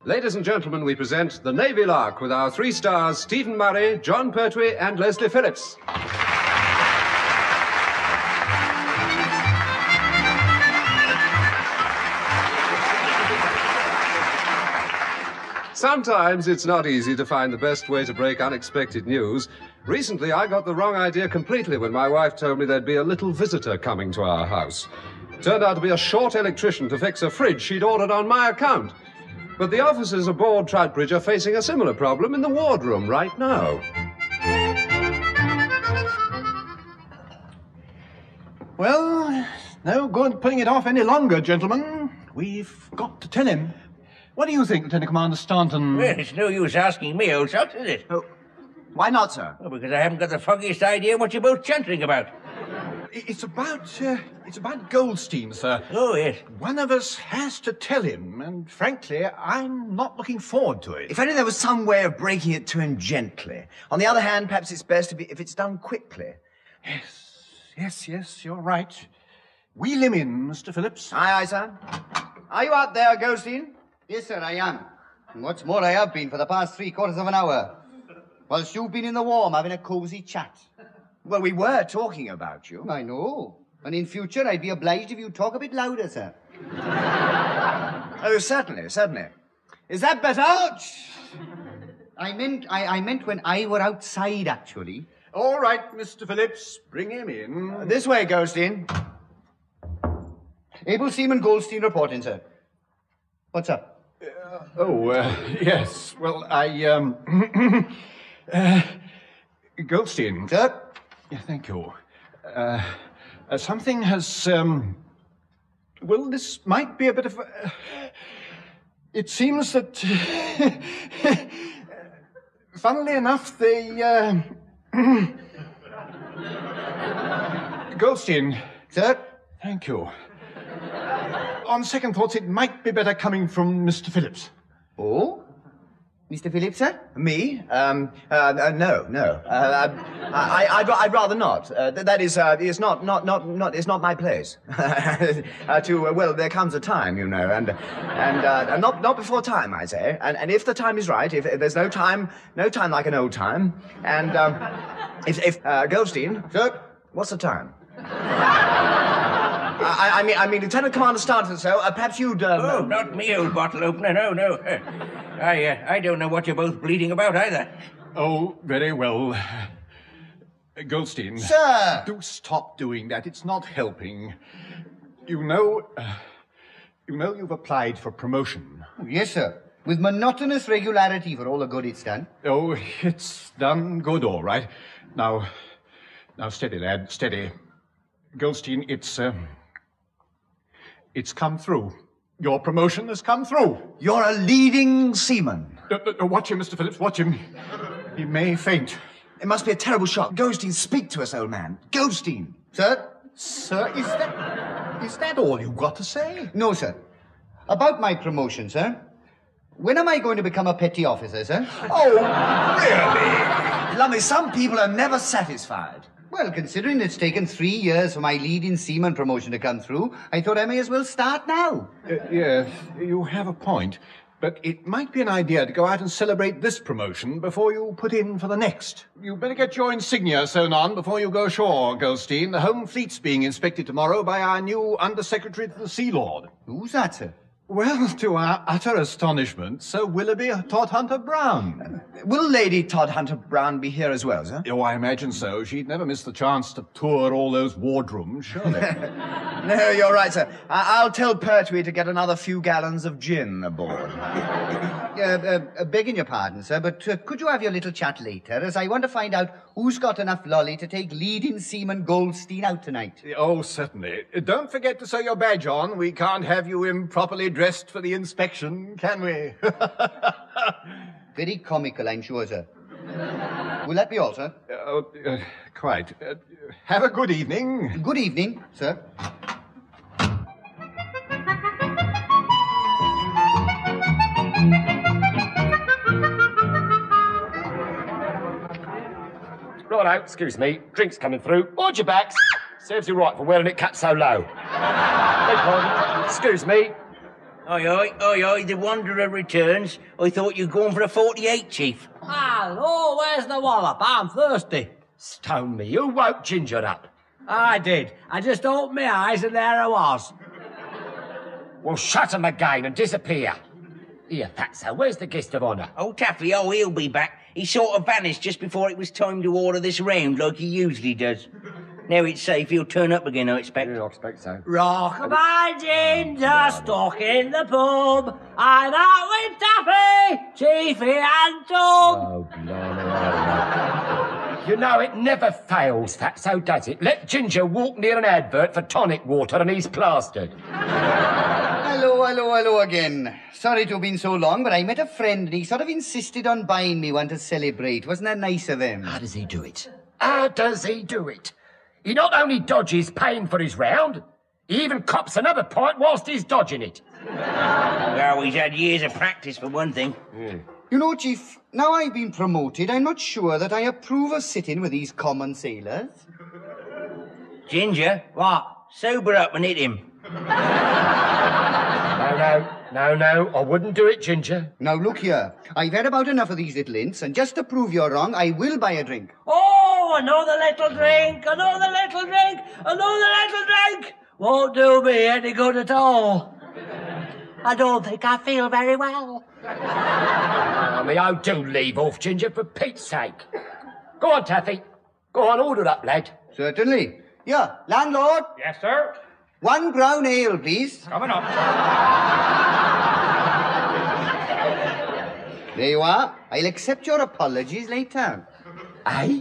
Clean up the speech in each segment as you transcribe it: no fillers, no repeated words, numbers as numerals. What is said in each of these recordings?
Ladies and gentlemen, we present the Navy Lark with our 3 stars, Stephen Murray, John Pertwee, and Leslie Phillips. Sometimes it's not easy to find the best way to break unexpected news. Recently, I got the wrong idea completely when my wife told me there'd be a little visitor coming to our house. Turned out to be a short electrician to fix a fridge she'd ordered on my account. But the officers aboard Troutbridge are facing a similar problem in the wardroom right now. Well, no good putting it off any longer, gentlemen. We've got to tell him. What do you think, Lieutenant Commander Staunton? Well, it's no use asking me, old socks, is it? Oh, why not, sir? Well, because I haven't got the foggiest idea what you're both chattering about. It's about Goldstein, sir. Oh, yes. One of us has to tell him, and frankly, I'm not looking forward to it. If only there was some way of breaking it to him gently. On the other hand, perhaps it's best if it's done quickly. Yes, you're right. Wheel him in, Mr. Phillips. Aye, aye, sir. Are you out there, Goldstein? Yes, sir, I am. And what's more, I have been for the past 3/4 of an hour. Whilst you've been in the warm having a cosy chat. Well, we were talking about you. I know. And in future, I'd be obliged if you talk a bit louder, sir. Oh, certainly. Is that better? Ouch! I meant when I were outside, actually. All right, Mr. Phillips, bring him in. This way, Goldstein. Able Seaman Goldstein reporting, sir. What's up? Yes. Well, Goldstein. Sir? Yeah, thank you. Something has, well, this might be a bit of it seems that, funnily enough, Goldstein. Sir? Thank you. On second thoughts, it might be better coming from Mr. Phillips. Oh? Mr. Phillips, sir? Me? No. I'd rather not. That is, it's not my place. Well, there comes a time, you know, and not before time, I say. And if the time is right, if there's no time like an old time, and if Goldstein, sir, what's the time? I mean, Lieutenant Commander Staunton, so perhaps you'd... Oh, not me, old bottle opener, no. I don't know what you're both bleating about either. Oh, very well. Goldstein. Sir! Do stop doing that. It's not helping. You know you've applied for promotion. Yes, sir. With monotonous regularity for all the good it's done. Oh, it's done good, all right. Now, steady, lad, steady. Goldstein, it's come through. Your promotion has come through. You're a leading seaman. Watch him, Mr. Phillips, watch him. He may faint. It must be a terrible shock. Goldstein, speak to us, old man. Goldstein. Sir? Sir, is that all you've got to say? No, sir. About my promotion, sir. When am I going to become a petty officer, sir? Oh, really? Lummy, some people are never satisfied. Well, considering it's taken 3 years for my leading seaman promotion to come through, I thought I may as well start now. Yes, you have a point. But it might be an idea to go out and celebrate this promotion before you put in for the next. You better get your insignia sewn on before you go ashore, Goldstein. The home fleet's being inspected tomorrow by our new Under-Secretary to the Sea Lord. Who's that, sir? Well, to our utter astonishment, Sir Willoughby Todhunter-Brown. Will Lady Todhunter-Brown be here as well, sir? Oh, I imagine so. She'd never miss the chance to tour all those wardrooms, surely. No, you're right, sir. I'll tell Pertwee to get another few gallons of gin aboard. Begging your pardon, sir, but could you have your little chat later, as I want to find out who's got enough lolly to take leading Seaman Goldstein out tonight? Oh, certainly. Don't forget to sew your badge on. We can't have you improperly dressed for the inspection, can we? Very comical, I'm sure, sir. Will that be all, sir? Quite. Have a good evening. Good evening, sir. Righto, excuse me. Drink's coming through. Hold your backs. Serves you right for wearing it cut so low. Beg pardon. Excuse me. Aye, the Wanderer returns. I thought you'd gone for a 48, Chief. Hello, where's the wallop? I'm thirsty. Stone me, you woke Ginger up. I did. I just opened my eyes and there I was. Well, shut 'em again and disappear. Here, Fatso, where's the guest of honour? Oh, Taffy, he'll be back. He sort of vanished just before it was time to order this round like he usually does. Now it's safe, he'll turn up again, I expect. Yeah, I expect so. Rock-a-bye Ginger, stuck in the pub. I'm out with Taffy, Chiefy and Tub. Oh, blimey. You know, it never fails, Fatso, does it? Let Ginger walk near an advert for tonic water and he's plastered. Hello again. Sorry to have been so long, but I met a friend and he sort of insisted on buying me one to celebrate. Wasn't that nice of him? How does he do it? How does he do it? He not only dodges paying for his round, he even cops another pint whilst he's dodging it. Well, he's had years of practice for one thing. You know, Chief, now I've been promoted, I'm not sure that I approve of sitting with these common sailors. Ginger, what? Sober up and hit him. No, I wouldn't do it, Ginger. Now, look here. I've had about enough of these little hints, and just to prove you're wrong, I will buy a drink. Oh, another little drink, another little drink, another little drink. Won't do me any good at all. I don't think I feel very well. Oh, do leave off, Ginger, for Pete's sake. Go on, Taffy. Go on, order up, lad. Certainly. Yeah, landlord. Yes, sir. 1 brown ale, please. Coming up. There you are. I'll accept your apologies later. Eh?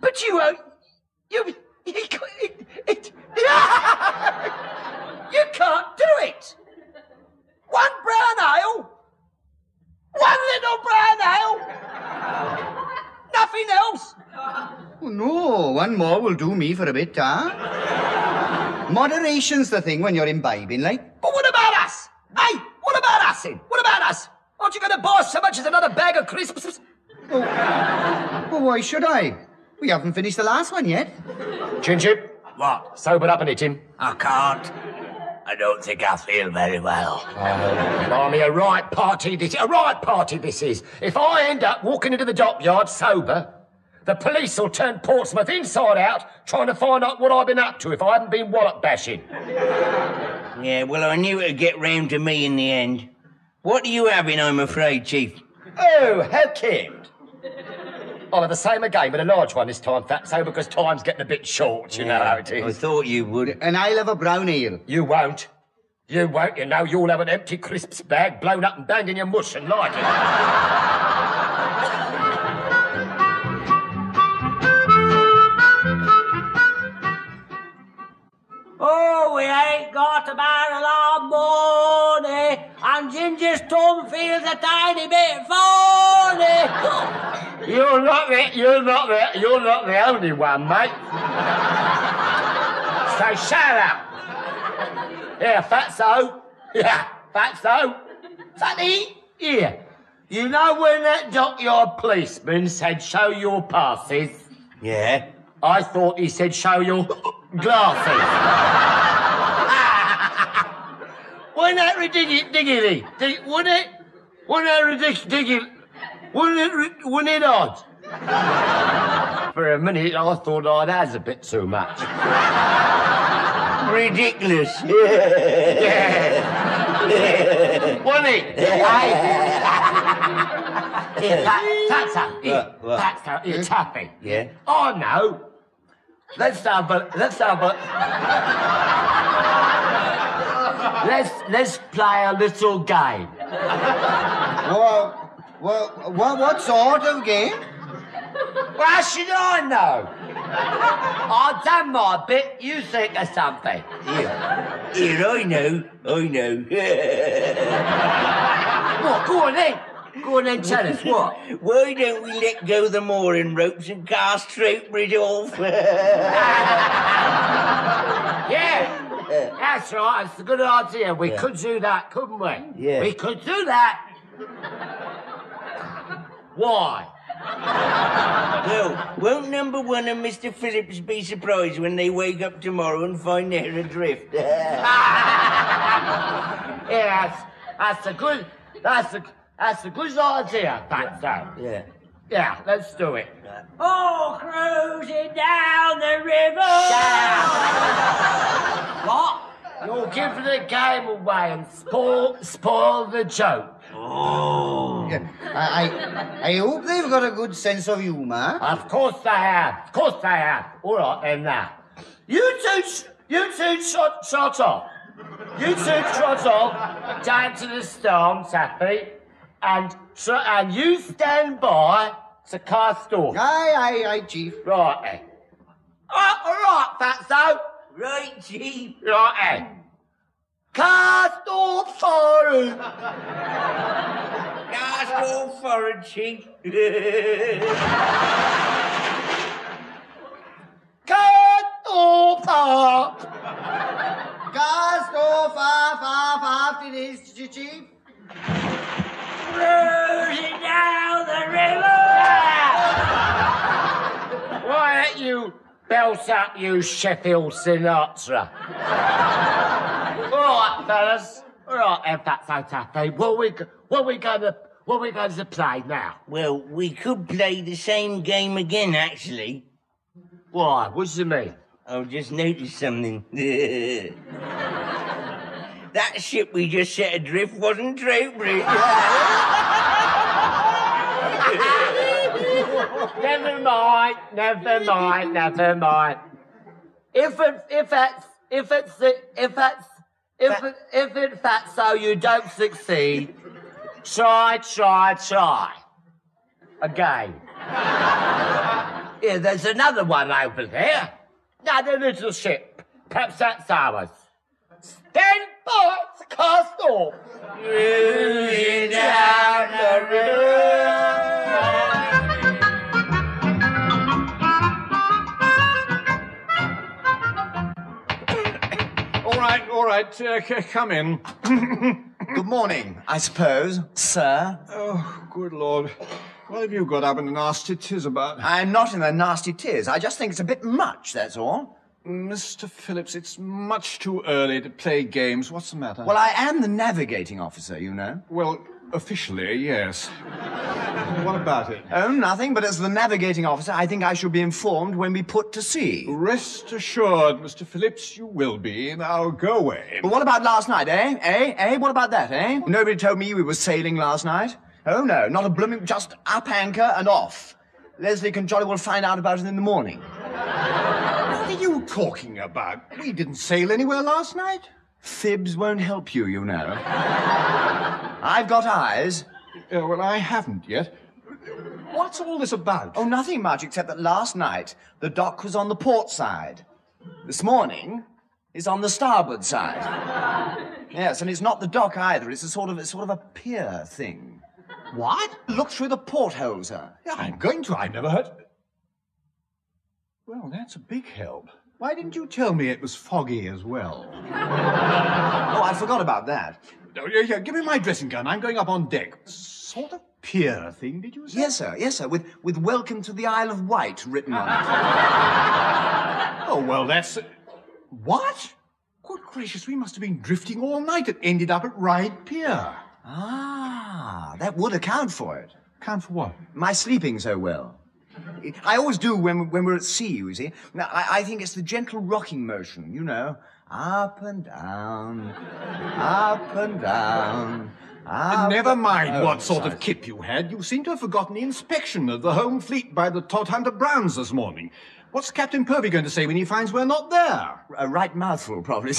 But you can't do it. 1 brown ale? 1 little brown ale? Nothing else? Oh, no, 1 more will do me for a bit, huh? Moderation's the thing when you're imbibing, like. But what about us? Hey, what about us, then? What about us? Aren't you going to buy so much as another bag of crisps? Well, why should I? We haven't finished the last one yet. Ginger. What? Sober up and hit him. I can't. I don't think I feel very well. Blimey, a right party this is. If I end up walking into the dockyard sober, the police will turn Portsmouth inside out trying to find out what I've been up to if I hadn't been wallop bashing. Yeah, well, I knew it'd get round to me in the end. What are you having, I'm afraid, Chief? Oh, how cute. I'll have the same again, but a large one this time, Fatso, because time's getting a bit short, you know how it is. I thought you would. And I'll have a brown ale. You won't. You won't, you know. You'll have an empty crisps bag blown up and banged in your mush and like it. Oh, we ain't got a barrel of money, and Ginger's tongue feels a tiny bit funny. You're not the only one, mate. So shut up. Here, Fatso. Yeah, Fatso. Fatty, here. You know when that dockyard policeman said show your passes? Yeah? I thought he said show your glasses. Wasn't that ridiculous? Wasn't it? Wasn't that ridiculous? Wasn't it odd? For a minute, I thought I'd had a bit too much. Ridiculous. Yeah. Wasn't it? That's you tappy. Yeah? Oh, no. Let's play a little game. Well, what sort of game? Well, how should I know? I've done my bit. You think of something. Here, I know. What? Go on then. Go on then, tell us what. Why don't we let go the mooring ropes and cast Troutbridge off? Yeah, that's right. It's a good idea. We could do that, couldn't we? Yeah. We could do that. Why? Well, won't number one and Mr. Phillips be surprised when they wake up tomorrow and find they're adrift? Yes, that's a good idea, Fatso. Yeah. Yeah, let's do it. Oh, cruising down the river. What? You're giving the game away and spoil the joke. Oh. Yeah, I hope they've got a good sense of humour. Of course they have. Of course they have. All right, then now. You two trot off. You two trot off down to the storm, Tappy, and you stand by to cast off. Aye, Chief. Right, then. All right, Fatso. Right, Chief. Right, then. Cast off forward. Cast off forward, Chief. Cast off up. Cast off, half it is, Chief. Cruising down the river. Why don't you belt up, you Sheffield Sinatra? All right, fellas. All right, then, Fatso Taffy. What we going to play now? Well, we could play the same game again, actually. Why? What do you mean? I've just noticed something. That ship we just set adrift wasn't Troutbridge. Never mind. If it's Fatso you don't succeed, try again. Yeah, there's another one over there. Another little ship. Perhaps that's ours. Stand by to cast off. Cruising down the river. All right, come in. Good morning, I suppose, sir. Oh, good Lord. What have you got up in the nasty tiz about? I'm not in a nasty tiz. I just think it's a bit much, that's all. Mr. Phillips, it's much too early to play games. What's the matter? Well, I am the navigating officer, you know. Well, officially, yes. What about it? Oh, nothing, but as the navigating officer, I think I should be informed when we put to sea. Rest assured, Mr. Phillips, you will be. Now, go away. But what about last night, eh? What about that, eh? Nobody told me we were sailing last night. Oh, no, not a blooming... just up anchor and off. Leslie can jolly well find out about it in the morning. What are you talking about? We didn't sail anywhere last night. Fibs won't help you, you know. I've got eyes. Well, I haven't yet. What's all this about? Oh, nothing much, except that last night the dock was on the port side. This morning is on the starboard side. Yes, and it's not the dock either. It's a sort of a pier thing. What? Look through the porthole, sir. Yeah, I'm going to. I've never heard... Well, that's a big help. Why didn't you tell me it was foggy as well? Oh, I forgot about that. Oh, yeah, give me my dressing gown. I'm going up on deck. Sort of pier thing, did you say? Yes, sir, with Welcome to the Isle of Wight written on it. Oh, well, that's... What? Good gracious, we must have been drifting all night. It ended up at Ryde Pier. Ah, that would account for it. Account for what? My sleeping so well. I always do when we're at sea, you see. Now, I think it's the gentle rocking motion, you know. Up and down, up and down. Never mind what sort of kip you had. You seem to have forgotten the inspection of the home fleet by the Todhunter Browns this morning. What's Captain Povey going to say when he finds we're not there? A right mouthful, probably.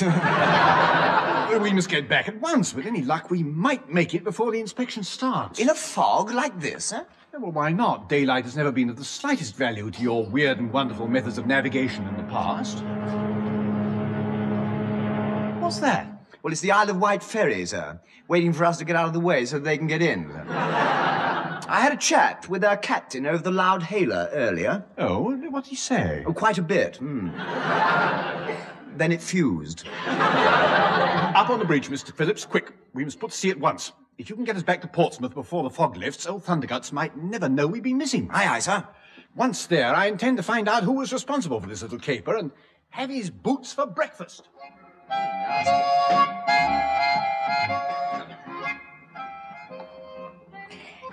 We must get back at once. With any luck, we might make it before the inspection starts. In a fog like this, eh? Yeah, well, why not? Daylight has never been of the slightest value to your weird and wonderful methods of navigation in the past. What's that? Well, it's the Isle of Wight ferry, sir, waiting for us to get out of the way so they can get in. I had a chat with their captain over the loud hailer earlier. Oh, what did he say? Oh, quite a bit. Then it fused. Up on the bridge, Mr. Phillips. Quick, we must put to sea at once. If you can get us back to Portsmouth before the fog lifts, old Thunderguts might never know we've been missing. Aye, aye, sir. Once there, I intend to find out who was responsible for this little caper and have his boots for breakfast.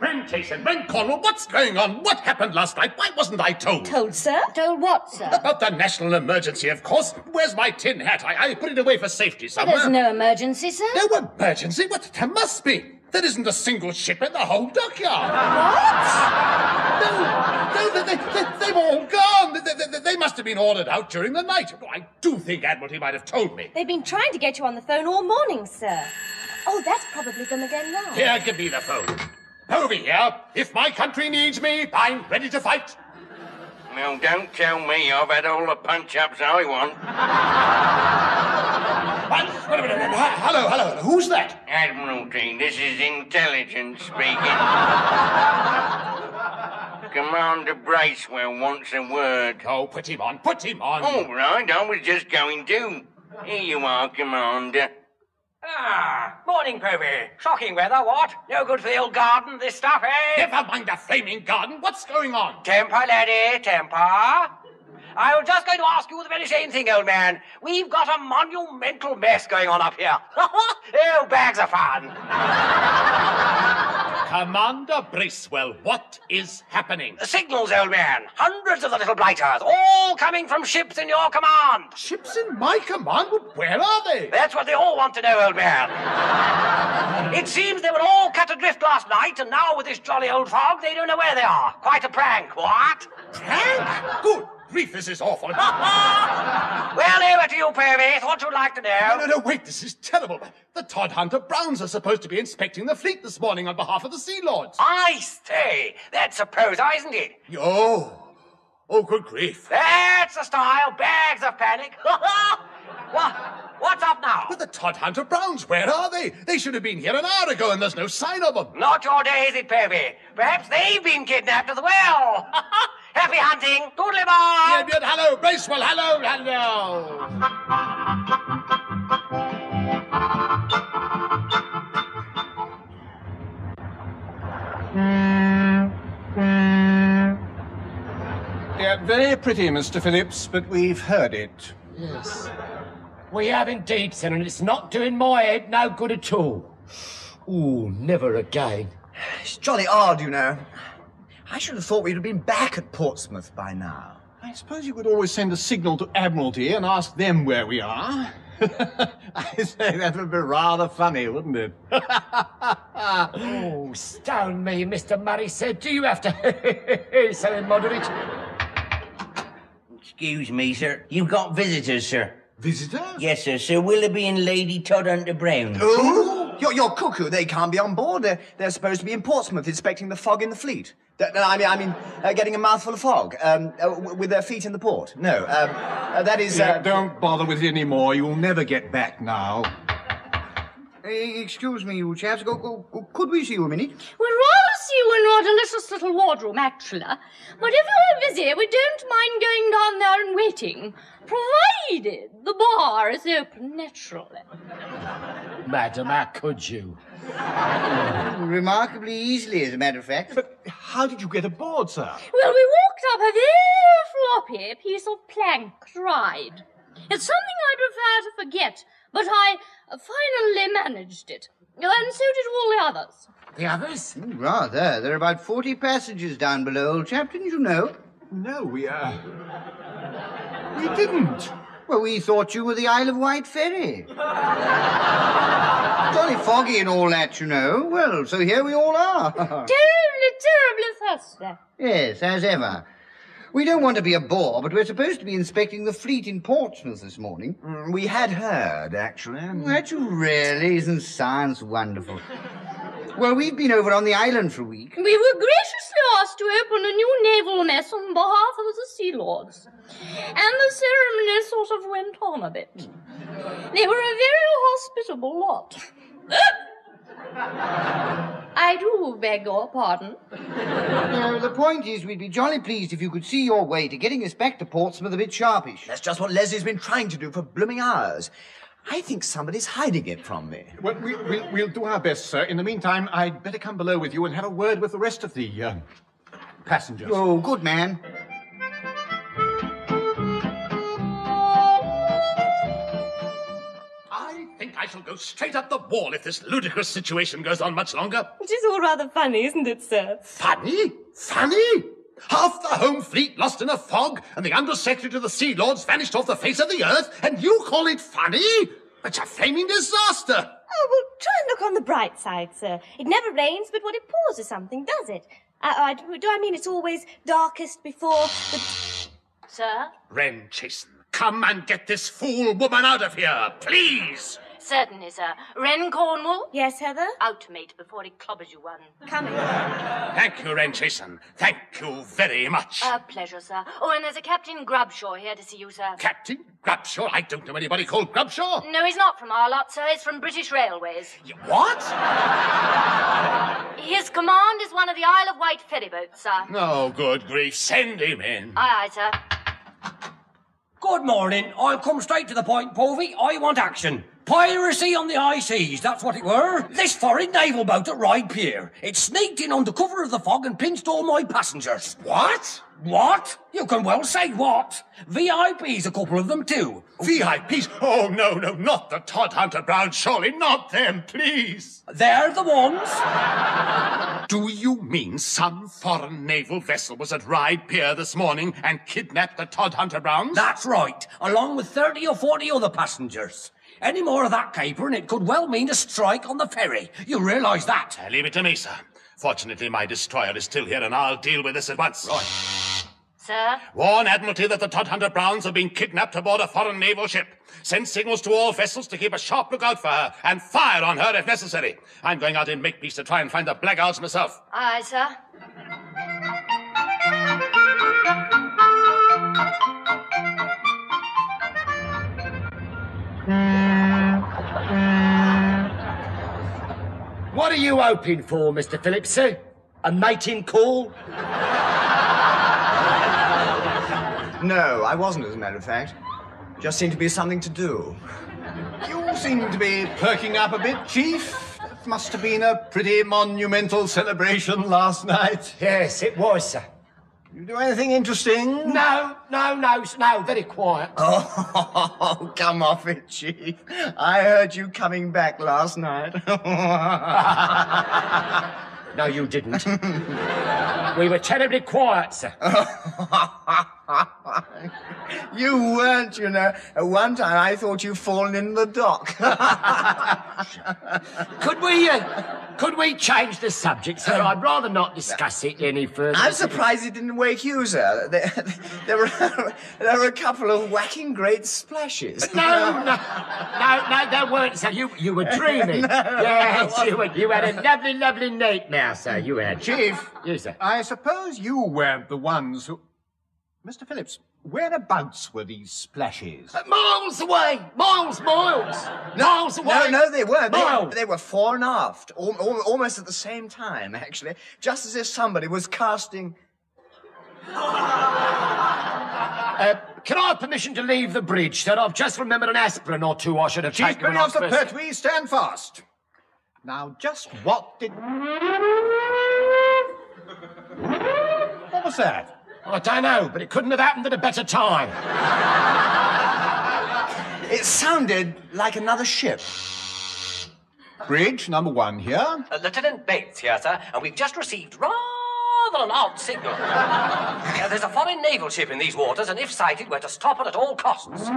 Wren Chasen, Wren Cornwall, what's going on? What happened last night? Why wasn't I told? Told, sir? Told what, sir? About the national emergency, of course. Where's my tin hat? I put it away for safety somewhere. There's no emergency, sir. No emergency? What? There must be. There isn't a single ship in the whole dockyard. What? No, they've all gone. They must have been ordered out during the night. I do think Admiralty might have told me. They've been trying to get you on the phone all morning, sir. Oh, that's probably them again now. Here, give me the phone. Povey here. If my country needs me, I'm ready to fight. Well, don't tell me I've had all the punch-ups I want. What? Wait a minute. Hello. Who's that? Admiralty, this is intelligence speaking. Commander Bracewell wants a word. Oh, put him on. All right, I was just going to. Here you are, Commander. Morning, Povey. Shocking weather, what? No good for the old garden, this stuff, eh? Never mind the flaming garden. What's going on? Temper, laddie, temper. I was just going to ask you the very same thing, old man. We've got a monumental mess going on up here. Oh, bags of fun. Commander Bracewell, what is happening? The signals, old man. Hundreds of the little blighters, all coming from ships in your command. Ships in my command? Where are they? That's what they all want to know, old man. It seems they were all cut adrift last night, and now with this jolly old fog, they don't know where they are. Quite a prank, what? Prank? Good grief, this is awful. Well, over to you, Povey. Thought you'd like to know. No, wait, this is terrible. The Todd Hunter Browns are supposed to be inspecting the fleet this morning on behalf of the Sea Lords. I say, that's a poser, isn't it? Oh, good grief. That's the style. Bags of panic. What's up now? But the Todd Hunter Browns, where are they? They should have been here an hour ago and there's no sign of them. Not your day, is it, Povey? Perhaps they've been kidnapped as well. Happy hunting. Toodly bye. Yeah, hello, Bracewell. Hello. Yeah, very pretty, Mr. Phillips, but we've heard it. Yes. We have indeed, sir, and it's not doing my head no good at all. Ooh, never again. It's jolly odd, you know. I should have thought we'd have been back at Portsmouth by now. I suppose you could always send a signal to Admiralty and ask them where we are. I say, that would be rather funny, wouldn't it? Oh, stone me, Mr. Murray said. Do you have to so immoderate? Excuse me, sir. You've got visitors, sir. Visitors? Yes, sir. Sir Willoughby and Lady Todd Hunter Brown. Oh, you're cuckoo. They can't be on board. They're supposed to be in Portsmouth inspecting the fog in the fleet. I mean, getting a mouthful of fog with their feet in the port. No, that is... Don't bother with it anymore. You'll never get back now. Excuse me, you chaps. Could we see you a minute? We'd rather see you in our delicious little wardroom, actually. But if you're busy, we don't mind going down there and waiting, provided the bar is open naturally. Madam, how could you? Remarkably easily, as a matter of fact. But how did you get aboard, sir? Well, we walked up a very floppy piece of plank ride. It's something I prefer to forget, but I finally managed it. And so did all the others. The others? Rather. There are about 40 passengers down below, old chap. Didn't you know? No, we didn't. Well, we thought you were the Isle of Wight ferry. Jolly foggy and all that, you know. Well, so here we all are. Terribly thirsty. Yes, as ever. We don't want to be a bore, but we're supposed to be inspecting the fleet in Portsmouth this morning. We had heard, actually. Had you really? Isn't science wonderful? Well, we've been over on the island for a week. We were graciously asked to open a new naval mess on behalf of the Sea Lords. And the ceremony sort of went on a bit. They were a very hospitable lot. I do beg your pardon. The point is, we'd be jolly pleased if you could see your way to getting us back to Portsmouth a bit sharpish. That's just what Leslie's been trying to do for blooming hours. I think somebody's hiding it from me. Well, we'll do our best, sir. In the meantime, I'd better come below with you and have a word with the rest of the passengers. Oh, good man. I think I shall go straight up the wall if this ludicrous situation goes on much longer. It is all rather funny, isn't it, sir? Funny? Funny? Half the home fleet lost in a fog, and the Under-Secretary to the Sea Lords vanished off the face of the earth, and you call it funny? It's a flaming disaster. Oh, well, try and look on the bright side, sir. It never rains but when it pours or something, does it? Do I mean it's always darkest before the... Sir? Wren Chasen, come and get this fool woman out of here, please. Certainly, sir. Wren Cornwall? Yes, Heather? Out, mate, before he clobbers you one. Coming. Thank you, Wren Chasen. Thank you very much. A pleasure, sir. Oh, and there's a Captain Grubshaw here to see you, sir. Captain Grubshaw? I don't know anybody called Grubshaw. No, he's not from our lot, sir. He's from British Railways. What? His command is one of the Isle of Wight ferryboats, sir. Oh, good grief. Send him in. Aye, aye, sir. Good morning. I'll come straight to the point, Povey. I want action. Piracy on the high seas, that's what it were. This foreign naval boat at Ryde Pier. It sneaked in under cover of the fog and pinched all my passengers. What? What? You can well say what. VIPs, a couple of them too. VIPs? Oh, no, not the Todd Hunter Brown, surely not them, please. They're the ones. Do you mean some foreign naval vessel was at Ryde Pier this morning and kidnapped the Todd Hunter Browns? That's right, along with 30 or 40 other passengers. Any more of that caper and it could well mean a strike on the ferry. You realise that? Leave it to me, sir. Fortunately, my destroyer is still here and I'll deal with this at once. Right. Sir? Warn Admiralty that the Todd Hunter Browns have been kidnapped aboard a foreign naval ship. Send signals to all vessels to keep a sharp lookout for her and fire on her if necessary. I'm going out in Makepeace to try and find the blackguards myself. Aye, sir. What are you hoping for, Mr. Phillips, sir? A mating call? No, I wasn't, as a matter of fact. Just seemed to be something to do. You seem to be perking up a bit, Chief. It must have been a pretty monumental celebration last night. Yes, it was, sir. You do anything interesting? No, very quiet. Oh, come off it, Chief. I heard you coming back last night. No, you didn't. We were terribly quiet, sir. You weren't, you know. At one time, I thought you'd fallen in the dock. Could we change the subject, sir? I'd rather not discuss it any further. I'm surprised it didn't wake you, sir. There were a couple of whacking great splashes. No, there weren't, sir. You were dreaming. Yes, you had a lovely night now, sir. You had. Chief. Yes, sir. I suppose you weren't the ones who... Mr. Phillips, whereabouts were these splashes? Miles away! Miles away! No, they weren't. Miles. They were fore and aft, almost at the same time, actually. Just as if somebody was casting... Can I have permission to leave the bridge, sir? I've just remembered an aspirin or two I should have Chief taken. Petty Officer Pertwee, stand fast. Now, just what did... What was that? I don't know, but it couldn't have happened at a better time. It sounded like another ship. Bridge number 1 here. Lieutenant Bates here, sir, and we've just received rather an odd signal. There's a foreign naval ship in these waters, and if sighted, we're to stop it at all costs.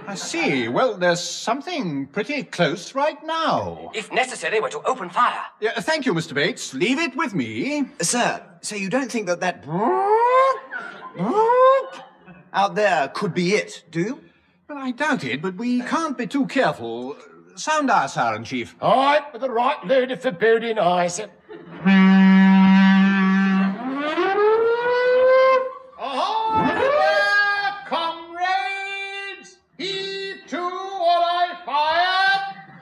I see. Well, there's something pretty close right now. If necessary, we're to open fire. Yeah, thank you, Mr. Bates. Leave it with me. Sir, you don't think that out there could be it, do you? Well, I doubt it, but we can't be too careful. Sound our siren, Chief. All right, with the right load of foreboding eyes.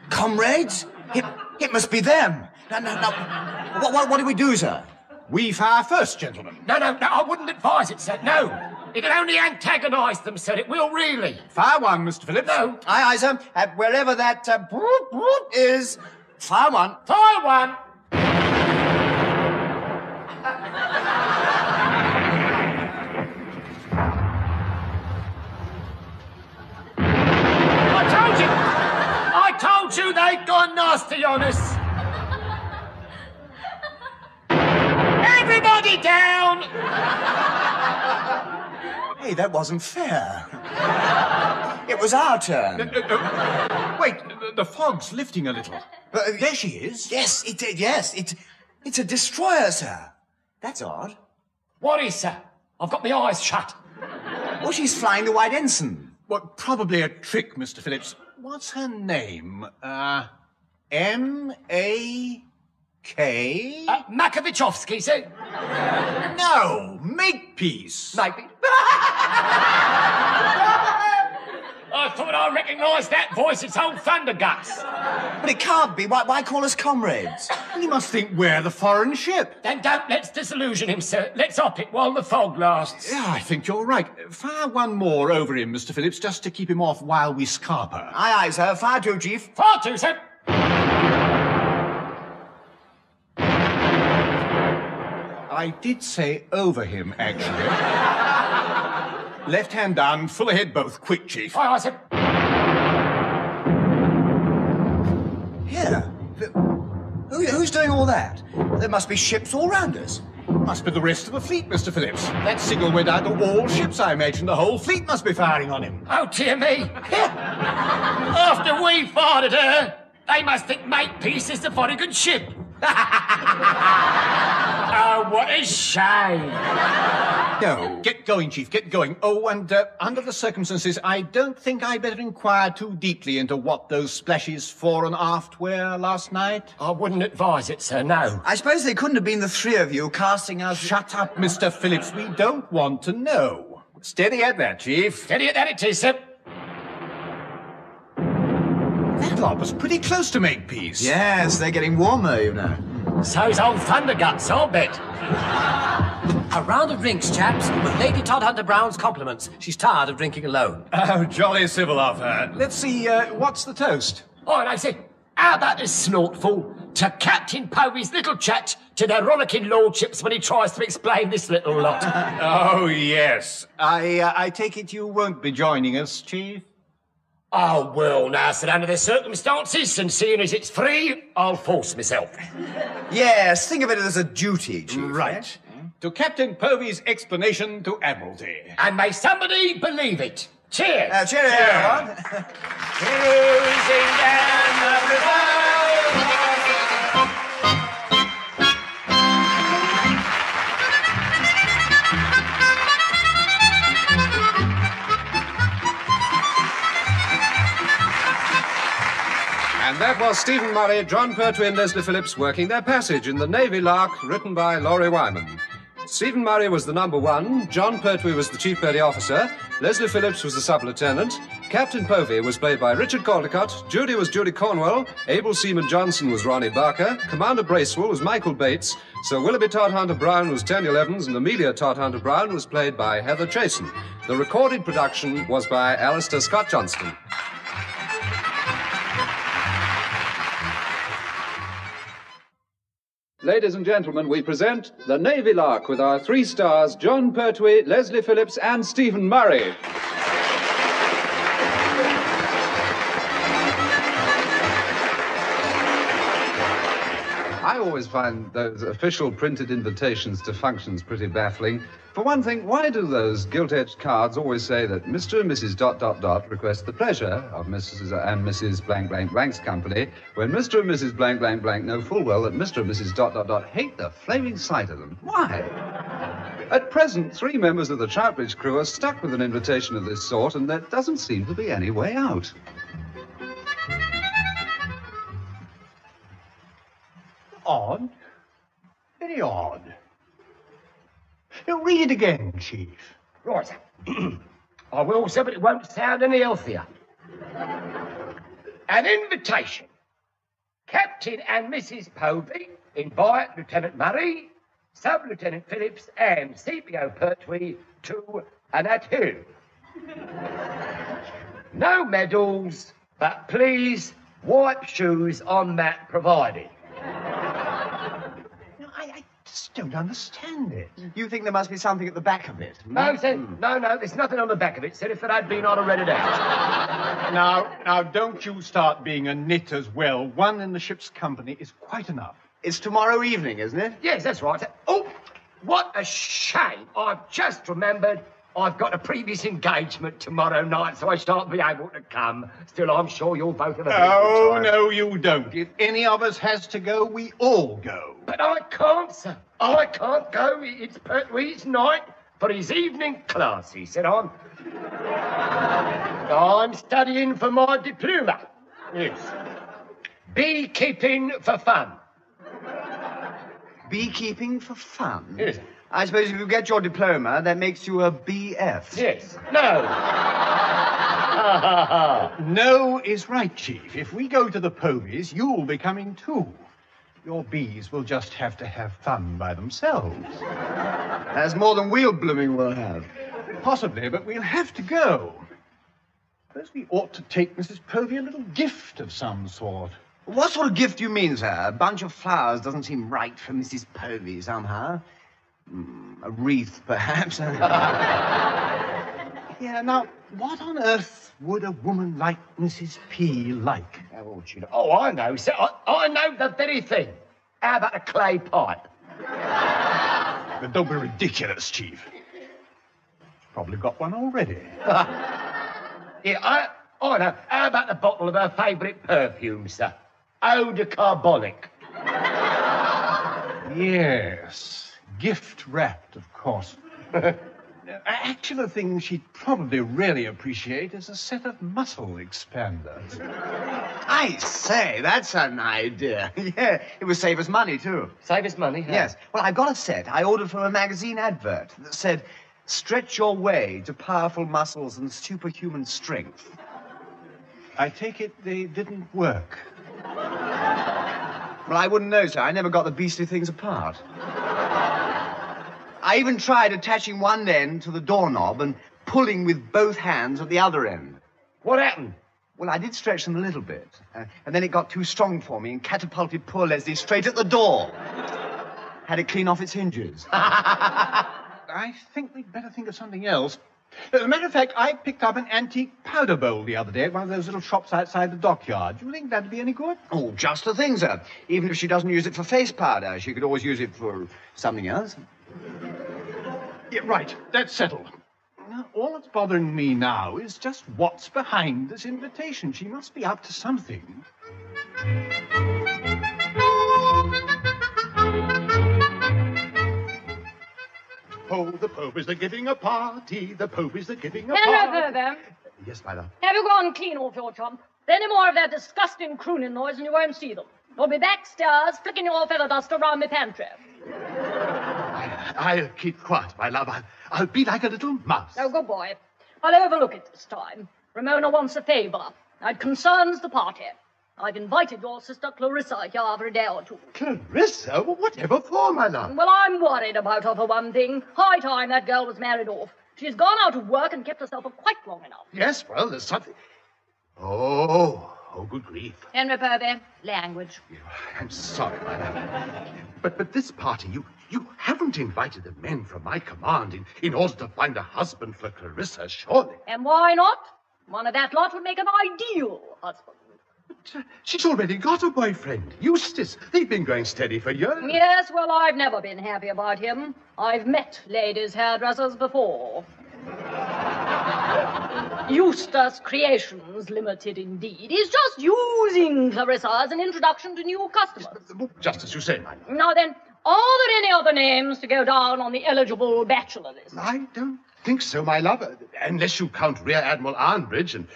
Comrades? It must be them. No. What do we do, sir? We fire first, gentlemen. No, I wouldn't advise it, sir. No. It'll only antagonise them, sir. It will really. Fire one, Mr. Phillips. No. Aye, sir. Wherever that is, fire one. Fire one. I told you they'd gone nasty on us. Everybody down! Hey, that wasn't fair. It was our turn. Wait, the fog's lifting a little. There she is. Yes, it's a destroyer, sir. That's odd. What is, sir? I've got my eyes shut. Well, she's flying the White Ensign. Well, probably a trick, Mr. Phillips. What's her name? M-A-K? Makovichovsky, sir. No, Makepeace. Maybe. I thought I recognised that voice. It's old Thunderguts. But it can't be. Why call us comrades? He must think we're the foreign ship. Then don't let's disillusion him, sir. Let's op it while the fog lasts. Yeah, I think you're right. Fire one more over him, Mr. Phillips, just to keep him off while we scarp her. Aye, aye, sir. Fire two, Chief. Fire two, sir. I did say over him, actually. Left hand down, full ahead both. Quick, Chief. Aye, aye, sir. Here. Who's doing all that? There must be ships all round us. Must be the rest of the fleet, Mr. Phillips. That signal went out to all ships, I imagine. The whole fleet must be firing on him. Oh, dear me. After we fired at her, they must think Makepeace is a very good ship. Oh, what a shame. No, get going, Chief, get going. Oh, and under the circumstances, I don't think I'd better inquire too deeply into what those splashes fore and aft were last night. I wouldn't advise it, sir, no. I suppose they couldn't have been the three of you casting us... Shut up, Mr. Phillips. We don't want to know. Steady at that, Chief. Steady at that it is, sir. That lot was pretty close to Makepeace. Yes, they're getting warmer, you know. So's old Thunderguts, I'll bet. A round of drinks, chaps, with Lady Todhunter Brown's compliments. She's tired of drinking alone. Oh, jolly civil of her. Let's see, what's the toast? Oh, I say, how about a snortful to Captain Povey's little chat to their rollicking lordships when he tries to explain this little lot? Oh, yes. I take it you won't be joining us, Chief? Oh, well, now, sir, under the circumstances, and seeing as it's free, I'll force myself. Yes, think of it as a duty, Chief. Right. To Captain Povey's explanation to Admiralty. And may somebody believe it. Cheers. Cheerio, everyone. Cruising down the river. And that was Stephen Murray, John Pertwee and Leslie Phillips working their passage in the Navy Lark, written by Laurie Wyman. Stephen Murray was the number one, John Pertwee was the Chief Petty Officer, Leslie Phillips was the Sub-Lieutenant, Captain Povey was played by Richard Caldecott, Judy was Judy Cornwell, Able Seaman Johnson was Ronnie Barker, Commander Bracewell was Michael Bates, Sir Willoughby Todhunter Brown was Tanya Evans, and Amelia Todhunter Brown was played by Heather Chasen. The recorded production was by Alistair Scott Johnston. Ladies and gentlemen, we present the Navy Lark with our 3 stars, John Pertwee, Leslie Phillips, and Stephen Murray. I always find those official printed invitations to functions pretty baffling. For one thing, why do those gilt-edged cards always say that Mr. and Mrs. ... request the pleasure of Mrs. and Mrs. Blank's company, when Mr. and Mrs. Blank know full well that Mr. and Mrs. ... hate the flaming sight of them? Why? At present, 3 members of the Troutbridge crew are stuck with an invitation of this sort, and there doesn't seem to be any way out. Odd. Very odd. Now, read it again, Chief. Right, sir. I will, sir, but it won't sound any healthier. An invitation. Captain and Mrs. Povey invite Lieutenant Murray, Sub-Lieutenant Phillips, and CPO Pertwee to And at who? No medals, but please wipe shoes on mat provided. I just don't understand it. You think there must be something at the back of it? No, sir. No, there's nothing on the back of it, sir. If it had been, I'd have read it out. Now, don't you start being a nit as well. One in the ship's company is quite enough. It's tomorrow evening, isn't it? Yes, that's right. Oh, what a shame. I've just remembered I've got a previous engagement tomorrow night, so I shan't be able to come. Still, I'm sure you'll both have a very good time. No, you don't. If any of us has to go, we all go. But I can't, sir. I can't go. It's Pertwee's night for his evening class, he said. I'm studying for my diploma. Yes. Beekeeping for fun. Beekeeping for fun? Yes. I suppose if you get your diploma, that makes you a BF. Yes. No. No is right, Chief. If we go to the Poveys, you'll be coming too. Your bees will just have to have fun by themselves. That's more than we'll blooming will have. Possibly, but we'll have to go. Suppose we ought to take Mrs. Povey a little gift of some sort. What sort of gift do you mean, sir? A bunch of flowers doesn't seem right for Mrs. Povey somehow. A wreath, perhaps. Yeah, now, what on earth would a woman like Mrs. P like? Oh, I know, sir. I know the very thing. How about a clay pipe? But don't be ridiculous, Chief. Probably got one already. Yeah, I know. How about a bottle of her favourite perfume, sir? Eau de Carbonic. Yes. Gift wrapped, of course. Actually, a thing she'd probably really appreciate is a set of muscle expanders. I say, that's an idea. Yeah, it would save us money, too. Save us money? Huh? Yes. Well, I've got a set I ordered from a magazine advert that said, "Stretch your way to powerful muscles and superhuman strength." I take it they didn't work. Well, I wouldn't know, sir. I never got the beastly things apart. I even tried attaching one end to the doorknob and pulling with both hands at the other end. What happened? Well, I did stretch them a little bit, and then it got too strong for me and catapulted poor Leslie straight at the door. Had it clean off its hinges. I think we'd better think of something else. As a matter of fact, I picked up an antique powder bowl the other day at one of those little shops outside the dockyard. Do you think that'd be any good? Oh, just the thing, sir. Even if she doesn't use it for face powder, she could always use it for something else. Yeah, right. That's settled. Now, all that's bothering me now is just what's behind this invitation. She must be up to something. Oh, the Poveys are giving a party. The Poveys are giving a Hello, party. Povey. Yes, my love. Have you gone clean off your chump? Any more of that disgusting crooning noise and you won't see them. You'll be backstairs flicking your feather dust around my pantry. I'll keep quiet, my love. I'll be like a little mouse. Oh, good boy. I'll overlook it this time. Ramona wants a favour. It concerns the party. I've invited your sister Clarissa here for a day or two. Clarissa? Whatever for, my love? Well, I'm worried about her for one thing. High time that girl was married off. She's gone out of work and kept herself up quite long enough. Yes, well, there's something... Oh, good grief. Henry Povey, language. I'm sorry, my love. But this party, you haven't invited the men from my command in order to find a husband for Clarissa, surely. And why not? One of that lot would make an ideal husband. But, she's already got a boyfriend, Eustace. They've been going steady for years. Yes, well, I've never been happy about him. I've met ladies' hairdressers before. Eustace Creations Limited, indeed. He's just using Clarissa as an introduction to new customers. Just as you say, my love. Now then, are there any other names to go down on the eligible bachelor list? I don't think so, my love. Unless you count Rear Admiral Arnbridge, and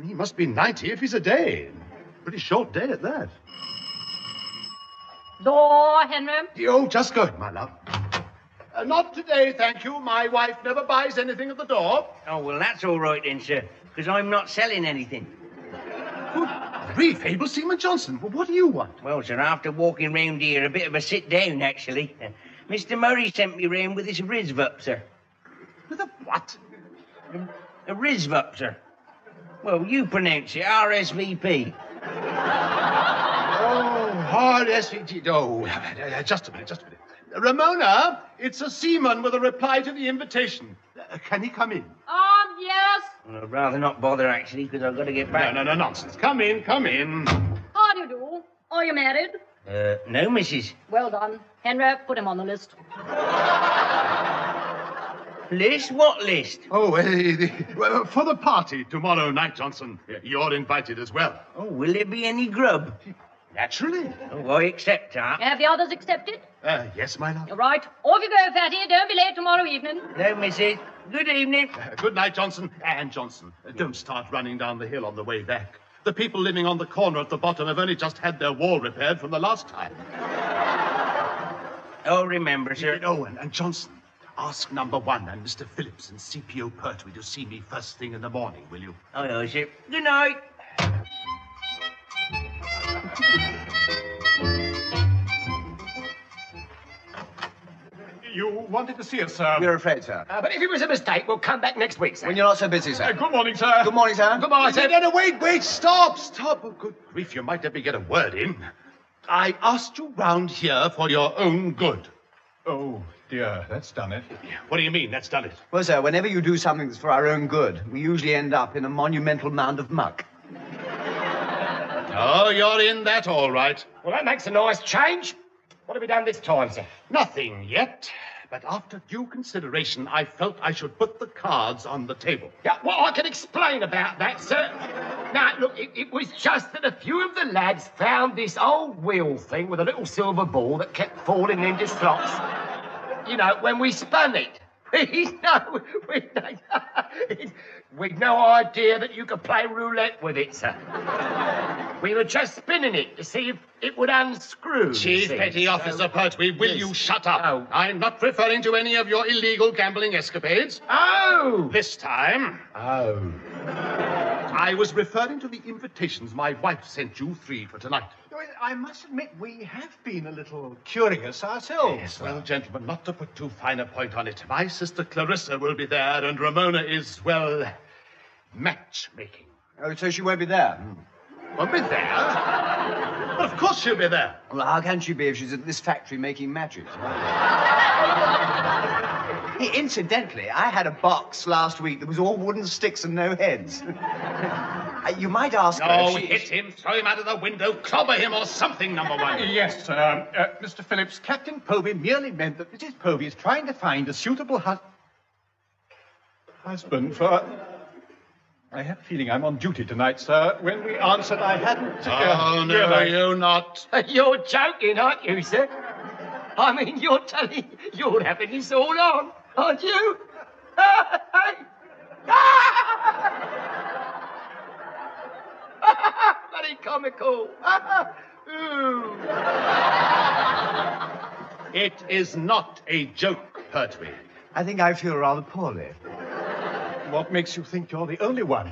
he must be 90 if he's a day. Pretty short day at that. Door, Henry? Oh, just going, my love. Not today, thank you. My wife never buys anything at the door. Oh, well, that's all right then, sir, because I'm not selling anything. Good grief, Abel Seaman Johnson. Well, what do you want? Well, sir, after walking round here, a bit of a sit-down, actually. Mr. Murray sent me round with his rizv up, sir. With a what? A Rizvupter. Well, you pronounce it RSVP. Oh, RSVP. Oh, just a minute. Ramona, it's a seaman with a reply to the invitation. Can he come in? Yes. Well, I'd rather not bother, actually, because I've got to get back. No, nonsense. Come in. How do you do? Are you married? No, Mrs. Well done. Henry, put him on the list. List? What list? Oh, for the party tomorrow night, Johnson. You're invited as well. Oh, will there be any grub? Naturally. Oh, I accept that. Have the others accepted? Yes, my love. All right. Off you go, Fatty. Don't be late tomorrow evening. No, Mrs. Good evening. Good night, Johnson. And Johnson, don't start running down the hill on the way back. The people living on the corner at the bottom have only just had their wall repaired from the last time. Oh, remember, sir. Oh, and Johnson, ask number 1 and Mr. Phillips and CPO Pertwee to see me first thing in the morning, will you? Oh, sir. Good night. You wanted to see us, sir. We're afraid, sir. But if it was a mistake, we'll come back next week, sir. When you're not so busy, sir. Good morning, sir. Good morning, sir. Good morning, sir. No, wait, stop. Oh, good grief, you might let me get a word in. I asked you round here for your own good. Oh, dear, that's done it. What do you mean, that's done it? Well, sir, whenever you do something that's for our own good, we usually end up in a monumental mound of muck. Oh, you're in that all right. Well, that makes a nice change. What have we done this time, sir? Nothing yet. But after due consideration, I felt I should put the cards on the table. Yeah, well, I can explain about that, sir. Now, look, it was just that a few of the lads found this old wheel thing with a little silver ball that kept falling into slots. You know, when we spun it. We'd no idea that you could play roulette with it, sir. We were just spinning it to see if it would unscrew. Chief Petty Officer Pertwee, will you shut up? Oh. I'm not referring to any of your illegal gambling escapades. Oh! This time. Oh. I was referring to the invitations my wife sent you 3 for tonight. I must admit, we have been a little curious ourselves. Yes, well, gentlemen, not to put too fine a point on it, my sister Clarissa will be there, and Ramona is, well, matchmaking. Oh, so she won't be there? Won't be there? Well, of course she'll be there. Well, how can she be if she's at this factory making matches? Hey, incidentally, I had a box last week that was all wooden sticks and no heads. You might ask her No, if she... hit him, throw him out of the window, clobber him or something, number 1. Yes, sir. Mr. Phillips, Captain Povey merely meant that Mrs. Povey is trying to find a suitable husband for... I have a feeling I'm on duty tonight, sir. When we answered, I hadn't... Oh, no, realized... you're not. You're joking, aren't you, sir? I mean, you're having this all on, aren't you? Very comical. Ooh. It is not a joke, Pertwee. I think I feel rather poorly. What makes you think you're the only one?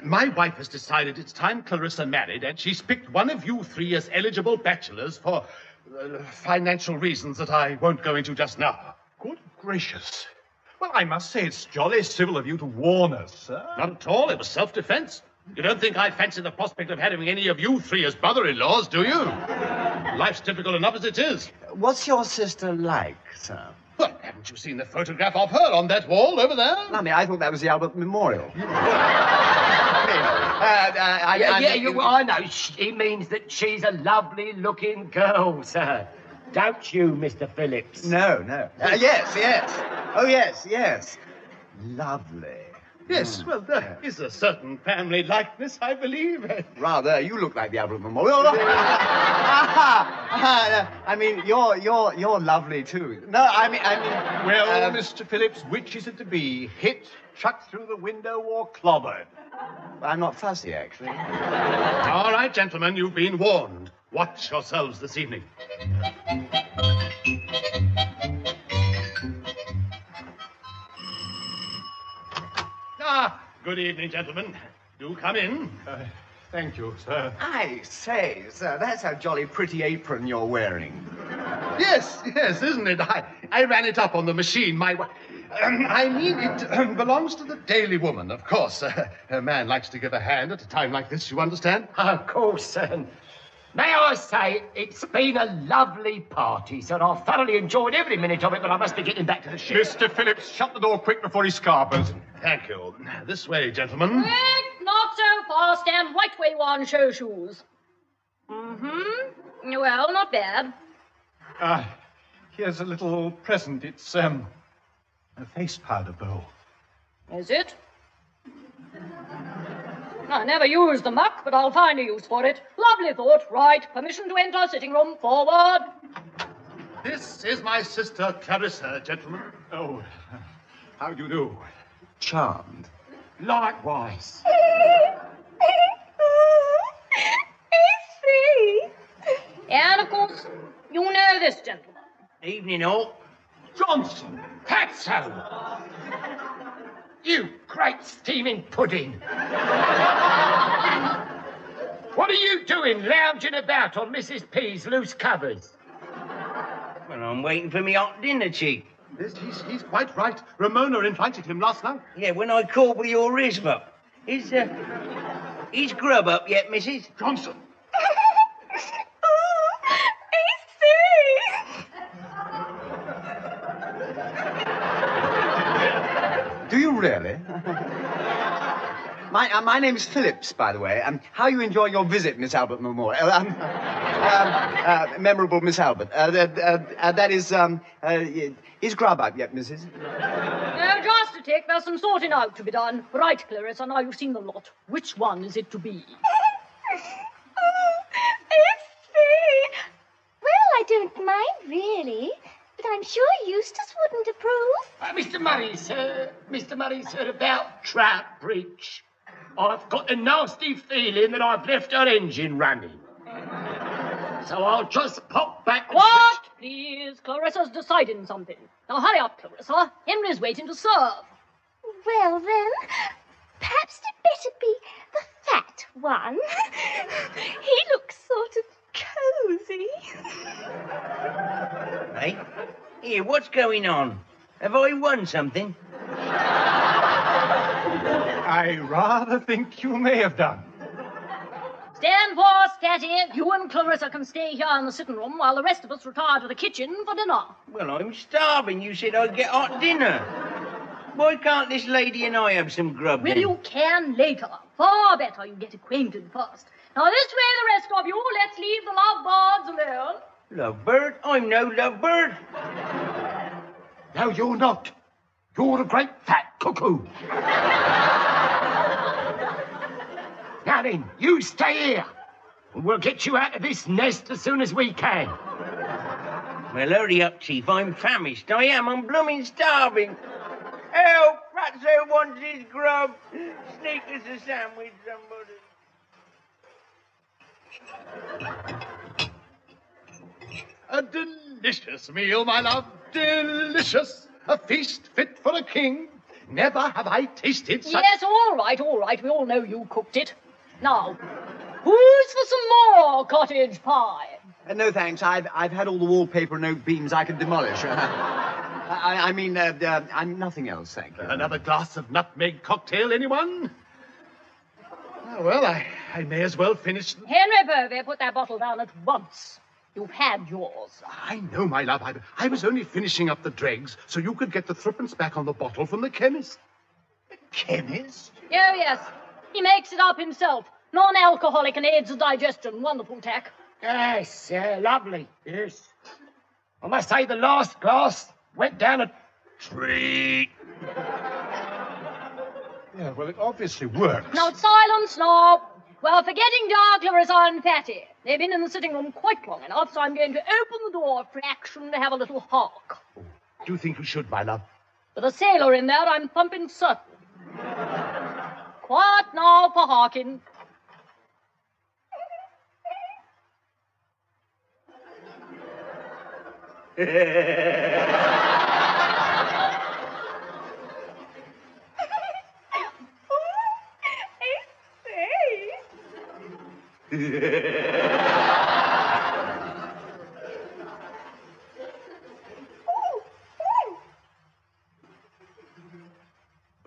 My wife has decided it's time Clarissa married, and she's picked one of you 3 as eligible bachelors for financial reasons that I won't go into just now. Good gracious. Well, I must say it's jolly civil of you to warn us, sir. Not at all. It was self-defense. You don't think I fancy the prospect of having any of you 3 as brother-in-laws, do you? Life's difficult enough as it is. What's your sister like, sir? Well, haven't you seen the photograph of her on that wall over there? I mean, I thought that was the Albert Memorial. I know. He means that she's a lovely-looking girl, sir. Don't you, Mr. Phillips? No. Yes. Oh, yes. Lovely. Yes, well, there is a certain family likeness, I believe. Rather, you look like the Albert Memorial. I mean, you're lovely too. No, I mean. Well, Mr. Phillips, which is it to be? Hit, chucked through the window, or clobbered? I'm not fussy, actually. All right, gentlemen, you've been warned. Watch yourselves this evening. Good evening, gentlemen. Do come in. Thank you, sir. I say, sir, that's a jolly pretty apron you're wearing. Yes, isn't it? I ran it up on the machine. My wife... I mean, it belongs to the Daily Woman, of course. A man likes to give a hand at a time like this, you understand? Of course, may I say, it's been a lovely party, sir. I've thoroughly enjoyed every minute of it, but I must be getting back to the ship. Mr. Phillips, shut the door quick before he scarpers. Thank you. This way, gentlemen. Quick, not so fast. Stand right where you are and show shoes. Mm-hmm. Well, not bad. Here's a little present. It's, a face powder bowl. Is it? I never use the muck, but I'll find a use for it. Lovely thought. Right. Permission to enter sitting room. Forward. This is my sister Clarissa, gentlemen. Oh, how do you do? Charmed. Likewise. And, of course, you know this gentleman. Evening, all. Johnson, that's so. You great steaming pudding. What are you doing lounging about on Mrs. P's loose covers? Well, I'm waiting for me hot dinner, Chief. Yes, he's quite right. Ramona invited him last night. Yeah, when I called with your wrist up. Is grub up yet, Mrs.? Johnson. Do you really? My name's Phillips, by the way. How are you enjoying your visit, Miss Albert Memorial? Memorable Miss Albert. That is grub up yet, Mrs.? No, just a tick. There's some sorting out to be done. Right, Clarissa, now you've seen the lot. Which one is it to be? Well, I don't mind, really. But I'm sure Eustace wouldn't approve. Mr. Murray, sir, about Troutbridge. I've got a nasty feeling that I've left her engine running. So I'll just pop back and... What? Please, Clarissa's deciding something. Now hurry up, Clarissa. Henry's waiting to serve. Well, then, perhaps it'd better be the fat one. He looks sort of cosy. Hey? Here, what's going on? Have I won something? I rather think you may have done. Stand fast, Catty. You and Clarissa can stay here in the sitting room while the rest of us retire to the kitchen for dinner. Well, I'm starving. You said I'd get hot dinner. Why can't this lady and I have some grub Well, then? you can later. Far better you get acquainted first. Now, this way, the rest of you. Let's leave the lovebirds alone. Lovebird? I'm no lovebird. No, you're not. You're a great fat cuckoo. Now then, you stay here. And we'll get you out of this nest as soon as we can. Well, hurry up, Chief. I'm famished. I am. I'm blooming starving. Help! Ratso wants his grub. Sneak us a sandwich, somebody. A delicious meal, my love. Delicious. A feast fit for a king. Never have I tasted such... Yes, all right. We all know you cooked it. Now, who's for some more cottage pie? No, thanks. I've had all the wallpaper and oak beams I could demolish. I'm nothing else, thank you. Another glass of nutmeg cocktail, anyone? Oh, well, I may as well finish... Henry Povey, put that bottle down at once. You've had yours. I know, my love. I was only finishing up the dregs so you could get the threepence back on the bottle from the chemist. The chemist? Oh, yes. He makes it up himself. Non-alcoholic and aids the digestion. Wonderful tack. Yes, lovely. Yes. I must say the last glass went down a treat. Yeah, well, it obviously works. Now, silence now. We're forgetting Clarissa and Fatty. They've been in the sitting room quite long enough, so I'm going to open the door a fraction to have a little hark. Do you think you should, my love? With a sailor in there, I'm thumping certain. Quiet now for harking.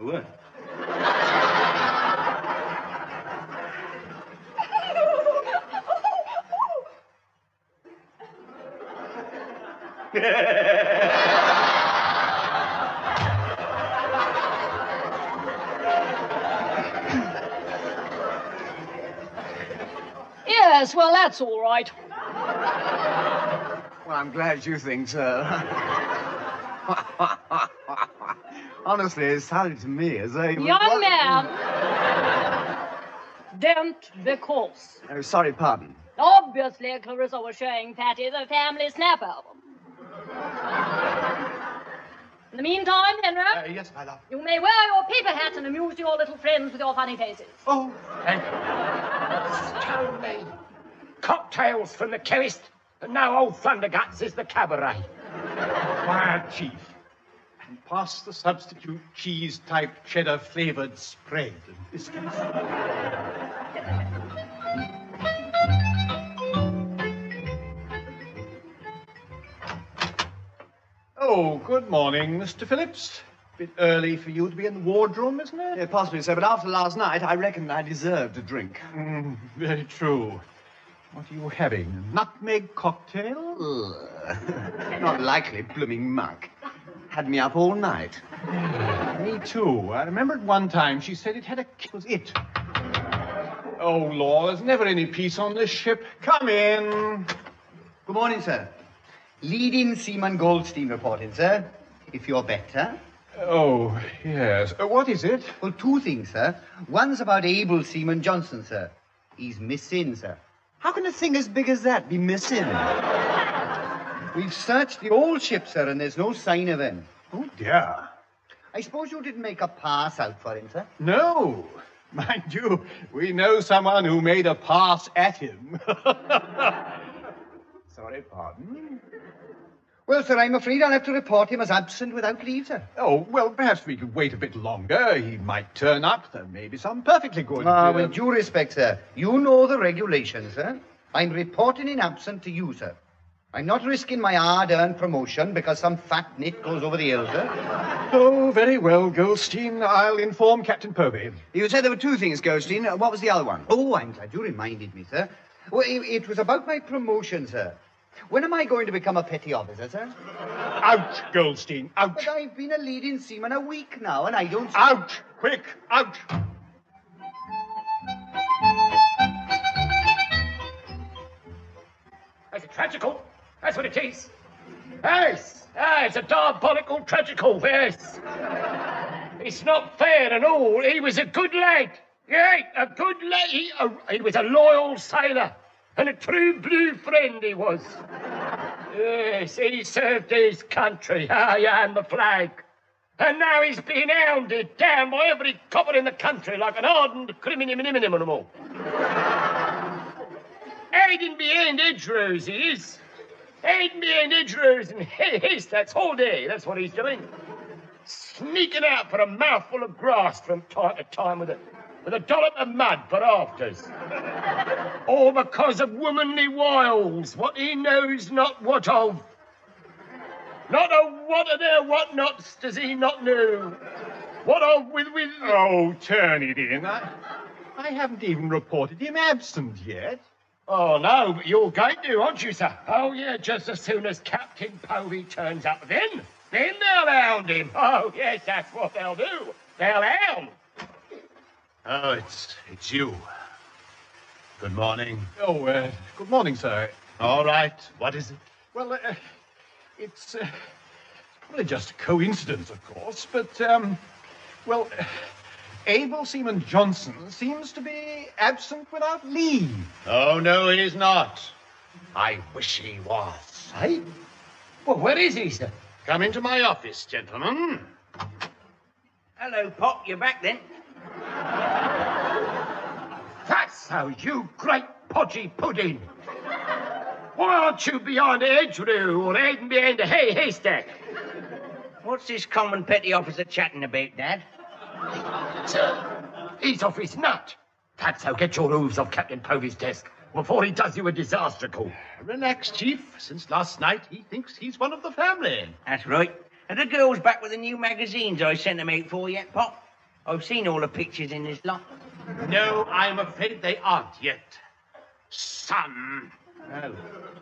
sure. Yes, well, that's all right. Well, I'm glad you think so. Honestly, it sounded to me as though you were... Young man, don't be coarse. Oh, sorry, pardon. Obviously, Clarissa was showing Patty the family snap album. In the meantime, Henry... Yes, my love. You may wear your paper hat and amuse your little friends with your funny faces. Oh, And stone me. Cocktails from the chemist, and now old Thunderguts is the cabaret. quiet, Chief. And pass the substitute cheese-type cheddar-flavored spread and biscuits. Oh, good morning, Mr. Phillips. Bit early for you to be in the wardroom, isn't it? Yeah, possibly so, but after last night, I reckon I deserved a drink. Very true. What are you having? A nutmeg cocktail? Not likely, blooming muck. Had me up all night. Me too. I remember at one time she said it had a... was it. Oh, Lord, there's never any peace on this ship. Come in. Good morning, sir. Leading Seaman Goldstein reporting, sir. If you're better. Oh, yes. What is it? Well, two things, sir. One's about able Seaman Johnson, sir. He's missing, sir. How can a thing as big as that be missing? We've searched the old ship, sir, and there's no sign of him. Oh, dear. I suppose you didn't make a pass out for him, sir? No. Mind you, we know someone who made a pass at him. Sorry, pardon? Well, sir, I'm afraid I'll have to report him as absent without leave, sir. Oh, well, perhaps we could wait a bit longer. He might turn up. There may be some perfectly good... With due respect, sir, you know the regulations, sir. I'm reporting in absent to you, sir. I'm not risking my hard-earned promotion because some fat nit goes over the hill, sir. Oh, very well, Goldstein. I'll inform Captain Povey. You said there were two things, Goldstein. What was the other one? Oh, I'm glad you reminded me, sir. Well, it was about my promotion, sir. When am I going to become a petty officer, sir? Out, Goldstein, out. But I've been a leading seaman a week now, and I don't... Out! Quick, out! That's a tragical. That's what it is. Yes. It's a diabolical tragical, yes. It's not fair at all. He was a good lad. Yeah, a good lad. He was a loyal sailor. And a true blue friend he was. Yes, he served his country, and the flag. And now he's being hounded down by every copper in the country like an hardened criminal. Hiding behind hedgerows, he is. Hiding behind hedgerows and haystacks all day, that's what he's doing. Sneaking out for a mouthful of grass from time to time with a dollop of mud for afters. All because of womanly wiles, what he knows not what of. Not of what of their what-nots does he not know. What of with... Oh, turn it in. I haven't even reported him absent yet. Oh, no, but you're going to, aren't you, sir? Oh, yeah, just as soon as Captain Povey turns up, then they'll hound him. Oh, yes, that's what they'll do. They'll hound. Oh, it's you. Good morning. Oh, good morning, sir. All right. What is it? Well, it's probably just a coincidence, of course, but, Able Seaman Johnson seems to be absent without leave. Oh, no, he's not. I wish he was. Hey? Well, where is he, sir? Come into my office, gentlemen. Hello, Pop. You're back then. That's how, you great podgy pudding. Why aren't you behind a hedgerow or hiding behind a haystack? What's this common petty officer chatting about, Dad? Sir, he's off his nut. That's how. Get your hooves off Captain Povey's desk before he does you a disastrical. Relax, Chief. Since last night, he thinks he's one of the family. That's right. Are the girls back with the new magazines I sent them out for yet, Pop? I've seen all the pictures in this lot. No, I'm afraid they aren't yet. Son. Oh.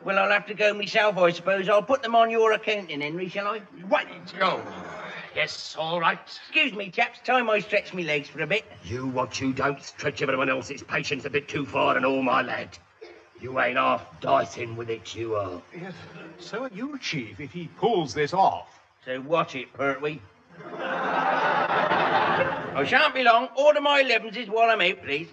Well, I'll have to go myself, I suppose. I'll put them on your accounting, Henry, shall I? What? Oh, yes, all right. Excuse me, chaps. Time I stretch me legs for a bit. You watch you don't stretch everyone else's patience a bit too far and all, my lad. You ain't half dicing with it, you are. Yes, so are you, Chief, if he pulls this off. So watch it, Pertwee. I shan't be long. Order my 11s while I'm out, please.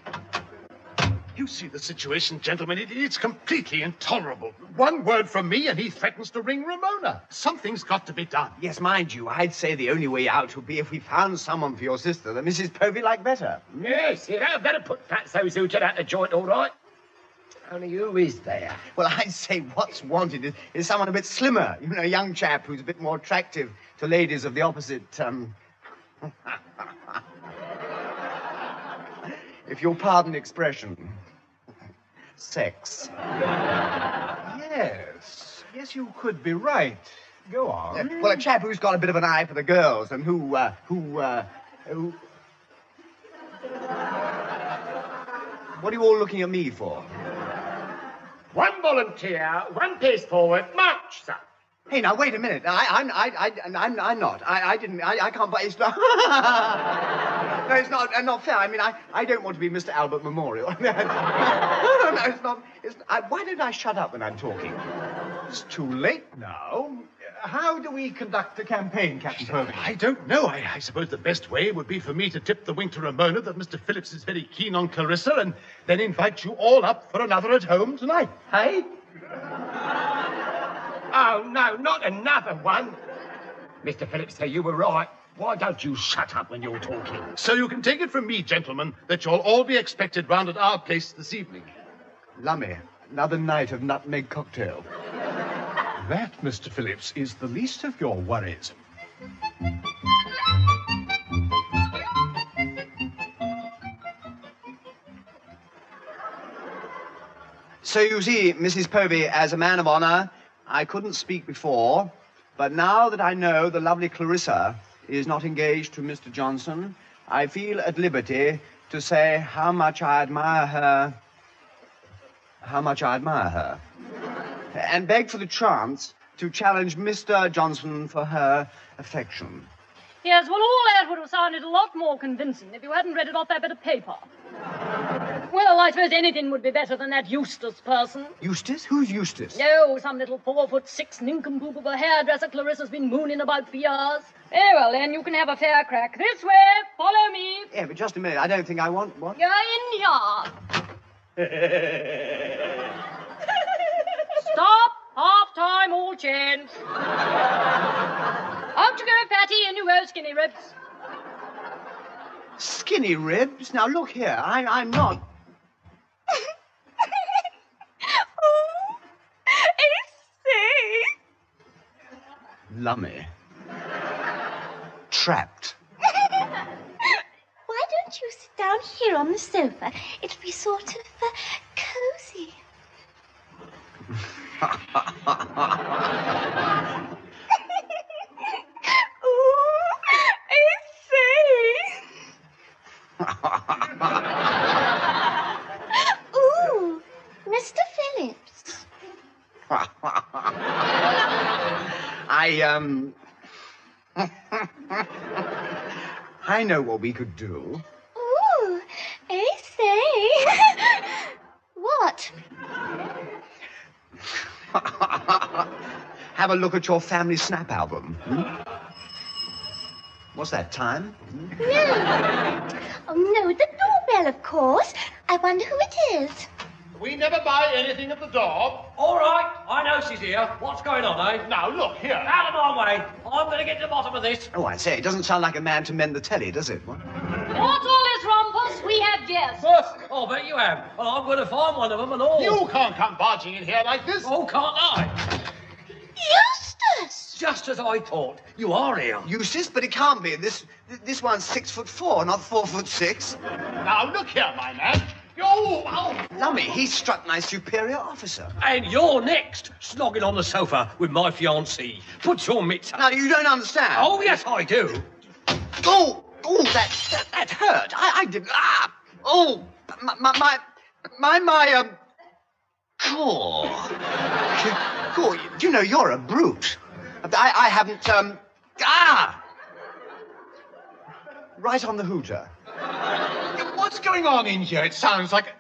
You see the situation, gentlemen. It's completely intolerable. One word from me and he threatens to ring Ramona. Something's got to be done. Yes, mind you, I'd say the only way out would be if we found someone for your sister that Mrs. Povey liked better. Yes, you'd have better put Fatso Zooted out the joint, all right. Only who is there? Well, I'd say what's wanted is someone a bit slimmer. You know, a young chap who's a bit more attractive to ladies of the opposite, if you'll pardon the expression, sex. Yes, you could be right. Go on. Well, a chap who's got a bit of an eye for the girls and who... What are you all looking at me for? One volunteer, one pace forward, march, sir. Hey, now, wait a minute. I'm not. I can't buy... It's not... No, it's not fair. I mean, I don't want to be Mr. Albert Memorial. No, it's not... why don't I shut up when I'm talking? It's too late now. How do we conduct the campaign, Captain Povey? I don't know. I suppose the best way would be for me to tip the wink to Ramona that Mr. Phillips is very keen on Clarissa and then invite you all up for another at home tonight. Hey? Oh, no, not another one. Mr. Phillips, you were right. Why don't you shut up when you're talking? So you can take it from me, gentlemen, that you'll all be expected round at our place this evening. Lummy, another night of nutmeg cocktail. That, Mr. Phillips, is the least of your worries. So you see, Mrs. Povey, as a man of honor, I couldn't speak before, but now that I know the lovely Clarissa is not engaged to Mr. Johnson, I feel at liberty to say how much I admire her, and beg for the chance to challenge Mr. Johnson for her affection. Yes, well, all that would have sounded a lot more convincing if you hadn't read it off that bit of paper. Well, I suppose anything would be better than that Eustace person. Eustace? Who's Eustace? Oh, some little 4'6" nincompoop of a hairdresser Clarissa's been mooning about for years. Very well, then, you can have a fair crack. This way, follow me. Yeah, but just a minute, I don't think I want... What? You're in here. Stop. Half-time, all change. Out you go, Patty, and you go, skinny ribs. Skinny ribs? Now, look here, I'm not... Oh, it's safe. Lummy. Trapped. Why don't you sit down here on the sofa? It'll be sort of cozy. Ooh, it's safe. Ooh, Mr. Phillips. I know what we could do. Ooh, I say. What? Have a look at your family snap album. What's that, time? No. Oh, no, the doorbell, of course. I wonder who it is. We never buy anything at the door. All right, I know she's here. What's going on, eh? Now, look here. Out of my way. I'm going to get to the bottom of this. Oh, I say, it doesn't sound like a man to mend the telly, does it? What? What's all this rumpus? We have guests. Oh, bet you have. Well, I'm going to find one of them and all. You can't come barging in here like this. Oh, can't I? Eustace! Just as I thought. You are here. Eustace, but it can't be. This one's 6'4", not 4'6". Now, look here, my man. Oh! Lummy, he struck my superior officer. And you're next, slogging on the sofa with my fiancée. Put your mitts up. Now, you don't understand. Oh, yes, I do. Oh! Oh, that hurt. I did. Ah! Oh, my. Cool. You know, you're a brute. I haven't, Right on the hooter. What's going on in here? It sounds like...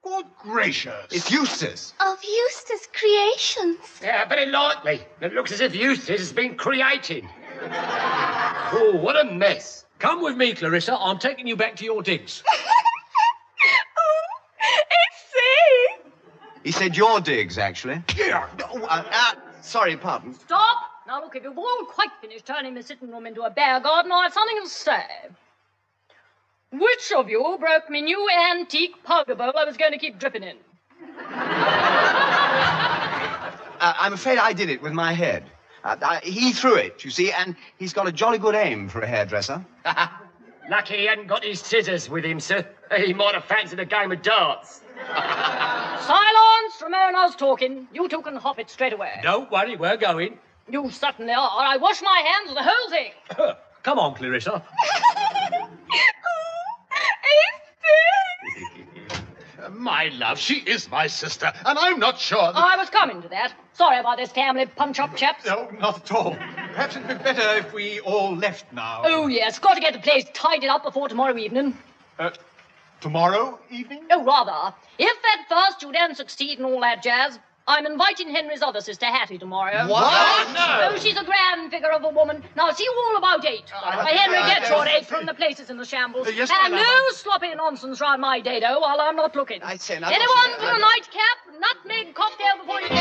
Good gracious. It's Eustace. Of Eustace Creations. Yeah, very likely. It looks as if Eustace has been creating. Oh, what a mess. Come with me, Clarissa. I'm taking you back to your digs. It's safe. He said your digs, actually. Yeah. Sorry, pardon. Stop! Now look, if you've all quite finished turning the sitting room into a bear garden, I have something to say. Which of you broke me new antique powder bowl I was going to keep dripping in? I'm afraid I did it with my head. He threw it, you see, and he's got a jolly good aim for a hairdresser. Lucky he hadn't got his scissors with him, sir. He might have fancied a game of darts. Silence! Ramona's talking. You two can hop it straight away. Don't worry, we're going. You certainly are. I wash my hands of the whole thing. Come on, Clarissa. My love, she is my sister, and I'm not sure that... I was coming to that. Sorry about this family punch-up, chaps. No, not at all. Perhaps it'd be better if we all left now. Oh, yes. Got to get the place tidied up before tomorrow evening. Tomorrow evening? Oh, rather. If at first you don't succeed in all that jazz, I'm inviting Henry's other sister, Hattie, tomorrow. What? No. Oh, she's a grand figure of a woman. Now, see you all about 8. Henry, get your apron. The place is in the shambles. Yes, and madam. no sloppy nonsense round my dado while I'm not looking. I say, Anyone for a nightcap? Nutmeg cocktail before you go?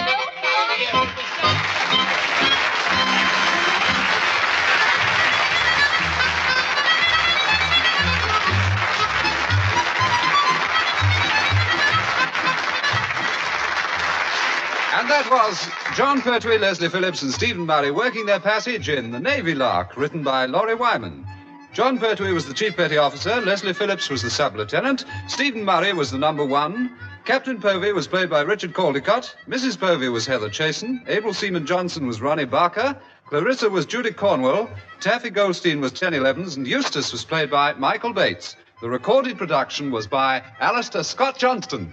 And that was John Pertwee, Leslie Phillips, and Stephen Murray working their passage in The Navy Lark, written by Laurie Wyman. John Pertwee was the Chief Petty Officer, Leslie Phillips was the Sub-Lieutenant, Stephen Murray was the number 1, Captain Povey was played by Richard Caldecott, Mrs. Povey was Heather Chasen, April Seaman Johnson was Ronnie Barker, Clarissa was Judy Cornwell, Taffy Goldstein was Tenny Levens, and Eustace was played by Michael Bates. The recorded production was by Alistair Scott Johnston.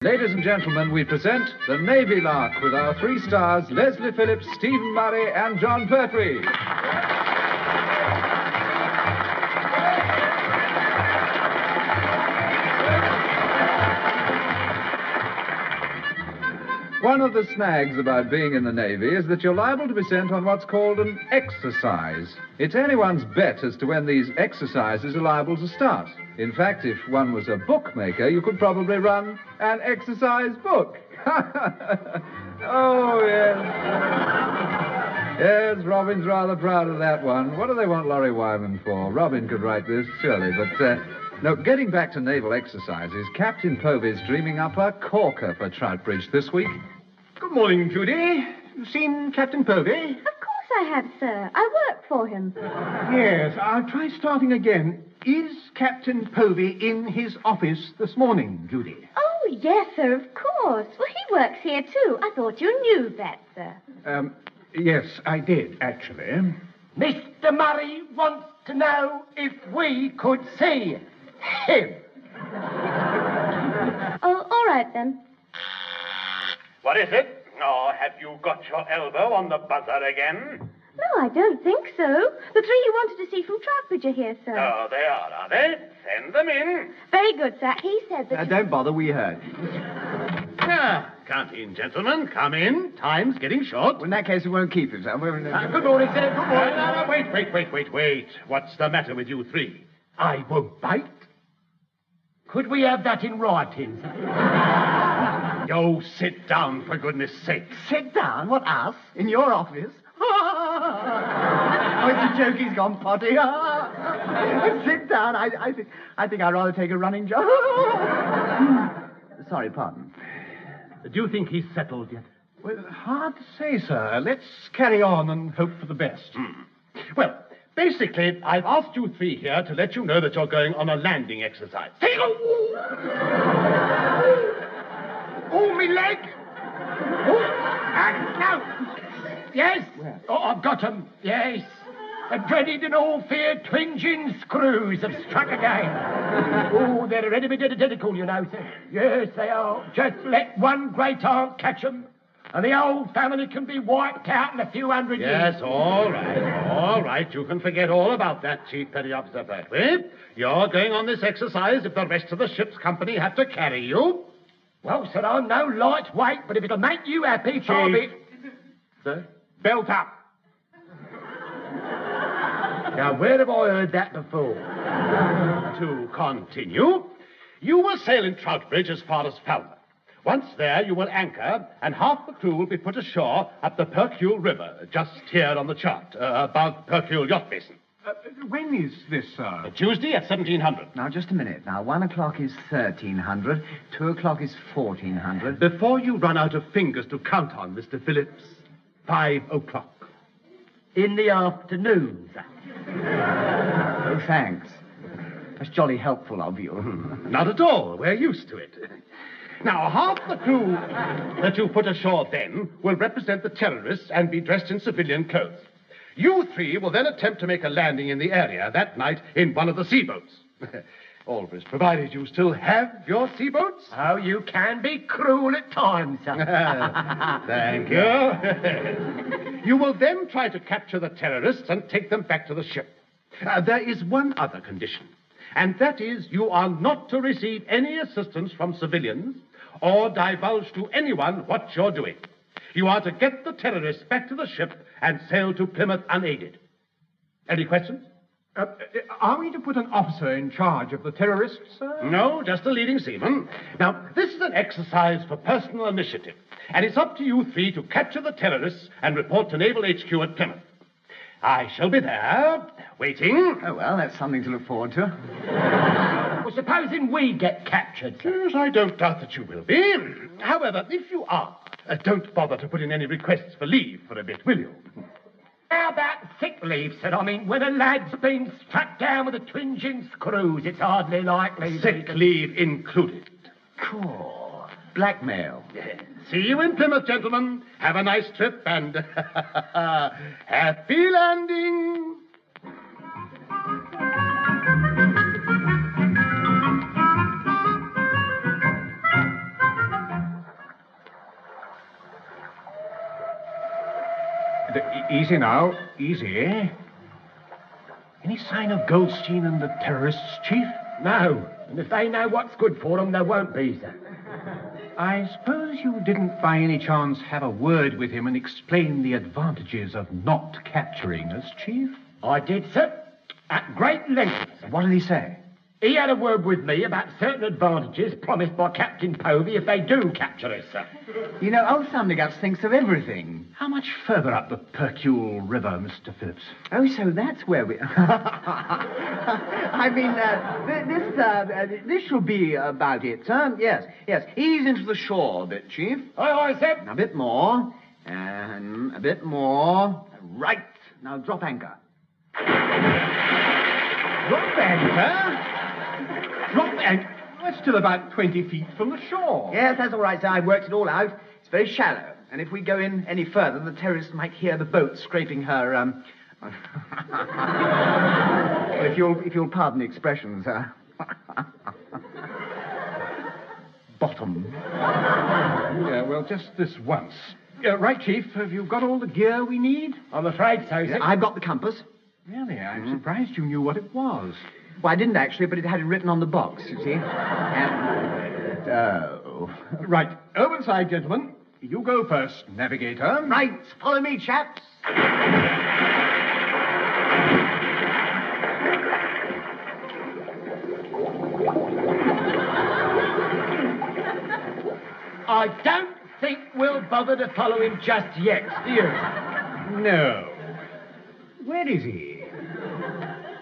Ladies and gentlemen, we present The Navy Lark with our 3 stars, Leslie Phillips, Stephen Murray, and John Pertwee. One of the snags about being in the Navy is that you're liable to be sent on what's called an exercise. It's anyone's bet as to when these exercises are liable to start. In fact, if one was a bookmaker, you could probably run an exercise book. Oh, yes. Yes, Robin's rather proud of that one. What do they want Laurie Wyman for? Robin could write this, surely. But, no, getting back to naval exercises, Captain Povey's dreaming up a corker for Troutbridge this week. Good morning, Judy. You seen Captain Povey? Of course I have, sir. I work for him. Yes, I'll try starting again. Is Captain Povey in his office this morning, Judy? Oh, yes, sir, of course. Well, he works here, too. I thought you knew that, sir. Yes, I did, actually. Mr. Murray wants to know if we could see him. Oh, all right, then. What is it? Oh, have you got your elbow on the buzzer again? No, I don't think so. The 3 you wanted to see from Troutbridge are here, sir. Oh, they are they? Send them in. Very good, sir. He said that... Don't bother, we heard. Come in, gentlemen. Come in. Time's getting short. Well, in that case, we won't keep him, sir. Good morning, sir. Good morning. Wait. What's the matter with you 3? I won't bite. Could we have that in writing, sir? Oh, sit down, for goodness sake. Sit down? What, us? In your office? Oh, it's a joke. He's gone potty. Sit down. I think I'd rather take a running jog. Sorry, pardon. Do you think he's settled yet? Well, hard to say, sir. Let's carry on and hope for the best. Well, basically, I've asked you 3 here to let you know that you're going on a landing exercise. Oh, me leg! Oh, and now, I've got 'em, yes. The dreaded and all-feared twin-gin screws have struck again. Oh, they're ready to be identical, you know, sir. Yes, they are. Just let one great aunt catch 'em, and the old family can be wiped out in a few hundred years. Yes, all right. You can forget all about that, Chief Petty Officer Pertwee. You're going on this exercise if the rest of the ship's company have to carry you. Well, sir, I'm no lightweight, but if it'll make you happy, I'll be... Sir? Belt up. Now, where have I heard that before? To continue, you will sail in Troutbridge as far as Falmouth. Once there, you will anchor, and half the crew will be put ashore at the Pertwee River, just here on the chart, above Pertwee Yacht Basin. When is this, sir? Tuesday at 1700. Now, just a minute. Now, 1 o'clock is 1300, 2 o'clock is 1400. Before you run out of fingers to count on, Mr. Phillips, 5 o'clock. In the afternoon, sir. Oh, thanks. That's jolly helpful of you. Not at all. We're used to it. Now, half the crew that you put ashore then will represent the terrorists and be dressed in civilian clothes. You three will then attempt to make a landing in the area that night in one of the seaboats. Always provided you still have your seaboats. Oh, you can be cruel at times, sir. Thank you. You will then try to capture the terrorists and take them back to the ship. There is one other condition, and that is you are not to receive any assistance from civilians or divulge to anyone what you're doing. You are to get the terrorists back to the ship and sail to Plymouth unaided. Any questions? Are we to put an officer in charge of the terrorists, sir? No, just a leading seaman. Now, this is an exercise for personal initiative, and it's up to you three to capture the terrorists and report to Naval HQ at Plymouth. I shall be there, waiting. Oh, well, that's something to look forward to. Well, supposing we get captured, sir. Yes, I don't doubt that you will be. However, if you are, don't bother to put in any requests for leave for a bit, will you? How about sick leave, sir? I mean, when a lad's been struck down with a twin-gin screws, it's hardly likely... Sick leave included. Cool. Blackmail. Yes. See you in Plymouth, gentlemen. Have a nice trip and happy landing. Easy now. Easy. Any sign of Goldstein and the terrorists, Chief? No. And if they know what's good for them, there won't be, sir. I suppose you didn't by any chance have a word with him and explain the advantages of not capturing us, Chief? I did, sir. At great length. What did he say? He had a word with me about certain advantages promised by Captain Povey if they do capture us, sir. You know, old Thunderguts thinks of everything. How much further up the Pertwee River, Mr. Phillips? Oh, so that's where we... I mean, this should be about it, sir. Yes. Ease into the shore a bit, Chief. Aye, sir. A bit more. And a bit more. Right. Now drop anchor. Drop anchor? Drop anchor? That's still about 20 feet from the shore. Yes, that's all right, sir. I worked it all out. It's very shallow. And if we go in any further, the terrorists might hear the boat scraping her, if you'll pardon the expression, sir. Bottom. Yeah, well, just this once. Right, Chief. Have you got all the gear we need? I'm afraid so, sir. I've got the compass. Really? I'm surprised you knew what it was. Well, I didn't actually, but it had it written on the box, you see. Right. Over the side, gentlemen. You go first, navigator. Right. Follow me, chaps. I don't think we'll bother to follow him just yet, do you? No. Where is he?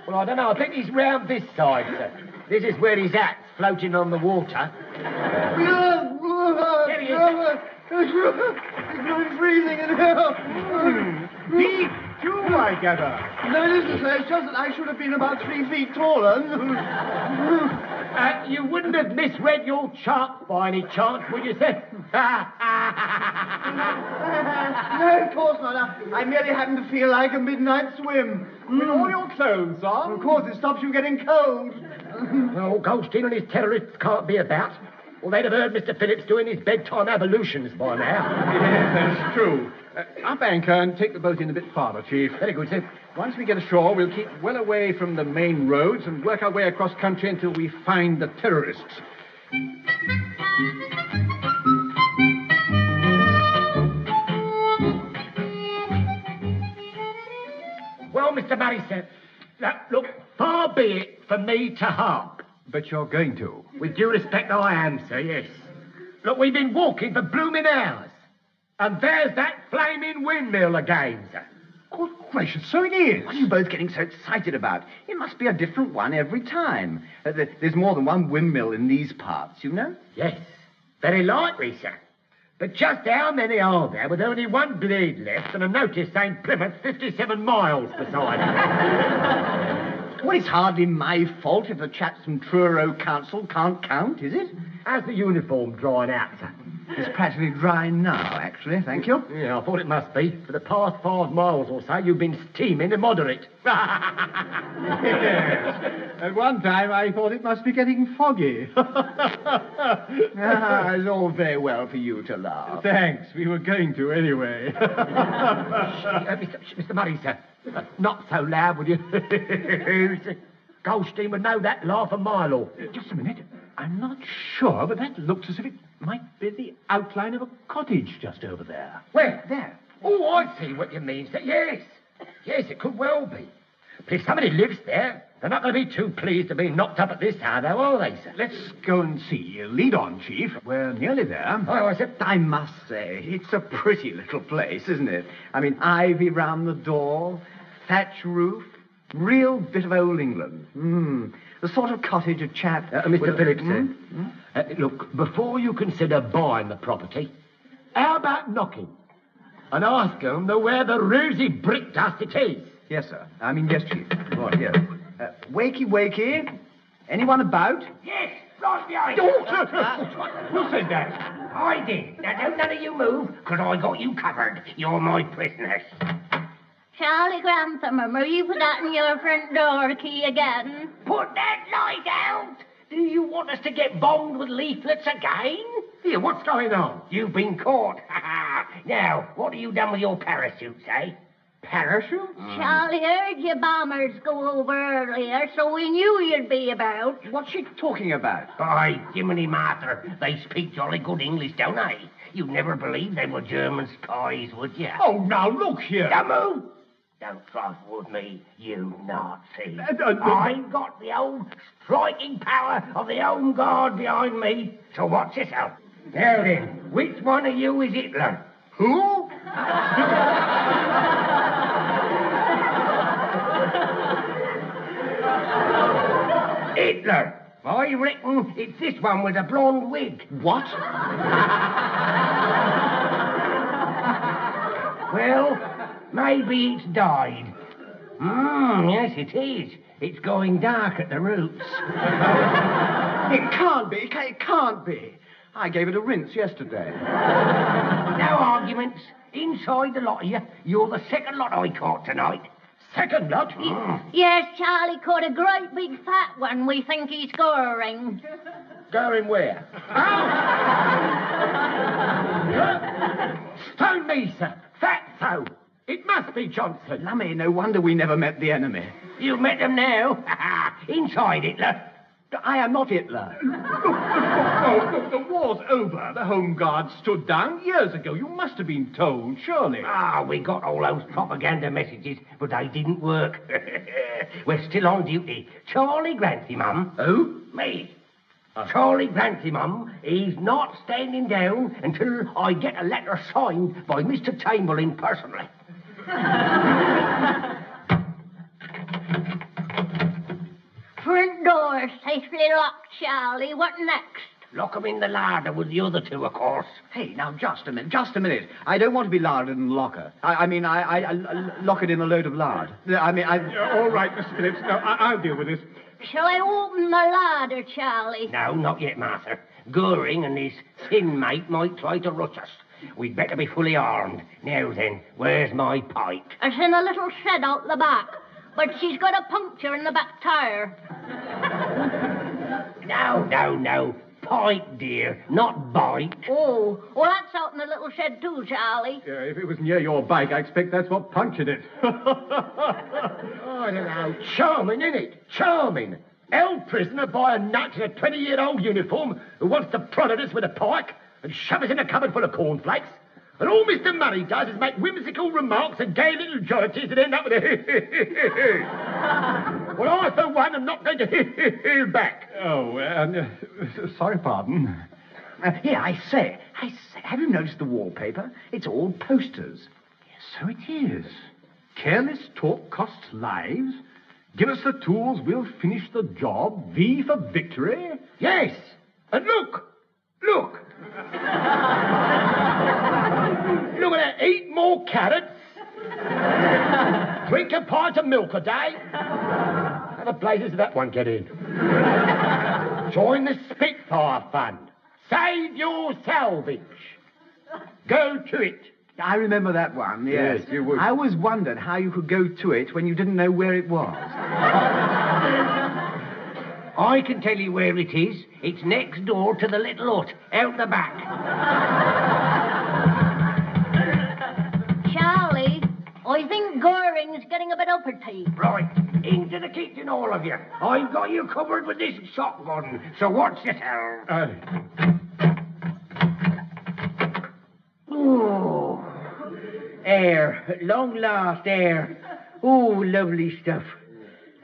Well, I don't know. I think he's round this side, sir. This is where he's at, floating on the water. There he is. It's really freezing in here. Deep, too, I gather. No, it isn't, sir. It's just that I should have been about 3 feet taller. You wouldn't have misread your chart by any chance, would you, sir? No, of course not. I merely happen to feel like a midnight swim. With all your clothes on? Of course, it stops you getting cold. Well, Goldstein and his terrorists can't be about. Well, they'd have heard Mr. Phillips doing his bedtime ablutions by now. Yes, that's true. Up anchor and take the boat in a bit farther, Chief. Very good, sir. Once we get ashore, we'll keep well away from the main roads and work our way across country until we find the terrorists. Well, Mr. Murray, sir, look, far be it for me to harp. But you're going to. With due respect, I am, sir, yes. Look, we've been walking for blooming hours. And there's that flaming windmill again, sir. Good gracious, so it is. What are you both getting so excited about? It must be a different one every time. There's more than one windmill in these parts, you know? Yes, very likely, sir. But just how many are there with only one blade left and a notice saying Plymouth 57 miles beside it? Well, it's hardly my fault if the chaps from Truro Council can't count, is it? How's the uniform drying out, sir? It's practically dry now, actually, thank you. Yeah, I thought it must be. For the past 5 miles or so, you've been steaming immoderate. Yes. At one time, I thought it must be getting foggy. It's all very well for you to laugh. Thanks, we were going to anyway. Mr. Murray, sir, not so loud, would you? Goldstein would know that laugh a mile off. Just a minute. I'm not sure, but that looks as if it might be the outline of a cottage just over there. Where? There? Oh, I see what you mean, sir. Yes. Yes, it could well be. But if somebody lives there, they're not going to be too pleased to be knocked up at this hour, though, are they, sir? Let's go and see. Lead on, Chief. We're nearly there. Oh, sir. I must say, it's a pretty little place, isn't it? I mean, ivy round the door, thatch roof, real bit of old England. The sort of cottage a chap... Mr. Phillips, look, before you consider buying the property, how about knocking? And ask them where the rosy brick dust it is. Yes, sir. Yes, Chief. Right, yes. Wakey. Anyone about? Yes, right behind you. Who said that? I did. Now, don't none of you move, because I got you covered. You're my prisoners. Charlie Grantham, are you put that in your front door key again? Put that light out! Do you want us to get bombed with leaflets again? Here, what's going on? You've been caught. Now, what have you done with your parachutes, eh? Parachutes? Charlie heard your bombers go over earlier, so we knew you'd be about. What's she talking about? Aye, Jiminy Mater, they speak jolly good English, don't they? You'd never believe they were German spies, would you? Oh, now, look here. Don't move! Don't trifle with me, you Nazi. I've got the old striking power of the Home Guard behind me, so watch yourself. Now then, which one of you is Hitler? Who? Hitler. I reckon it's this one with a blonde wig. What? Well, maybe it's died. Yes, it is. It's going dark at the roots. It can't be. It can't be. I gave it a rinse yesterday. No arguments. Inside the lot of you, you're the second lot I caught tonight. Second lot? Yes, Charlie caught a great big fat one. We think he's goring. Goring where? Stone me, sir. Fatso. It must be Johnson. Lummy, no wonder we never met the enemy. You've met them now. Inside, Hitler. I am not Hitler. Oh, the war's over. The Home Guard stood down years ago. You must have been told, surely. We got all those propaganda messages, but they didn't work. We're still on duty. Charlie Grantham. Who? Me. Charlie Grantham, he's not standing down until I get a letter signed by Mr. Chamberlain personally. Front door safely locked, Charlie. What next? Lock 'em in the larder with the other two, of course. Hey, now, just a minute. I don't want to be larded in the locker. I lock it in a load of lard. All right, Mr. Phillips. No, I'll deal with this. Shall I open the ladder, Charlie? No, not yet, Martha. Goring and his thin mate might try to rush us. We'd better be fully armed. Now then, where's my pike? It's in a little shed out the back, but she's got a puncture in the back tire. No. Pike, dear, not bite. Oh, well, that's out in the little shed too, Charlie. Yeah, if it was near your bike, I expect that's what punctured it. I don't know. Charming, isn't it? Charming. Held prisoner by a nut in a 20-year-old uniform who wants to prod at us with a pike and shove us in a cupboard full of cornflakes. And all Mr. Murray does is make whimsical remarks and gay little jollity that end up with a Well, I, for one, am not going to back. Oh, sorry, pardon. Here, I say, have you noticed the wallpaper? It's all posters. Yes, so it is. Careless talk costs lives. Give us the tools, we'll finish the job. V for victory. Yes. And look. Look at that. Eat more carrots. Drink a pint of milk a day. How the blazes did that one get in? Join the Spitfire Fund. Save your salvage. Go to it. I remember that one, yes. You would. I always wondered how you could go to it when you didn't know where it was. I can tell you where it is. It's next door to the little hut, out the back. Charlie, I think Goring's getting a bit uppity. Right, into the kitchen, all of you. I've got you covered with this shotgun, so watch yourself. Oh, air, at long last, air. Oh, lovely stuff.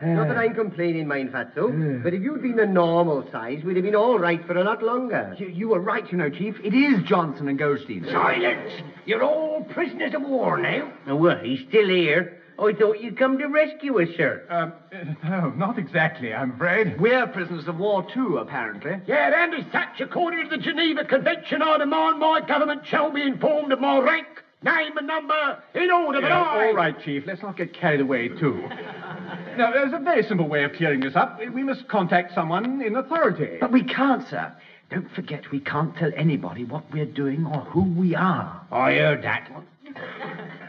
Not that I'm complaining, mind, Fatso, but if you'd been the normal size, we'd have been all right for a lot longer. You were right, you know, Chief. It is Johnson and Goldstein. Silence! You're all prisoners of war now. Oh, well, he's still here. I thought you'd come to rescue us, sir. No, not exactly, I'm afraid. We're prisoners of war, too, apparently. Yeah, and as such, according to the Geneva Convention, I demand my government shall be informed of my rank, name and number, in order that I... All right, Chief, let's not get carried away, too. Now, there's a very simple way of clearing this up. We must contact someone in authority. But we can't, sir. Don't forget, we can't tell anybody what we're doing or who we are. I heard that one.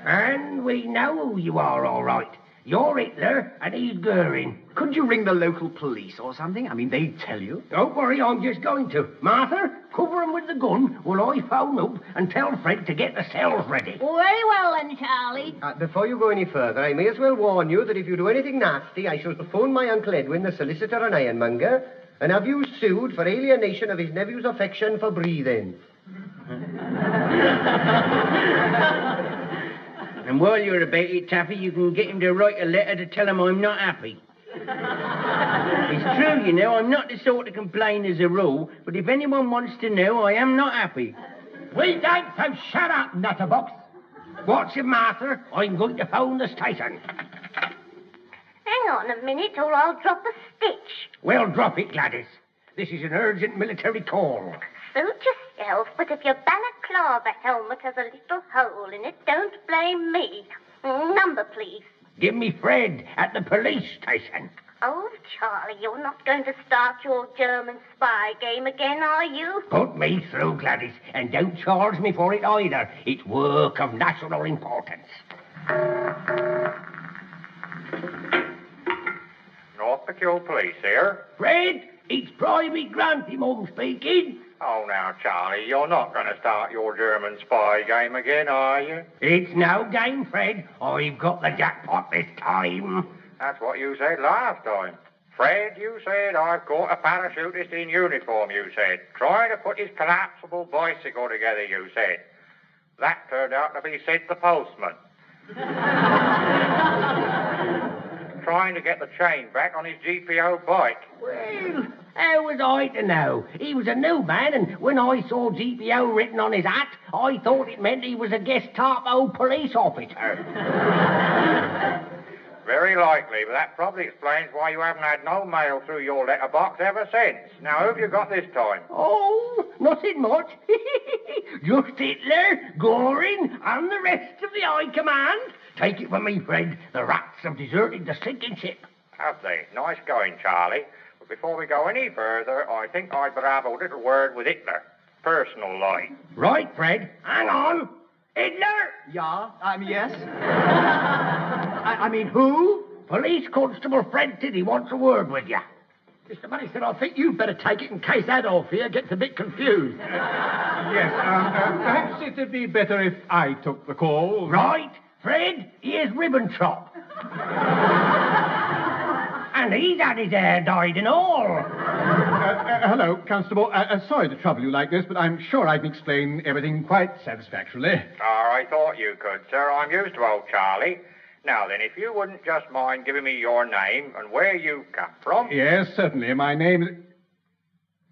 And we know who you are, all right. You're Hitler and he's Goering. Couldn't you ring the local police or something? I mean, they'd tell you. Don't worry, I'm just going to. Martha, cover him with the gun while I phone up and tell Fred to get the cells ready. Oh, very well then, Charlie. Before you go any further, I may as well warn you that if you do anything nasty, I shall phone my Uncle Edwin, the solicitor and ironmonger, and have you sued for alienation of his nephew's affection for breathing. And while you're about it, Taffy, you can get him to write a letter to tell him I'm not happy. It's true, you know, I'm not the sort to complain as a rule, but if anyone wants to know, I am not happy. We don't, so shut up, nutterbox. What's it, Martha? I'm going to phone the station. Hang on a minute or I'll drop a stitch. Well, drop it, Gladys. This is an urgent military call. Suit yourself, but if your balaclava helmet has a little hole in it, don't blame me. Number, please. Give me Fred at the police station. Oh, Charlie, you're not going to start your German spy game again, are you? Put me through, Gladys, and don't charge me for it either. It's work of national importance. North Peculiar Police here. Fred, it's Private Grunty, Mum speaking. Oh, now, Charlie, you're not going to start your German spy game again, are you? It's no game, Fred. I've got the jackpot this time. That's what you said last time. Fred, you said, I've got a parachutist in uniform, you said. Trying to put his collapsible bicycle together, you said. That turned out to be Sid the postman. Trying to get the chain back on his GPO bike. Well, how was I to know? He was a new man, and when I saw GPO written on his hat, I thought it meant he was a Gestapo police officer. Very likely, but that probably explains why you haven't had no mail through your letterbox ever since. Now, who have you got this time? Oh, nothing much. Just Hitler, Goring, and the rest of the High Command. Take it from me, Fred. The rats have deserted the sinking ship. Have they? Nice going, Charlie. But before we go any further, I think I'd better have a little word with Hitler. Personal like. Right, Fred. Hang on. Hitler! Yeah, yes. I mean, who? Police Constable Fred Tiddy wants a word with you. Mr. Money said, I think you'd better take it in case Adolf here gets a bit confused. Yes, perhaps it'd be better if I took the call. Right, Fred, here's Ribbentrop. And he's had his hair dyed and all. Hello, Constable. Sorry to trouble you like this, but I'm sure I can explain everything quite satisfactorily. I thought you could, sir. I'm used to old Charlie. Now then, if you wouldn't just mind giving me your name and where you come from. Yes, certainly. My name is...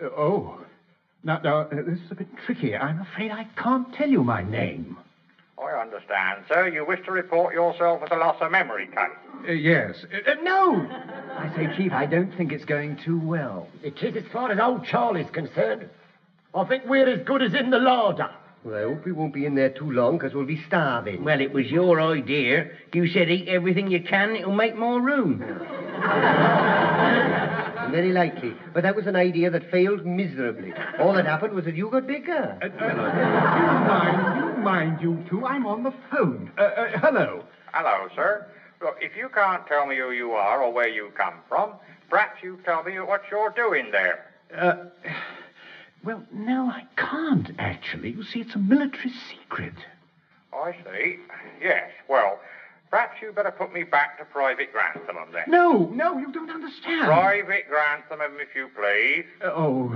Oh. Now, this is a bit tricky. I'm afraid I can't tell you my name. I understand, sir. You wish to report yourself as a loss of memory case. Yes. No! I say, Chief, I don't think it's going too well. It is as far as old Charlie's concerned. I think we're as good as in the larder. Well, I hope we won't be in there too long, because we'll be starving. Well, it was your idea. You said eat everything you can, it'll make more room. Very likely. But that was an idea that failed miserably. All that happened was that you got bigger. You mind, you two. I'm on the phone. Hello. Hello, sir. Look, if you can't tell me who you are or where you come from, perhaps you tell me what you're doing there. Well, no, I can't, actually. You see, it's a military secret. I see. Yes, well, perhaps you better put me back to Private Grantham then. No, you don't understand. Private Grantham, if you please. Oh,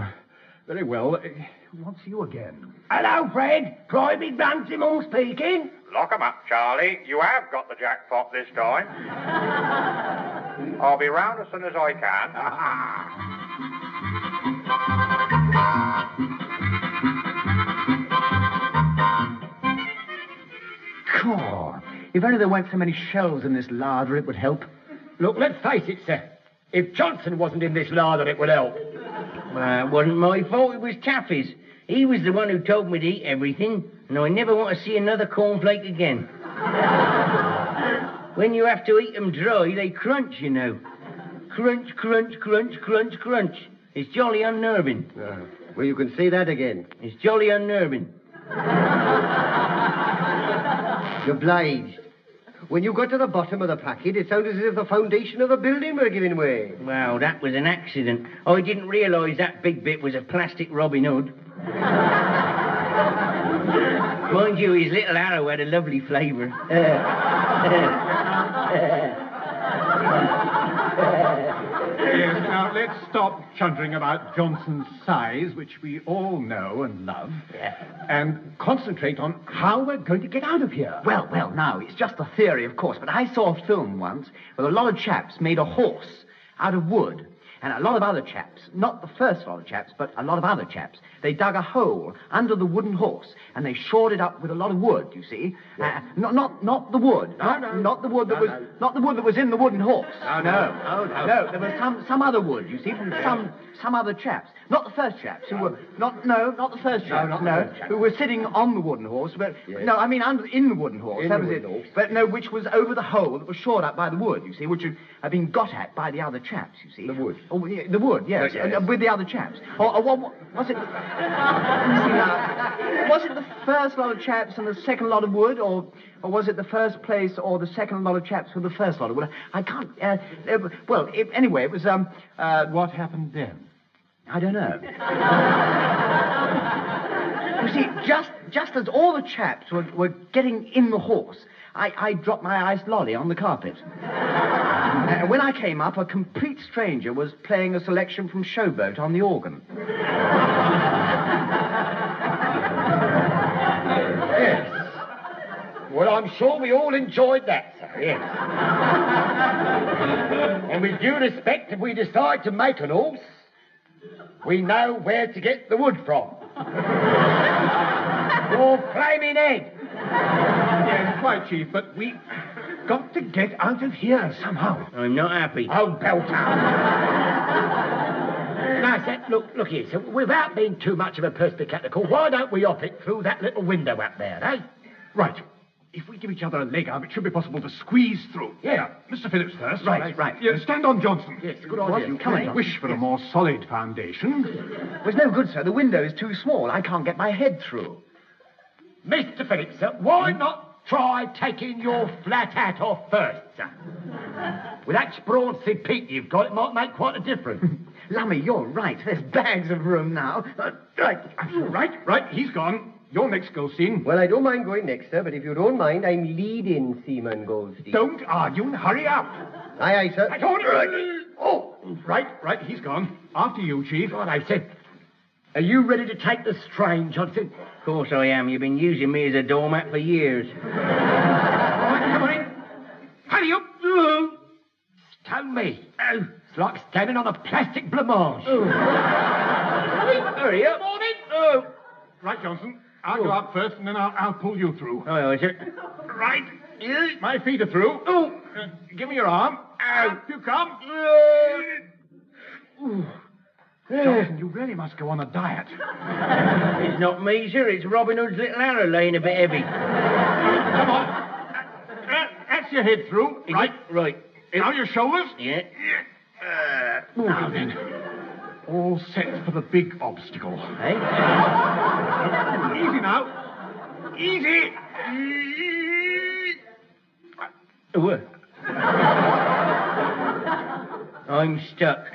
very well. Who wants you again? Hello, Fred. Private Grantham speaking. Lock 'em up, Charlie. You have got the jackpot this time. I'll be round as soon as I can. God, if only there weren't so many shells in this larder, it would help. Look, let's face it, sir. If Johnson wasn't in this larder, it would help. It wasn't my fault, it was Taffy's. He was the one who told me to eat everything, and I never want to see another cornflake again. When you have to eat them dry, they crunch, you know. Crunch, crunch, crunch, crunch, crunch. It's jolly unnerving. Well, you can say that again. It's jolly unnerving. Obliged. When you got to the bottom of the packet, it sounded as if the foundation of the building were giving way. Well, that was an accident. I didn't realise that big bit was a plastic Robin Hood. Mind you, his little arrow had a lovely flavour. Yes, now let's stop chuntering about Johnson's size, which we all know and love, and concentrate on how we're going to get out of here. Well, now, it's just a theory, of course, but I saw a film once where a lot of chaps made a horse out of wood. And a lot of other chaps, not the first lot of chaps, but a lot of other chaps, they dug a hole under the wooden horse and they shored it up with a lot of wood, you see. Yes. Not the wood. Not the wood that was in the wooden horse. No, there was some other wood, you see, from some other chaps. Not the first chaps who were not the first chaps. Who were sitting on the wooden horse, but no, I mean in the wooden horse. That was it. But no, which was over the hole that was shored up by the wood, you see, which had been got at by the other chaps, you see. The wood. Oh, yeah, the wood, yes, with the other chaps. Or what was it? Was it the first lot of chaps and the second lot of wood, or was it the first place or the second lot of chaps with the first lot of wood? I can't. Anyway, it was. What happened then? I don't know. You see, just as all the chaps were getting in the horse, I dropped my iced lolly on the carpet. And when I came up, a complete stranger was playing a selection from Showboat on the organ. Yes. Well, I'm sure we all enjoyed that, sir, yes. And with due respect, if we decide to make an horse, we know where to get the wood from. Your flaming head. Yes, quite, Chief, but we got to get out of here somehow. I'm not happy. Oh, Belter. Now, sir, look here, sir. Without being too much of a perspicacious, why don't we hop it through that little window up there, eh? Right. If we give each other a leg up, it should be possible to squeeze through. Yeah. Mr. Phillips first. Right. Yeah, stand on Johnson. Yes, good idea. Come on. Wish for a more solid foundation. Well, it's no good, sir. The window is too small. I can't get my head through. Mr. Phillips, sir, why not try taking your flat hat off first, sir? With that bronzy peak you've got, it might make quite a difference. Lummy, you're right. There's bags of room now. Right. He's gone. You're next, Goldstein. Well, I don't mind going next, sir, but if you don't mind, I'm leading Seaman Goldstein. Don't argue and hurry up. Aye, sir. I told you. Oh, right. He's gone. After you, Chief. What I said. Are you ready to take the strain, Johnson? Of course I am. You've been using me as a doormat for years. All right, come on in. Hurry up. Stone me. Oh, it's like standing on a plastic blancmange. Hurry up. Morning. Oh. Right, Johnson. I'll go up first, and then I'll pull you through. Oh, is it? Right. My feet are through. Oh, give me your arm. Up you come. Johnson, you really must go on a diet. It's not me, sir. It's Robin Hood's little arrow laying a bit heavy. Come on. That's your head through. Right. Now your shoulders. Yeah. Now then. All set for the big obstacle. Hey? Easy now. Easy. I'm stuck.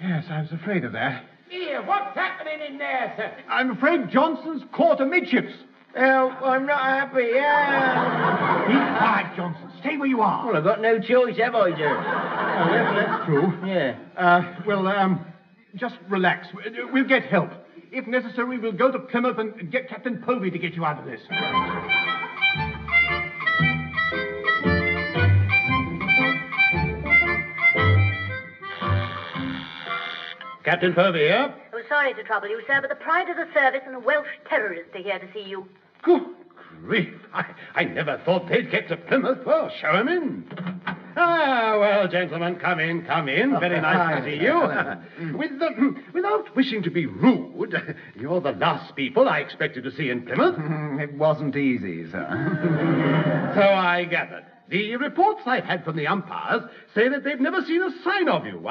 Yes, I was afraid of that. Here, what's happening in there, sir? I'm afraid Johnson's caught amidships. Oh, I'm not happy. Yeah. Be quiet, Johnson. Stay where you are. Well, I've got no choice, have I, sir? Oh, yes, that's true. Yeah. Just relax. We'll get help. If necessary, we'll go to Plymouth and get Captain Povey to get you out of this. Captain Povey here. Oh, sorry to trouble you, sir, but the pride of the service and the Welsh terrorists are here to see you. Good grief. I never thought they'd get to Plymouth. Well, show 'em in. Well, gentlemen, come in. Very nice to see you. Without wishing to be rude, you're the last people I expected to see in Plymouth. It wasn't easy, sir. So I gathered. The reports I've had from the umpires say that they've never seen a sign of you.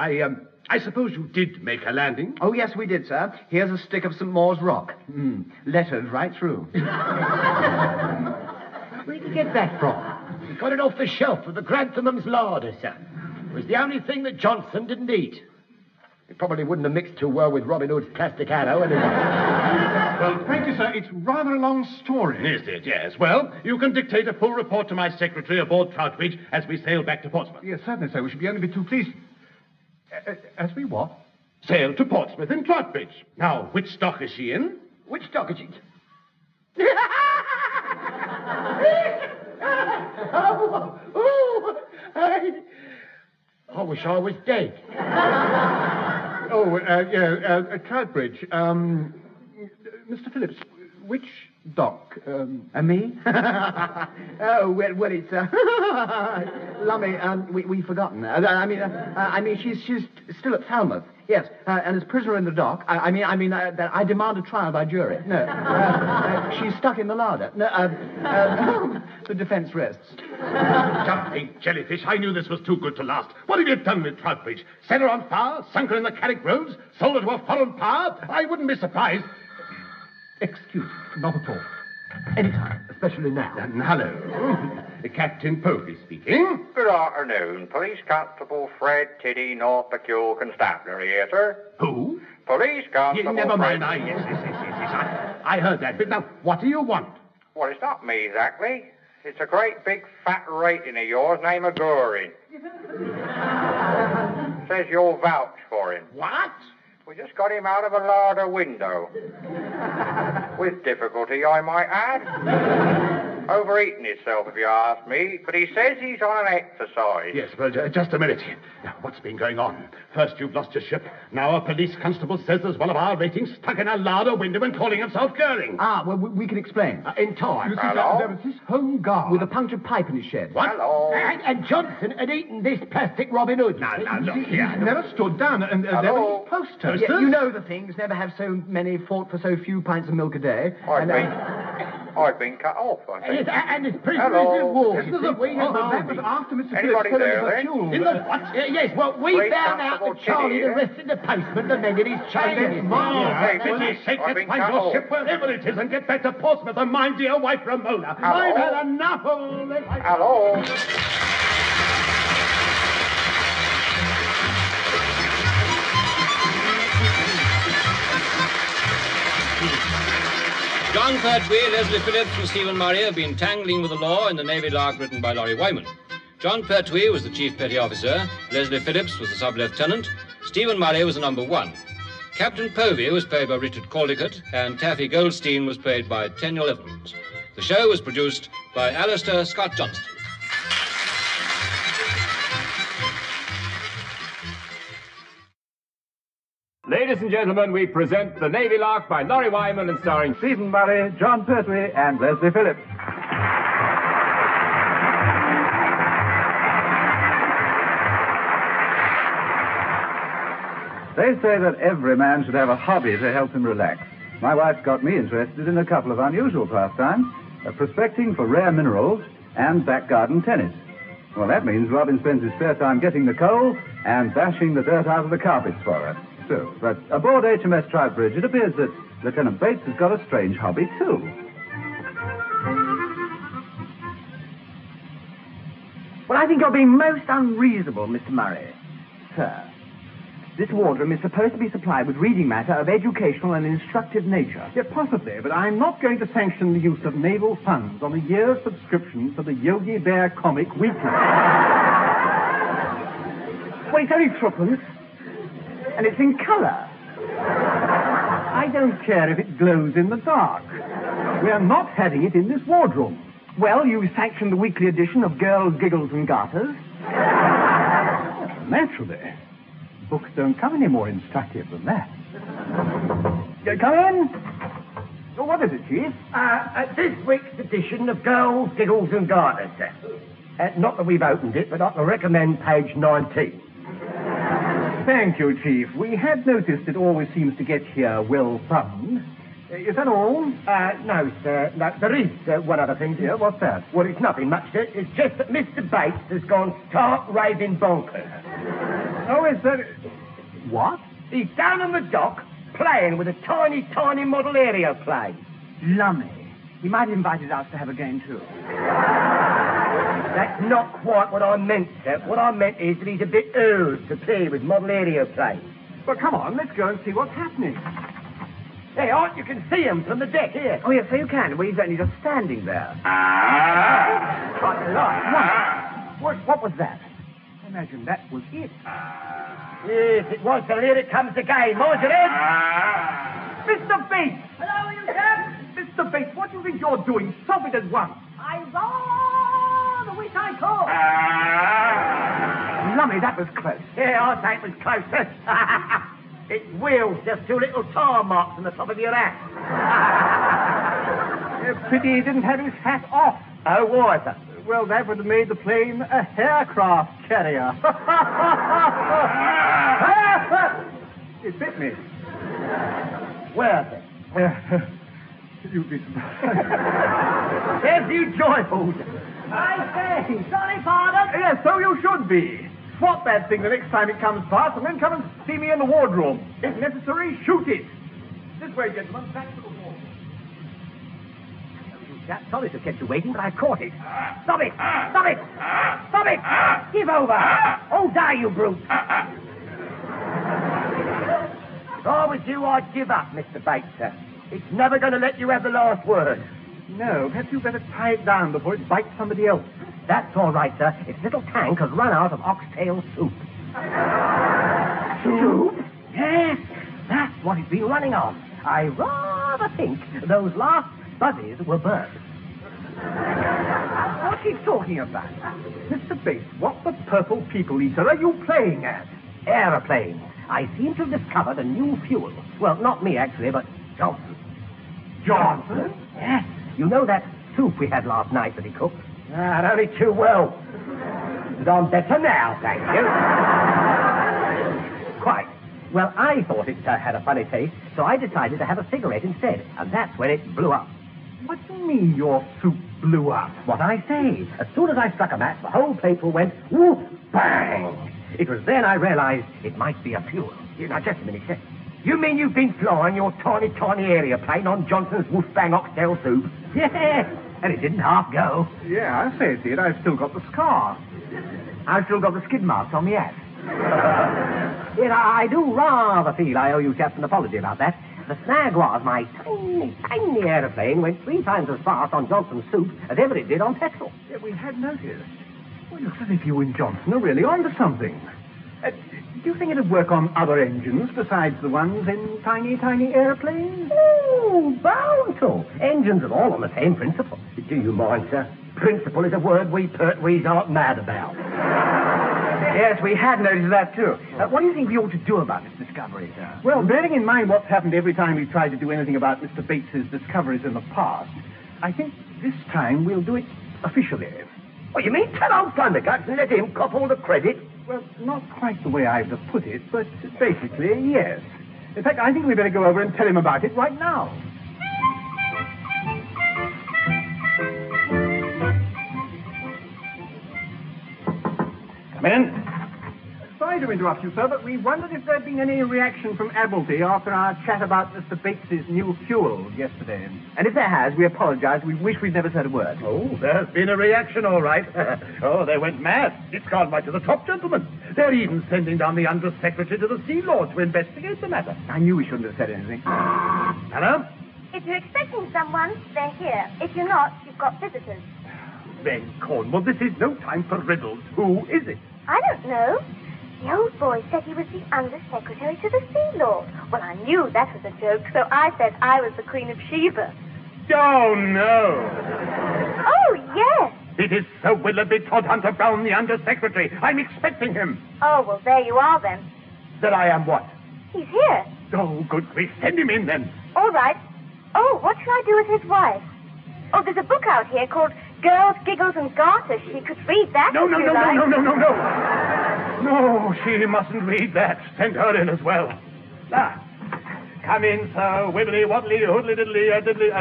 I suppose you did make a landing? Oh, yes, we did, sir. Here's a stick of St. Maur's rock. Lettered right through. Where did you get that from? We got it off the shelf of the Grantham's larder, sir. It was the only thing that Johnson didn't eat. It probably wouldn't have mixed too well with Robin Hood's plastic arrow anyway. Well, thank you, sir. It's rather a long story. Is it? Yes. Well, you can dictate a full report to my secretary aboard Troutbridge as we sail back to Portsmouth. Yes, certainly, sir. We should be only too pleased. As we what? Sail to Portsmouth in Troutbridge. Now, which dock is she in? Which dock is it? I wish I was dead. Troutbridge. Mr. Phillips, which dock? Me? Oh, well, it's, Lummy, we've forgotten. I mean, she's still at Falmouth. Yes, and as prisoner in the dock, I demand a trial by jury. No, she's stuck in the larder. No, the defense rests. Jumping jellyfish, I knew this was too good to last. What have you done with Troutbridge? Set her on fire? Sunk her in the Carrick Roads? Sold her to a foreign power? I wouldn't be surprised. Excuse me, not at all. Anytime, especially now. Hello. Captain Povey speaking. Good afternoon. Police Constable Fred Tiddy, North Pecule Constabulary here, sir. Who? Police Constable Never mind. Fred... Yes. I heard that bit. Now, what do you want? Well, it's not me exactly. It's a great big fat rating of yours named Goring. Says you'll vouch for him. What? We just got him out of a larder window. With difficulty, I might add. Overeating himself, if you ask me. But he says he's on an exercise. Yes, well, just a minute. Now, what's been going on? First you've lost your ship. Now a police constable says there's one of our ratings stuck in a larder window and calling himself Goring. Well, we can explain. In time. You see, Hello? there was this home guard with a punctured pipe in his shed. What? Hello? And Johnson had eaten this plastic Robin Hood. Now, look here. He never stood down, and there Hello? was posters. Yeah, you know the things. Never have so many fought for so few pints of milk a day. I've been cut off, I think. Yes, and this prisoner Hello. is in war. This is the way that was after Mr. Anybody Phillips there, fell then? into the In fuel. the what? Yes, well, we Great found out that Constable Charlie Kitty, had arrested the postman and mended his chain. Hey, For goodness sake, I've let's been find cut your off. ship wherever it is and get back to Portsmouth and my dear wife Ramona. I've had enough of all this. Hello? John Pertwee, Leslie Phillips and Stephen Murray have been tangling with the law in the Navy Lark written by Laurie Wyman. John Pertwee was the Chief Petty Officer, Leslie Phillips was the Sub-Lieutenant, Stephen Murray was the number 1. Captain Povey was played by Richard Caldicott, and Taffy Goldstein was played by Tenniel Evans. The show was produced by Alistair Scott Johnston. Ladies and gentlemen, we present The Navy Lark by Laurie Wyman and starring Stephen Murray, John Pertwee, and Leslie Phillips. They say that every man should have a hobby to help him relax. My wife's got me interested in a couple of unusual pastimes, prospecting for rare minerals and back garden tennis. Well, that means Robin spends his spare time getting the coal and bashing the dirt out of the carpets for her. So, but aboard HMS Troutbridge, it appears that Lieutenant Bates has got a strange hobby, too. Well, I think you're being most unreasonable, Mr. Murray. Sir, this wardroom is supposed to be supplied with reading matter of educational and instructive nature. Yeah, possibly, but I'm not going to sanction the use of naval funds on a year's subscription for the Yogi Bear Comic Weekly. Well, it's only threepence, and it's in colour. I don't care if it glows in the dark. We're not having it in this wardroom. Well, you sanctioned the weekly edition of Girls, Giggles and Garters. Naturally. Books don't come any more instructive than that. Come in. Oh, what is it, Chief? This week's edition of Girls, Giggles and Garters, sir. Not that we've opened it, but I can recommend page 19. Thank you, Chief. We had noticed it always seems to get here well thumbed. Is that all? No, sir. No, there is one other thing. Yeah, what's that? Well, it's nothing much, sir. It's just that Mr. Bates has gone stark raving bonkers. Oh, is that... What? He's down on the dock playing with a tiny, tiny model aeroplane. Lummy. He might have invited us to have a game, too. That's not quite what I meant, sir. What I meant is that he's a bit old to play with model aeroplanes. Well, come on, let's go and see what's happening. Hey, Art, you can see him from the deck here. Oh, yes, so you can. Well, he's only just standing there. What was that? Imagine that was it. Yes, it was, sir. Here it comes again. Mind your head. Mr. Bates! Hello, you chaps. Mr. Bates, what do you think you're doing? Stop it at once. I rather wish I could. Lummy, that was close. Yeah, I say it was closer. Its wheels, just 2 little tar marks on the top of your hat. Pity he didn't have his hat off. Oh, why, sir? Well, that would have made the plane a aircraft carrier. It bit me. Where, sir? You'd be surprised. There's you joyful. I say, sorry, pardon. Yes, so you should be. Swat that thing the next time it comes past, and then come and see me in the wardroom. If necessary, shoot it. This way, gentlemen, back to the wardroom. Sorry to have kept you waiting, but I caught it. Stop it! Stop it! Stop it! Give over! Oh, die, you brute! If I was you, I'd give up, Mr. Bates, sir. It's never going to let you have the last word. No, perhaps you'd better tie it down before it bites somebody else. That's all right, sir. Its little tank has run out of oxtail soup. Soup? Yes, that's what it's been running on. I rather think those last buzzies were burnt. What's he talking about? Mr. Bates, what the purple people eater are you playing at? Aeroplanes. I seem to have discovered a new fuel. Well, not me, actually, but Johnson. Johnson? Yes. You know that soup we had last night that he cooked? Ah, only too well. But I'm better now, thank you. Quite. Well, I thought it had a funny taste, so I decided to have a cigarette instead, and that's when it blew up. What do you mean your soup blew up? What I say. As soon as I struck a match, the whole plateful went whoop, bang. It was then I realized it might be a fuel. Now, just a minute, sir. You mean you've been flying your tiny, tiny aeroplane on Johnson's woof bang oxtail soup? Yeah, and it didn't half go. Yeah, I fancy it. I've still got the scar. I've still got the skid marks on the ass. Yes, I do rather feel I owe you chaps an apology about that. The snag was my tiny, tiny aeroplane went 3 times as fast on Johnson's soup as ever it did on petrol. Yeah, we had noticed. Well, it looks as if you and Johnson are really onto something. Do you think it'd work on other engines besides the ones in tiny, tiny airplanes? Oh, bound to. Engines are all on the same principle. Do you mind, sir? Principle is a word we Pertwees aren't mad about. Yes, we had noticed that, too. What do you think we ought to do about this discovery, sir? Well, bearing in mind what's happened every time we've tried to do anything about Mr. Bates's discoveries in the past, I think this time we'll do it officially. What, you mean tell old Thunderguts and let him cop all the credit? Well, not quite the way I would have put it, but basically, yes. In fact, I think we better go over and tell him about it right now. Come in. Sorry to interrupt you, sir, but we wondered if there'd been any reaction from Admiralty after our chat about Mr. Bates's new fuel yesterday. And if there has, we apologize. We wish we'd never said a word. Oh, there's been a reaction, all right. Oh, they went mad. It's gone right to the top, gentlemen. They're even sending down the Under-Secretary to the Sea Lord to investigate the matter. I knew we shouldn't have said anything. Hello? If you're expecting someone, they're here. If you're not, you've got visitors. Then, Cornwall, this is no time for riddles. Who is it? I don't know. The old boy said he was the Under-Secretary to the Sea Lord. Well, I knew that was a joke, so I said I was the Queen of Sheba. Oh, no. Oh, yes. It is Sir Willoughby Todhunter Brown, the Under-Secretary. I'm expecting him. Oh, well, there you are, then. That I am what? He's here. Oh, good grief. Send him in, then. All right. Oh, what shall I do with his wife? Oh, there's a book out here called Girls, Giggles, and Garters. She could read that. No. No, she mustn't read that. Send her in as well. Come in, sir. Wibbly, wobbly, hoodly, diddly, diddly,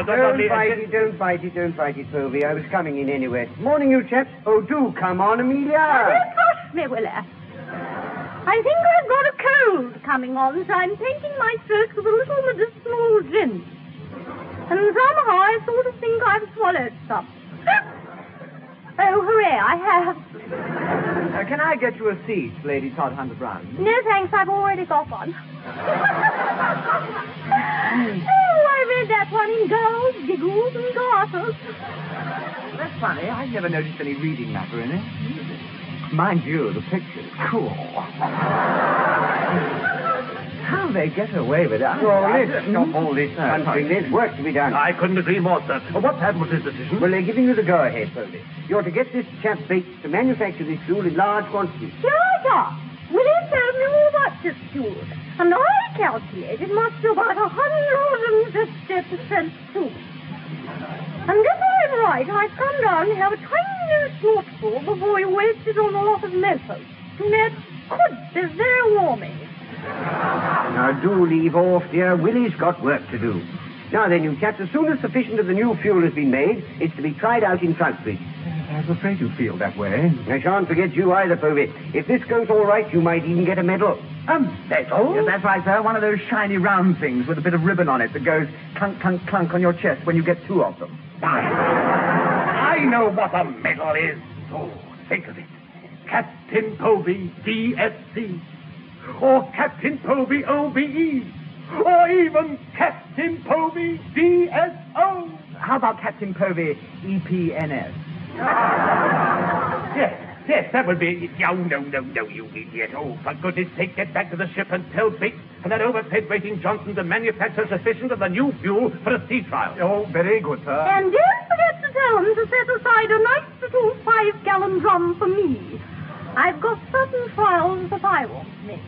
Don't bite it, Povey. I was coming in anyway. Morning, you chaps. Oh, do come on, Amelia. Don't rush me, Willie. I think I've got a cold coming on, so I'm painting my throat with a little medicinal gin. And somehow I sort of think I've swallowed some. Oh, hooray, I have. Can I get you a seat, Lady Todhunter Brown? No, thanks, I've already got one. Oh, I read that one in Girls, Giggles, and Garters. That's funny. I've never noticed any reading matter in it. Mind you, the picture's cool. How they get away with it? Let's stop all this country. There's work to be done. I couldn't agree more, sir. What's Admiralty's decision? Well, they're giving you the go-ahead, Povey. You're to get this chap Bates to manufacture this fuel in large quantities. Sure. Willie told me all about this fuel, and I calculate it must be about 150% soup. And if I'm right, I'd come down and have a tiny snortful before you waste it on a lot of mofos. And that could be very warming. Now, do leave off, dear. Willie's got work to do. Now then, you chaps, as soon as sufficient of the new fuel has been made, it's to be tried out in Troutbridge. I was afraid you feel that way. I shan't forget you either, Povey. If this goes all right, you might even get a medal. A medal? Yes, that's right, sir. One of those shiny round things with a bit of ribbon on it that goes clunk, clunk, clunk on your chest when you get 2 of them. I know what a medal is. Oh, think of it. Captain Povey, DSC. Or Captain Povey, OBE. Or even Captain Povey, DSO. How about Captain Povey, EPNS? Yes, that would be... Oh, no, you idiot. Oh, for goodness sake, get back to the ship and tell Bates and that overfed rating Johnson to manufacture sufficient of the new fuel for a sea trial. Oh, very good, sir. And don't forget to tell him to set aside a nice little 5-gallon drum for me. I've got certain trials that I want to make.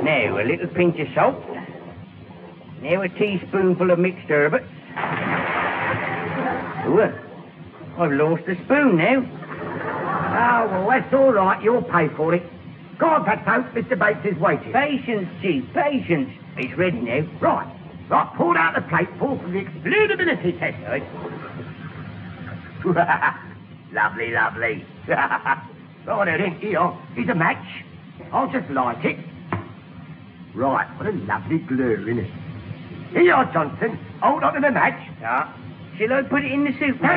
Now, a little pinch of salt. Now a teaspoonful of mixed herbs. Ooh, I've lost the spoon now. Oh, well, that's all right. You'll pay for it. Go on, Fatso. Mr. Bates is waiting. Patience, Chief, patience. It's ready now. Right. Right, pull out the plate, fall for the explodability test. Right. Lovely, lovely. Right, then, here, here's a match. I'll just light it. Right, what a lovely glue, isn't it? Here you are, Johnson. Hold on to the match. Yeah. Shall I put it in the soup now?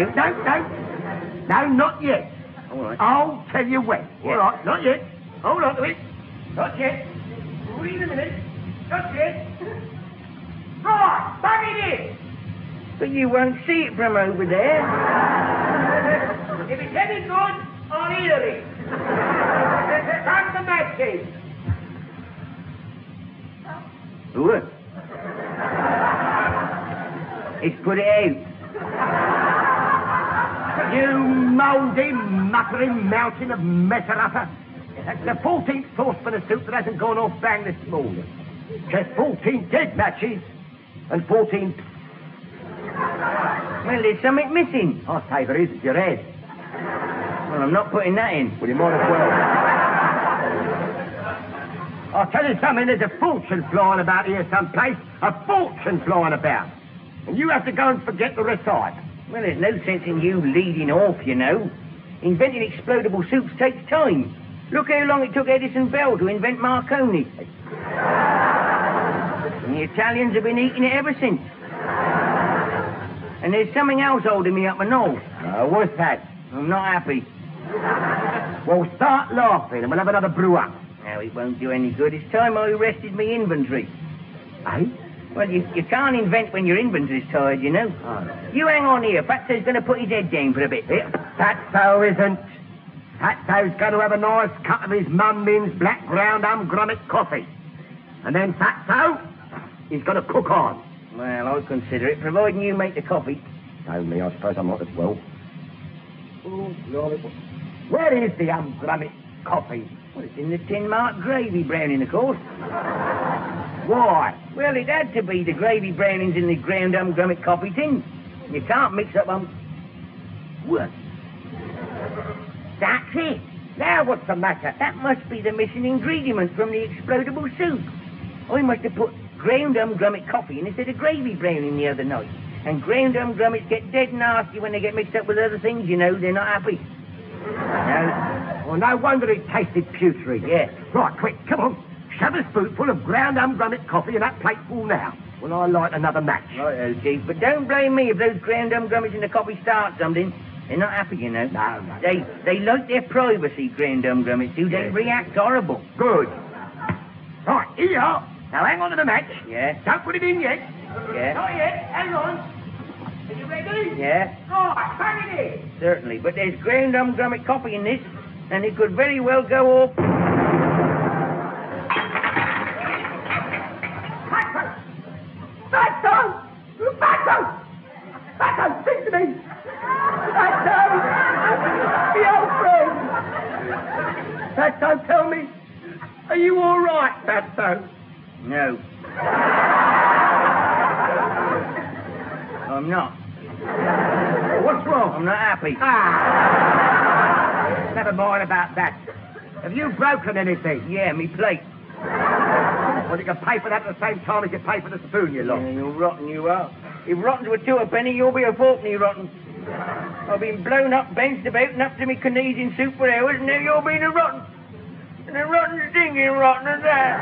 No, not yet. All right. I'll tell you when. Yeah. All right, not yet. Hold on to it. Not yet. Wait a minute. Not yet. Right, bang it in. But you won't see it from over there. If it's any good, I'll hear it. Bang the match in. Good. It's put it out. You mouldy, muttering mountain of messer-upper. That's the 14th saucepan of soup that hasn't gone off bang this morning. Just 14 dead matches and 14... Well, there's something missing. I'll say there is, it's your head. Well, I'm not putting that in. Well, you might as well. I'll tell you something, there's a fortune flying about here someplace. A fortune flying about. And you have to go and forget the recipe. Well, there's no sense in you leading off, you know. Inventing explodable soups takes time. Look how long it took Edison Bell to invent Marconi. And the Italians have been eating it ever since. And there's something else holding me up my nose. What's that? I'm not happy. Well, start laughing and we'll have another brew up. Now, it won't do any good. It's time I rested my inventory. Eh? Well, you can't invent when your inventory's tired, you know. Oh. You hang on here. Fatso's going to put his head down for a bit. Fatso isn't. Fatso's going to have a nice cup of his mum Min's black ground grummet coffee. And then Fatso, he's got to cook on. Well, I'll consider it, providing you make the coffee. Only, I suppose I might as well. Oh, Lord. Where is the grummet coffee? Well, it's in the tin marked gravy browning, of course. Why? Well, it had to be. The gravy browning's in the ground grummet coffee tin. You can't mix up What? That's it. Now what's the matter? That must be the missing ingredient from the explodable soup. I must have put ground grummet coffee in instead of gravy browning the other night. And ground grummets get dead nasty when they get mixed up with other things, you know. They're not happy. No. Well, no wonder it tasted putrid. Yeah. Right, quick, come on. Shove a spoonful of ground grummet coffee in that plateful now. Well, I'll light another match. Right, Chief. But don't blame me if those ground grummets in the coffee start something. They're not happy, you know. No. They like their privacy, ground grummets do. They react horrible. Good. Right, here you are. Now hang on to the match. Yeah. Don't put it in yet. Yeah. Not yet. Hang on. Are you ready? Yeah. Right, bang it in. Certainly. But there's ground grummet coffee in this, and it could very well go off. Fatso, speak to me! Fatso! The old friend! Fatso, tell me, are you all right, Fatso? No. I'm not. What's wrong? I'm not happy. Never mind about that. Have you broken anything? Yeah, me plate. Well, you can pay for that at the same time as you pay for the spoon you lost. Yeah, you're rotten, you are. If rotten to a two a penny, you'll be a fourpenny rotten. I've been blown up, bounced about, and up to me knees in soup for hours, and now you're being a rotten. And a rotten, stinking rotten as that.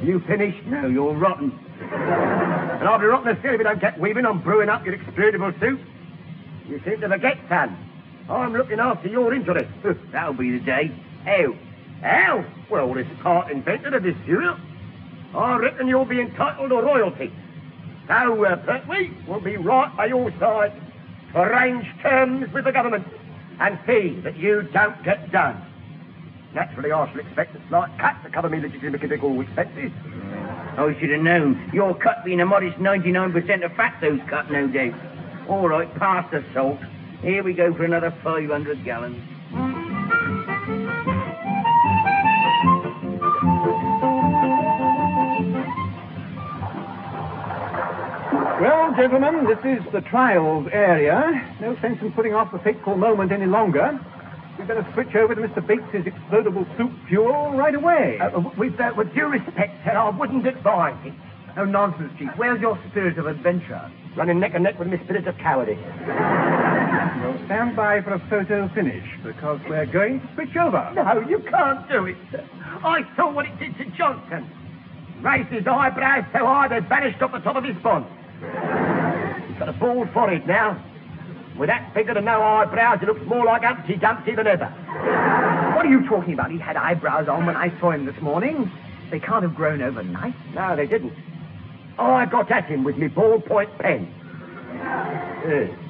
You finished? No, you're rotten. And I'll be rotten as still if you don't get weaving on brewing up your explodable soup. You seem to forget, son. I'm looking after your interest. That'll be the day. How? How? Well, this part invented of this cereal. I reckon you'll be entitled to royalty. So, Pertwee will be right by your side to arrange terms with the government and see that you don't get done. Naturally, I shall expect a slight cut to cover me legitimate medical expenses. I should have known. Your cut being a modest 99% of Fatso's cut, no doubt. All right, pass the salt. Here we go for another 500 gallons. Well, gentlemen, this is the trials area. No sense in putting off the fateful moment any longer. We'd better switch over to Mr. Bates's explodable soup fuel right away. With due respect, sir, I wouldn't advise it. No nonsense, Chief. Where's your spirit of adventure? Running neck and neck with my spirit of cowardice. Well, stand by for a photo finish, because we're going to switch over. No, you can't do it, sir. I saw what it did to Johnson. Raised his eyebrows so high they vanished off the top of his bonnet. He's got a bald forehead now. With that figure and no eyebrows, he looks more like Humpty Dumpty than ever. What are you talking about? He had eyebrows on when I saw him this morning. They can't have grown overnight. No, they didn't. I got at him with my ballpoint pen.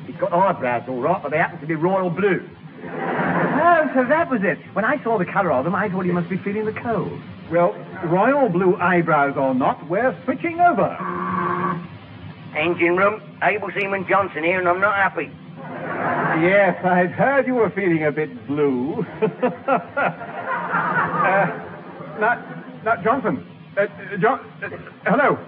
He's got eyebrows all right, but they happen to be royal blue. Oh, so that was it. When I saw the colour of them, I thought he must be feeling the cold. Well, royal blue eyebrows or not, we're switching over. Engine room, Able Seaman Johnson here, and I'm not happy. Yes, I'd heard you were feeling a bit blue. Now, Johnson. Hello.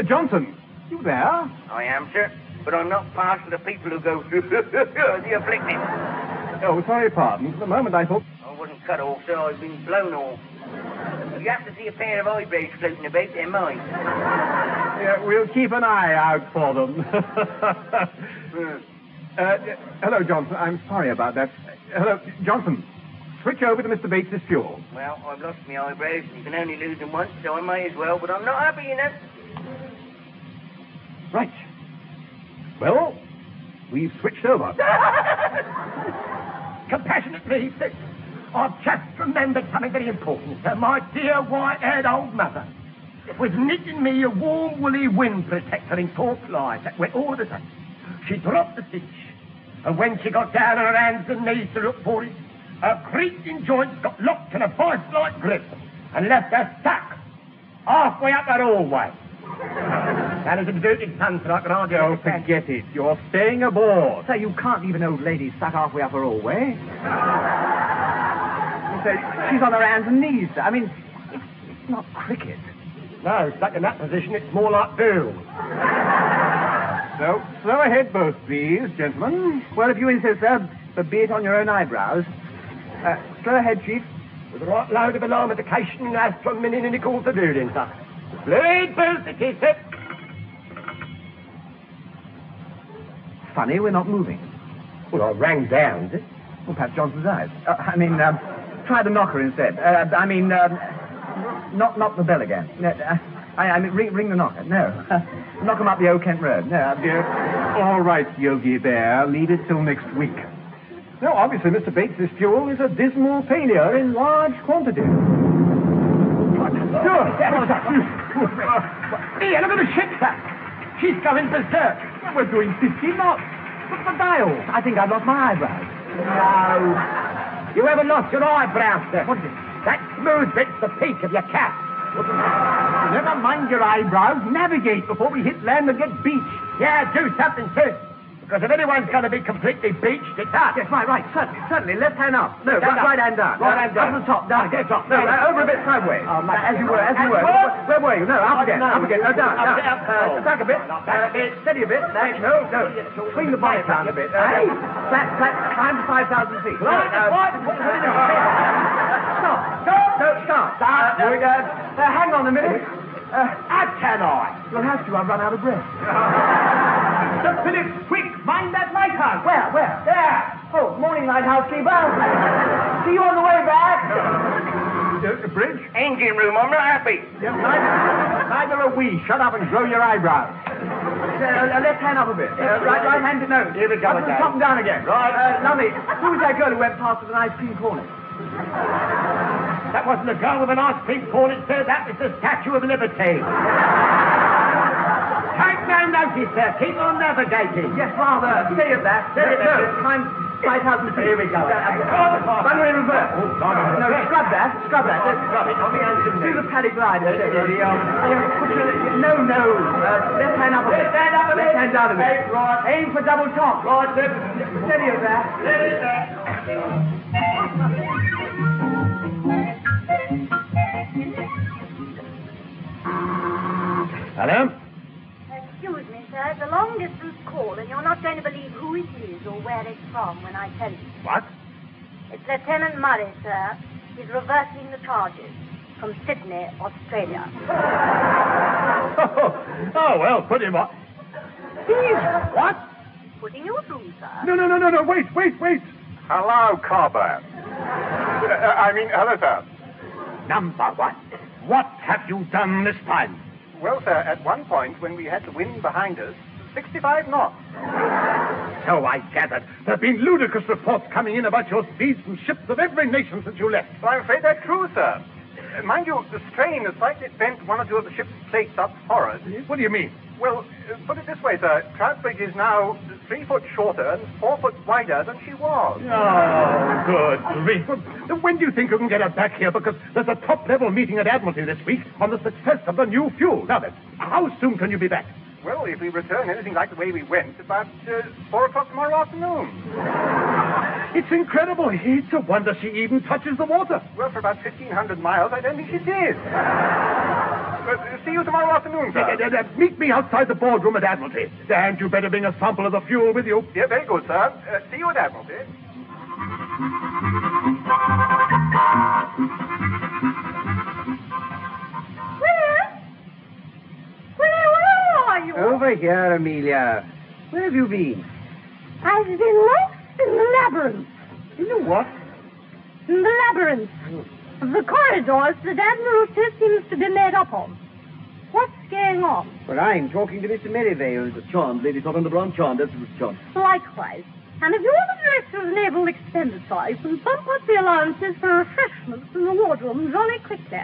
Johnson, you there? I am, sir, but I'm not part of the people who go through the afflicted. Oh, sorry, pardon. For the moment I thought... I wasn't cut off, sir. I've been blown off. If you have to see a pair of eyebrows floating about, they're mine. Yeah, we'll keep an eye out for them. Hello, Johnson. I'm sorry about that. Hello, Johnson. Switch over to Mr. Bates's fuel. Well, I've lost my eyebrows, and you can only lose them once, so I may as well, but I'm not happy, you know. Right. Well, we've switched over. Compassionate, please. I've just remembered something very important, sir. My dear white-haired old mother was knitting me a warm, woolly wind protector in 4 plies that went all of a sudden. She dropped the stitch, and when she got down on her hands and knees to look for it, her creaking joints got locked in a vice-like grip and left her stuck halfway up that hallway. That is a devoted son, so I can argue. Oh, forget it. You're staying aboard. So you can't leave an old lady stuck halfway up her hallway. So she's on her hands and knees. I mean, it's not cricket. No, stuck in that position, it's more like pool. So, slow ahead both, please, gentlemen. Well, if you insist, sir, but be it on your own eyebrows. Slow ahead, Chief. With the right load of alarm indication as from many Incl to building, sir. Lead boost it is, sir. Funny, we're not moving. Well, I rang down, is it? Well, perhaps Johnson's eyes. Try the knocker instead. Knock the bell again. No, ring the knocker. No. Knock him up the Old Kent Road. No, All right, Yogi Bear. Leave it till next week. No, obviously, Mr. Bates's fuel is a dismal failure in large quantities. Sure. Here, look at the ship, sir. She's going berserk. We're doing 50 knots. Look at the dials. I think I've lost my eyebrows. No. You haven't lost your eyebrows, sir. What is it? That smooth bit's the peak of your cap. Never mind your eyebrows. Navigate before we hit land and get beached. Yeah, do something, sir. Because if anyone's going to be completely beached, it's us. Yes, right. Certainly. Left hand up. No, right hand down. Right hand down. Up to the top, down again. Top. No, over a bit sideways. As you were. Where were you? No, up again. No, down. Back a bit. Steady a bit. No. Swing the bike down a bit. Flat. Climb to 5,000 feet. Stop. Hang on a minute. How can I? You'll have to. I've run out of breath. Sir Phillips, quick! Mind that lighthouse! Where? There! Oh, morning, lighthouse keeper. See you on the way back. Bridge? Engine room, I'm not happy. Yes, neither are we. Shut up and grow your eyebrows. Left hand up a bit. Right hand, no. Here we go Up to the top and down again. Right. Lovely. Who was that girl who went past with an ice cream corner? That wasn't a girl with an ice cream corner, sir. That was the Statue of Liberty. Take no notice, sir. Keep on navigating. Yes, rather. Stay at that. Climb 5,000 feet. Here we go. Run in reverse. No, scrub that. Scrub it. On the hands and do the paddock glide. No. Left hand up a bit. Left hand down a bit. Right. Aim for double top. Right. Steady at that. Steady at that. Hello? Excuse me, sir. It's a long-distance call, and you're not going to believe who it is or where it's from when I tell you. What? It's Lieutenant Murray, sir. He's reversing the charges from Sydney, Australia. Oh, well, put him on. He's what? Putting you through, sir. No, wait. Hello, Cobber. Hello, sir. Number one, what have you done this time? Well, sir, at one point when we had the wind behind us, 65 knots. So I gathered. There have been ludicrous reports coming in about your speeds from ships of every nation since you left. Well, I'm afraid that's true, sir. Mind you, the strain has slightly bent one or two of the ship's plates up forward. What do you mean? Well, put it this way, sir. Troutbridge is now 3 foot shorter and 4 foot wider than she was. Oh, good grief. When do you think you can get her back here? Because there's a top-level meeting at Admiralty this week on the success of the new fuel. Now then, how soon can you be back? Well, if we return anything like the way we went, about 4 o'clock tomorrow afternoon. It's incredible. It's a wonder she even touches the water. Well, for about 1,500 miles, I don't think she did. See you tomorrow afternoon, sir. Meet me outside the boardroom at Admiralty. And you better bring a sample of the fuel with you. Yeah, very good, sir. See you at Admiralty. Willie, where are you? Over here, Amelia. Where have you been? I've been lost in the labyrinth. In the what? In the labyrinth. The corridors that Admiralty seems to be made up of. What's going on? Well, I'm talking to Mr. Merivale. The Charmed, Lady Thornton Charmed. That's Mr. Charmed. Likewise. And if you're the director of naval expenditure, you can bump up the allowances for refreshments in the wardroom jolly quickly.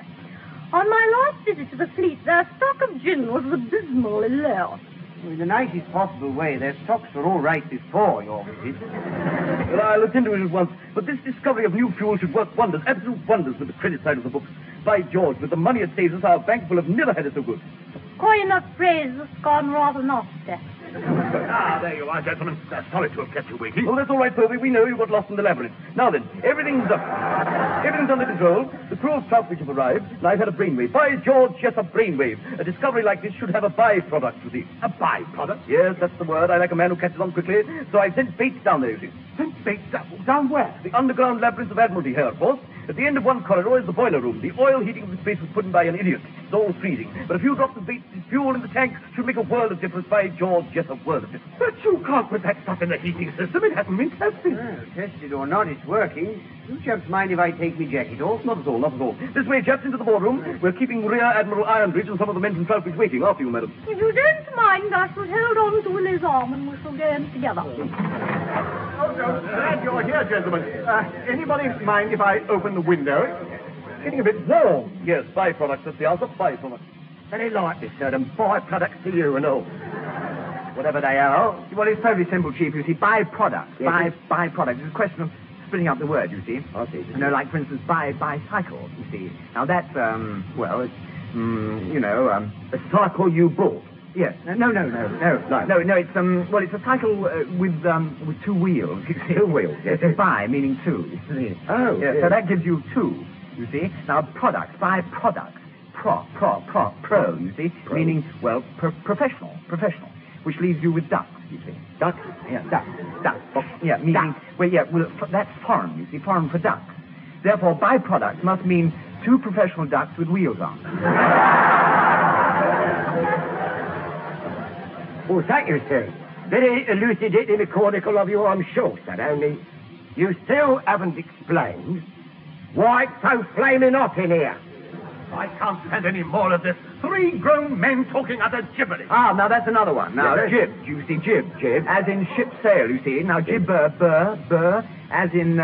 On my last visit to the fleet, their stock of gin was abysmally low. Well, in the nicest possible way, their stocks were all right before your visit. Well, I looked into it at once, but this discovery of new fuel should work wonders, absolute wonders with the credit side of the books. By George, with the money it saves us, our bank will have never had it so good. Coin of phrase has gone rather nasty. There you are, gentlemen. Sorry to have kept you waiting. Oh, that's all right, Povey. We know you got lost in the labyrinth. Now then, everything's up. Everything's under control. The crew of Troutbridge have arrived, and I've had a brainwave. By George, yes, a brainwave. A discovery like this should have a byproduct, you see. A byproduct? Yes, that's the word. I like a man who catches on quickly. So I've sent baits down there, you see. Sent baits down where? The underground labyrinth of Admiralty here, of course. At the end of one corridor is the boiler room. The oil heating of this place was put in by an idiot. It's all freezing. But a few drops of bait fuel in the tank should make a world of difference. By George, yes, a world of difference. But you can't put that stuff in the heating system. It hasn't been tested. Well, tested or not, it's working. You chaps mind if I take my jacket off? Not at all, not at all. This way, chaps, into the boardroom. We're keeping Rear Admiral Ironbridge and some of the men from Troutbridge waiting after you, madam. If you don't mind, I shall hold on to Willie's arm and we shall go in together. Glad you're here, gentlemen. Anybody mind if I open the window? It's getting a bit warm. Yes, byproducts, that's the answer. Byproducts. Very likely, sir, and byproducts to you and all. Whatever they are. Well, it's totally simple, Chief. You see, byproducts. Byproducts. It's a question of splitting up the word, you see. I see. You know, like, for instance, bicycle, you see. Now, that's, well, it's, a cycle you bought. Yes. No, it's, well, it's a cycle with 2 wheels, you see. 2 wheels, yes. Bi, meaning 2, you see. Oh, yes. So that gives you 2, you see. Now, products, byproducts. Pro, you see. Pro. Meaning, well, professional. Which leaves you with ducks, you see. Ducks? Yeah, ducks. Yeah, meaning, that's foreign, you see, foreign for ducks. Therefore, byproducts must mean 2 professional ducks with wheels on. Oh, thank you, sir. Very elucidating and cordial of you, I'm sure, sir. Only you still haven't explained why it's so flaming hot in here. I can't stand any more of this. 3 grown men talking utter gibberish. Ah, now that's another one. Now, Yes. jib, you see, jib. As in ship sail, you see. Now, jib, burr, as in,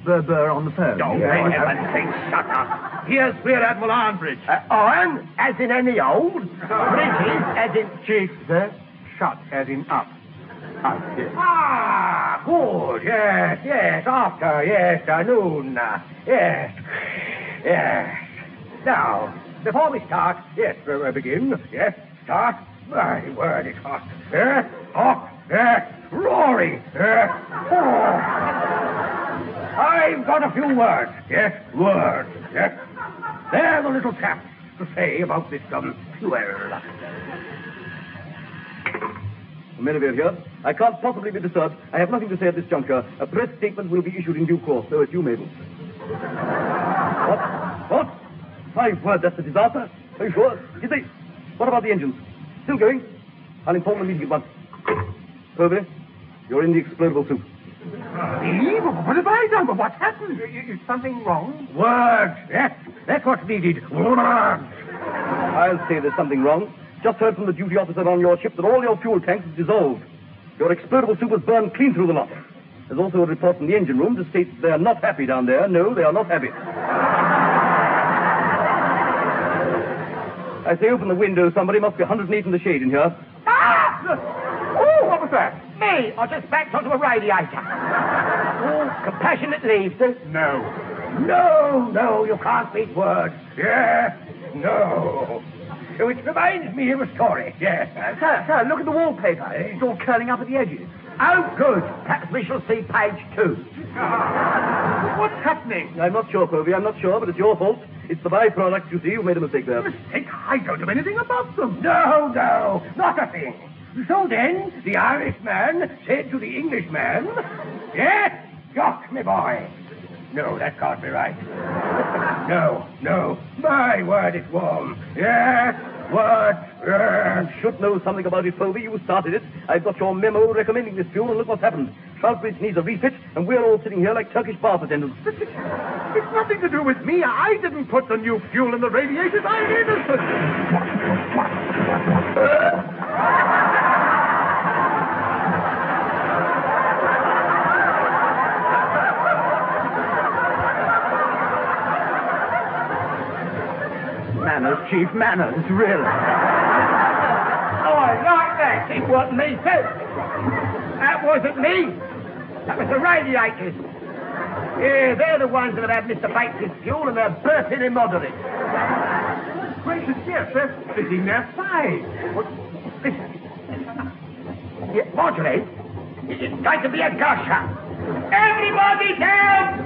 burr on the phone. Oh, Yeah. for heaven's sake, shut up. Here's Rear Admiral Ironbridge. Iron, as in any old. Bridges, as in... Chief, sir. Shut, as in up. Up, yes. Ah, good. Yes. Afternoon. Yes. Now, before we start, yes, we'll begin. Yes, start. My word, it's hot. Hot. Roaring. I've got a few words. Yes, words. Yes. They're the little chaps to say about this, Merivale here. I can't possibly be disturbed. I have nothing to say at this juncture. A press statement will be issued in due course. So it's you, Mabel. What? My word, that's a disaster. Are you sure? Did they... What about the engines? Still going? I'll inform the meeting at once. Povey, you're in the explodable soup. Steve, what have I done? What's happened? Is something wrong? Words. That's what's needed. Words. I'll say there's something wrong. Just heard from the duty officer on your ship that all your fuel tanks is dissolved. Your explodable soup was burned clean through the lot. There's also a report from the engine room that states they're not happy down there. No, they are not happy. I say open the window. Somebody must be 108 in the shade in here. Ah! Oh, what was that? Me. I just backed onto a radiator. Oh, compassionate leave, sir? No. No, you can't speak words. Yeah, no. Which reminds me of a story, yes. Sir, look at the wallpaper. It's all curling up at the edges. Oh, good. Perhaps we shall see page 2. What's happening? I'm not sure, Povey. I'm not sure, but it's your fault. It's the byproducts, you see. You made a mistake there. Mistake? I don't know anything about them. No, not a thing. So then, the Irishman said to the Englishman, yes, Jock, my boy. No, that can't be right. No. My word, it's warm. Yes, what? You should know something about it, Povey. You started it. I've got your memo recommending this fuel, and look what's happened. Troutbridge needs a refit, and we're all sitting here like Turkish bath attendants. It's nothing to do with me. I didn't put the new fuel in the radiators. I'm innocent. Manners, Chief, manners, really. Oh, I like that. It wasn't me, too. That wasn't me. That was the radiators. Yeah, they're the ones that have had Mr. Bates' fuel, and they're bursting immoderate. Gracious, yes, they're fitting their size. Listen. Yeah, modulate. It's going to be a gusher. Everybody down!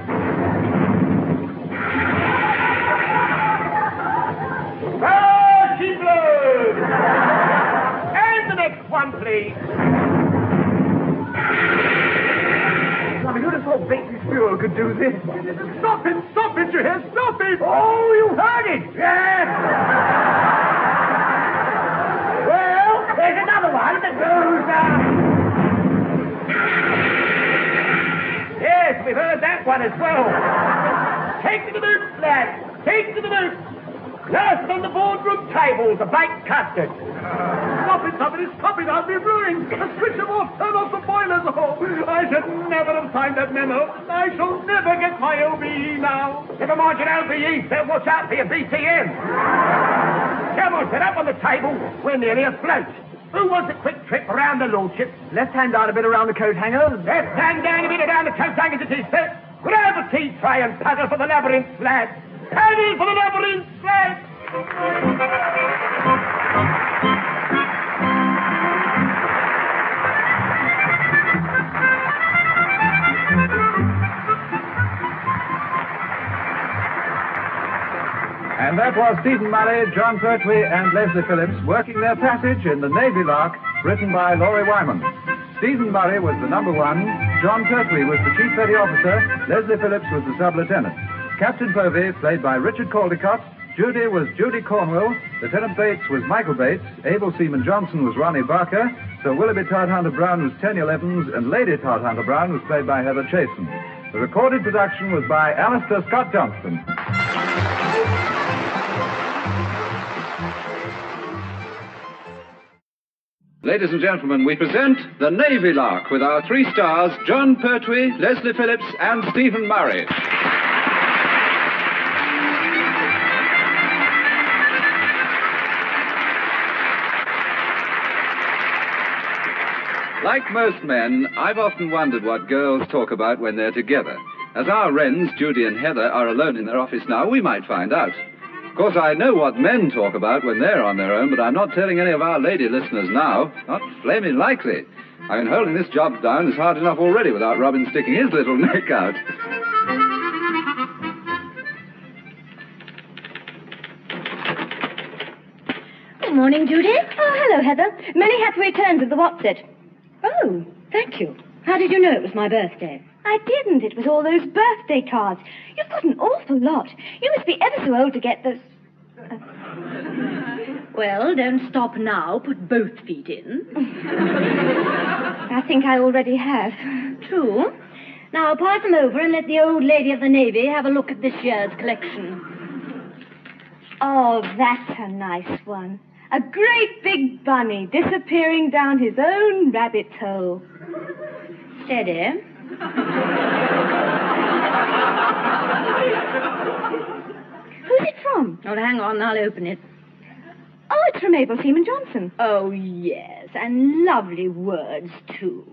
She blows! And the next one, please. I mean, who'd have thought Bates' fuel could do this? Stop it, you hear? Stop it! Oh, you heard it! Yes! Well, there's another one that goes, Yes, we've heard that one as well. Take to the boots, lads. Take to the boots. Last on the boardroom table, the baked custard. Stop it, somebody, stop it. I'll be ruined. Switch them off, turn off the boilers. Oh, I should never have signed that memo. I shall never get my OBE now. Never mind your OBE, sir. Watch out for your BTM. Come on, sit up on the table. We're nearly afloat. Who wants a quick trip around the lordship? Left hand down a bit around the coat hangers. Left hand down a bit around the coat hangers it is, sir. Grab a tea tray and paddle for the labyrinth, lad. Paddle for the labyrinth, lad. And that was Stephen Murray, John Pertwee, and Leslie Phillips working their passage in the Navy Lark, written by Laurie Wyman. Stephen Murray was the number 1, John Pertwee was the Chief Petty Officer, Leslie Phillips was the Sub-Lieutenant. Captain Povey, played by Richard Caldecott, Judy was Judy Cornwell, Lieutenant Bates was Michael Bates, Able Seaman Johnson was Ronnie Barker, Sir Willoughby Todhunter Brown was Tanya Levens, and Lady Todhunter Brown was played by Heather Chasen. The recorded production was by Alistair Scott Johnston. Ladies and gentlemen, we present the Navy Lark with our 3 stars, John Pertwee, Leslie Phillips, and Stephen Murray. Like most men, I've often wondered what girls talk about when they're together. As our Wrens, Judy and Heather, are alone in their office now, we might find out. Of course, I know what men talk about when they're on their own, but I'm not telling any of our lady listeners now. Not flaming likely. I mean, holding this job down is hard enough already without Robin sticking his little neck out. Good morning, Judy. Oh, hello, Heather. Many happy returns of the Watset. Oh, thank you. How did you know it was my birthday? I didn't. It was all those birthday cards. You've got an awful lot. You must be ever so old to get those... Well, don't stop now. Put both feet in. I think I already have. True. Now, pass them over and let the old lady of the Navy have a look at this year's collection. Oh, that's a nice one. A great big bunny disappearing down his own rabbit's hole. Steady. Who's it from? Oh, hang on, I'll open it. Oh, it's from Abel Seaman Johnson. Oh, yes, and lovely words, too.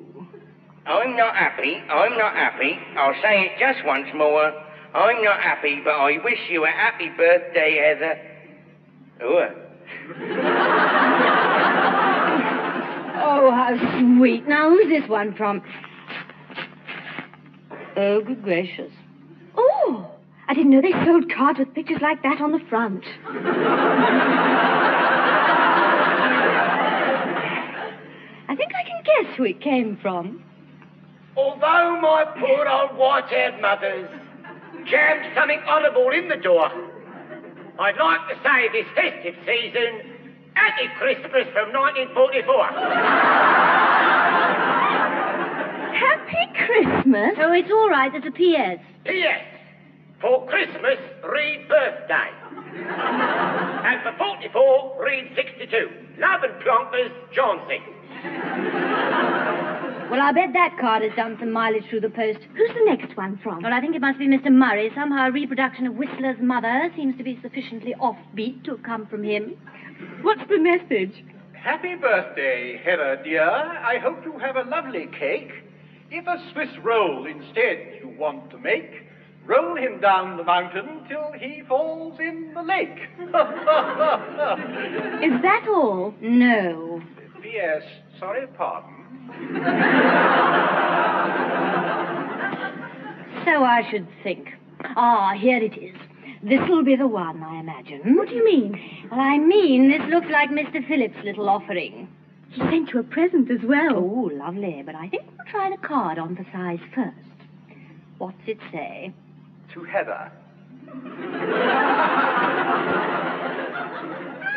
I'm not happy. I'll say it just once more. I'm not happy, but I wish you a happy birthday, Heather. Oh. Oh, how sweet. Now, who's this one from? Oh, good gracious. Oh, I didn't know they sold cards with pictures like that on the front. I think I can guess who it came from. Although my poor old white-haired mother's jammed something honourable in the door, I'd like to say this festive season, Happy Christmas from 1944. Happy Christmas? Oh, it's all right. There's a P.S. P.S. For Christmas, read birthday. And for 44, read 62. Love and plonkers, Johnsy. Well, I bet that card has done some mileage through the post. Who's the next one from? Well, I think it must be Mr. Murray. Somehow a reproduction of Whistler's Mother seems to be sufficiently offbeat to have come from him. What's the message? Happy birthday, Hera, dear. I hope you have a lovely cake. If a Swiss roll instead you want to make, roll him down the mountain till he falls in the lake. Is that all? No. P.S. Sorry, pardon. So I should think. Ah, here it is. This'll be the one, I imagine. What do you mean? Well, I mean, this looks like Mr. Phillips' little offering. He sent you a present as well. Oh, lovely. But I think we'll try the card on for size first. What's it say? To Heather.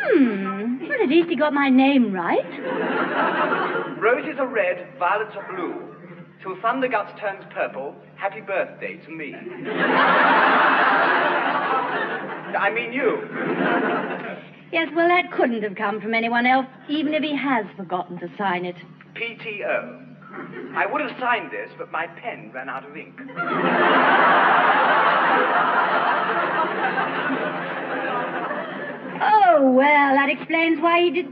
Well, at least he got my name right. Roses are red, violets are blue. Till Thunderguts turns purple, happy birthday to me. I mean you. Yes, well, that couldn't have come from anyone else, even if he has forgotten to sign it. PTO. I would have signed this, but my pen ran out of ink. Oh, well, that explains why he did...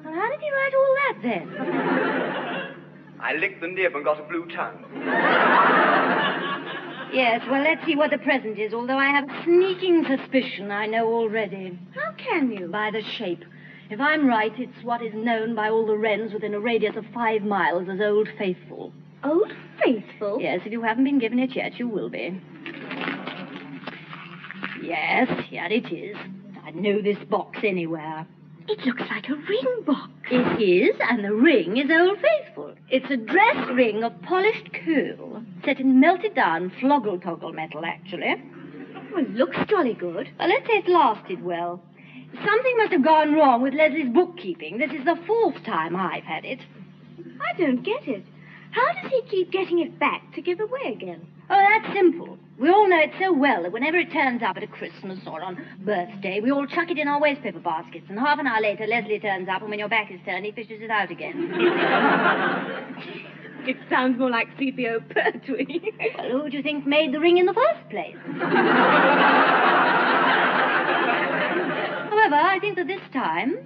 Well, how did he write all that, then? I licked the nib and got a blue tongue. Yes, well, let's see what the present is, although I have a sneaking suspicion I know already. How can you? By the shape. If I'm right, it's what is known by all the Wrens within a radius of 5 miles as Old Faithful. Old Faithful? Yes, if you haven't been given it yet, you will be. Yes, here it is. I'd know this box anywhere. It looks like a ring box. It is, and the ring is Old Faithful. It's a dress ring of polished coal, set in melted down floggle-toggle metal, actually. Well, it looks jolly good. Well, let's say it's lasted well. Something must have gone wrong with Leslie's bookkeeping. This is the 4th time I've had it. I don't get it. How does he keep getting it back to give away again? Oh, that's simple. We all know it so well that whenever it turns up at a Christmas or on birthday, we all chuck it in our wastepaper baskets, and half an hour later, Leslie turns up, and when your back is turned, he fishes it out again. It sounds more like CPO Pertwee. Well, who do you think made the ring in the first place? However, I think that this time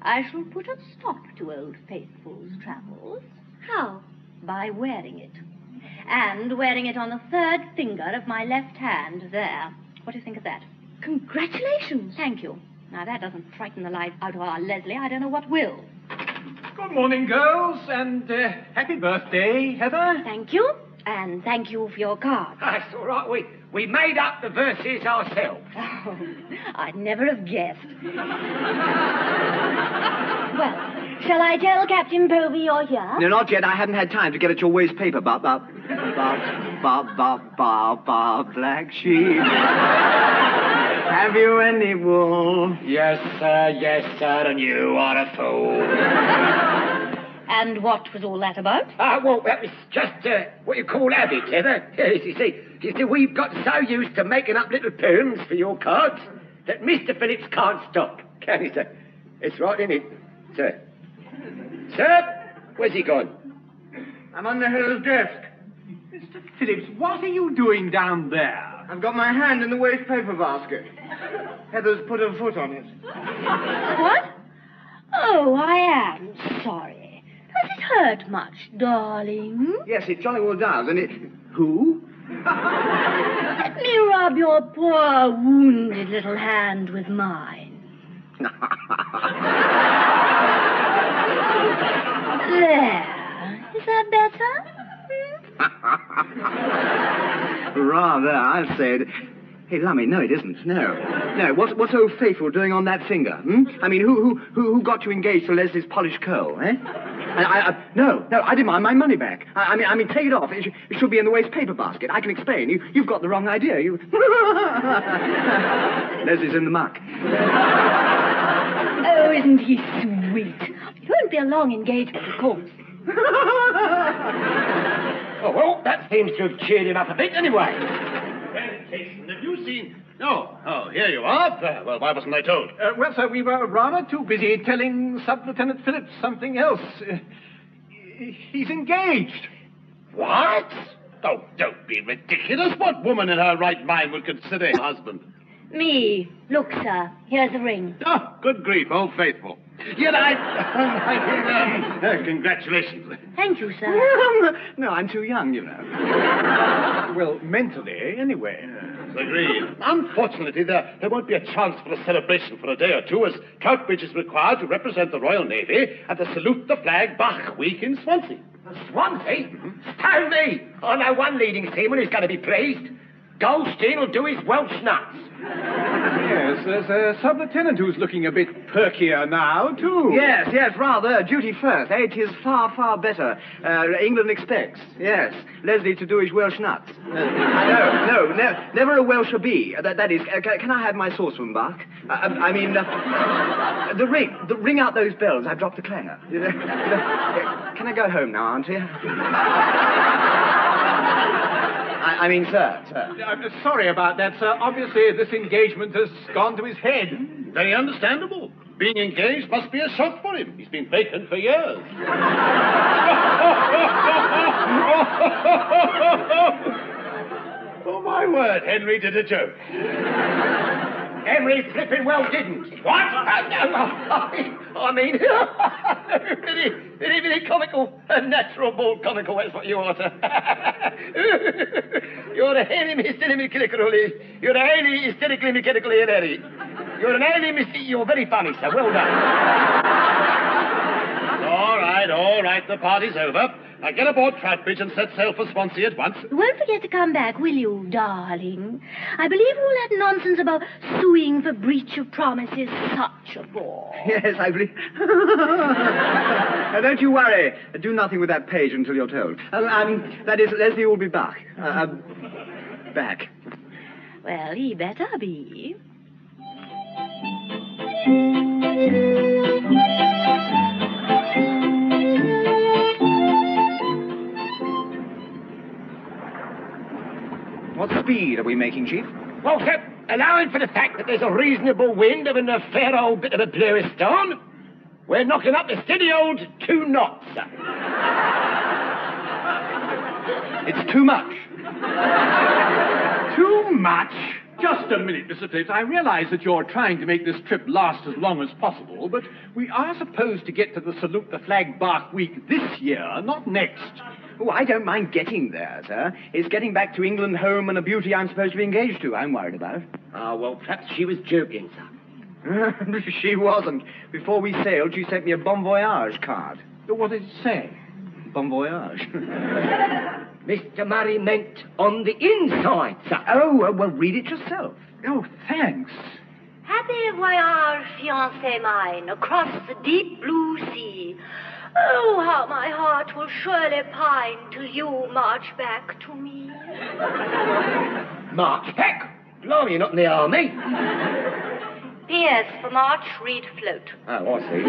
I shall put a stop to Old Faithful's travels. How? By wearing it. And wearing it on the 3rd finger of my left hand, there. What do you think of that? Congratulations. Thank you. Now, that doesn't frighten the life out of our Leslie. I don't know what will. Good morning, girls, and happy birthday, Heather. Thank you. And thank you for your card. That's all right. We made up the verses ourselves. Oh, I'd never have guessed. Well, Shall I tell Captain Povey you're here? No, not yet. I hadn't had time to get at your waste paper, black sheep. Have you any wool? Yes, sir, and you are a fool. And what was all that about? Well, that was just what you call habit, Heather. You see, we've got so used to making up little poems for your cards that Mr. Phillips can't stop, can he, sir? It's right, isn't it, sir? Sir, where's he gone? I'm under Heather's desk. Mr. Phillips, what are you doing down there? I've got my hand in the waste paper basket. Heather's put her foot on it. What? Oh, I am sorry. Does it hurt much, darling? Yes, it jolly well does, and it... Who? Let me rub your poor, wounded little hand with mine. There. Is that better? Rather, I've said... Hey, Lummy, no, it isn't. No. What's old Faithful doing on that finger? I mean, who got you engaged to Leslie's polished curl, eh? No, I demand my money back. I mean, take it off. It should be in the waste paper basket. I can explain. You've got the wrong idea. Leslie's in the muck. Oh, isn't he sweet? It won't be a long engagement, of course. Oh, well, that seems to have cheered him up a bit anyway. Wren Chasen, have you seen... Oh, here you are. Well, why wasn't I told? Well, sir, we were rather too busy telling Sub-Lieutenant Phillips something else. He's engaged. What? Oh, don't be ridiculous. What woman in her right mind would consider a husband? Me. Look, sir. Here's the ring. Oh, good grief, Old Faithful. Yet congratulations. Thank you, sir. No, I'm too young, you know. Well, mentally, anyway. Agreed. Unfortunately, there won't be a chance for a celebration for a day or two, as Troutbridge is required to represent the Royal Navy at the Salute the Flag Bach Week in Swansea. Swansea? Stow me! I know one leading seaman who's going to be pleased. Goldstein will do his Welsh nuts. Yes, there's a sub-lieutenant who's looking a bit perkier now, too. Yes, rather. Duty first. It is far, far better. England expects. Yes. Leslie to do his Welsh nuts. No, never a Welsh bee. That is, can I have my saucepan back? The ring. Ring out those bells. I've dropped the clanger. Can I go home now, Auntie? I mean, sir. I'm sorry about that, sir. Obviously, this engagement has gone to his head. Very understandable. Being engaged must be a shock for him. He's been vacant for years. Oh, my word, Henry did a joke. Henry flipping well didn't. What? I mean, really comical. Natural born comical, that's what you are, sir. You're a hairy hysterically You're a hairy hysterically mechanical Harry. You're an hairy You're very funny, sir. Well done. All right, the party's over. Now get aboard Troutbridge and set sail for Swansea at once. You won't forget to come back, will you, darling? I believe all that nonsense about suing for breach of promise is such a bore. Yes, I believe... Don't you worry. Do nothing with that page until you're told. That is, Leslie will be back. Back. Well, he better be. What speed are we making, Chief? Well, sir, allowing for the fact that there's a reasonable wind and a fair old bit of a blue storm, we're knocking up the steady old 2 knots, sir. It's too much. Too much? Just a minute, Mr. Phillips. I realize that you're trying to make this trip last as long as possible, but we are supposed to get to the Salute the Flag Bach Week this year, not next. Oh, I don't mind getting there, sir. It's getting back to England, home, and a beauty I'm supposed to be engaged to I'm worried about. Well, perhaps she was joking, sir. She wasn't. Before we sailed, she sent me a bon voyage card. What did it say? Bon voyage. Mr. Murray meant on the inside, sir. Oh, well, read it yourself. Oh, thanks. Happy passez voyage, fiancé mine, across the deep blue sea. Oh, how my heart will surely pine till you march back to me. March back? Blimey, you're not in the army. P.S. for March, read float. Oh, I see.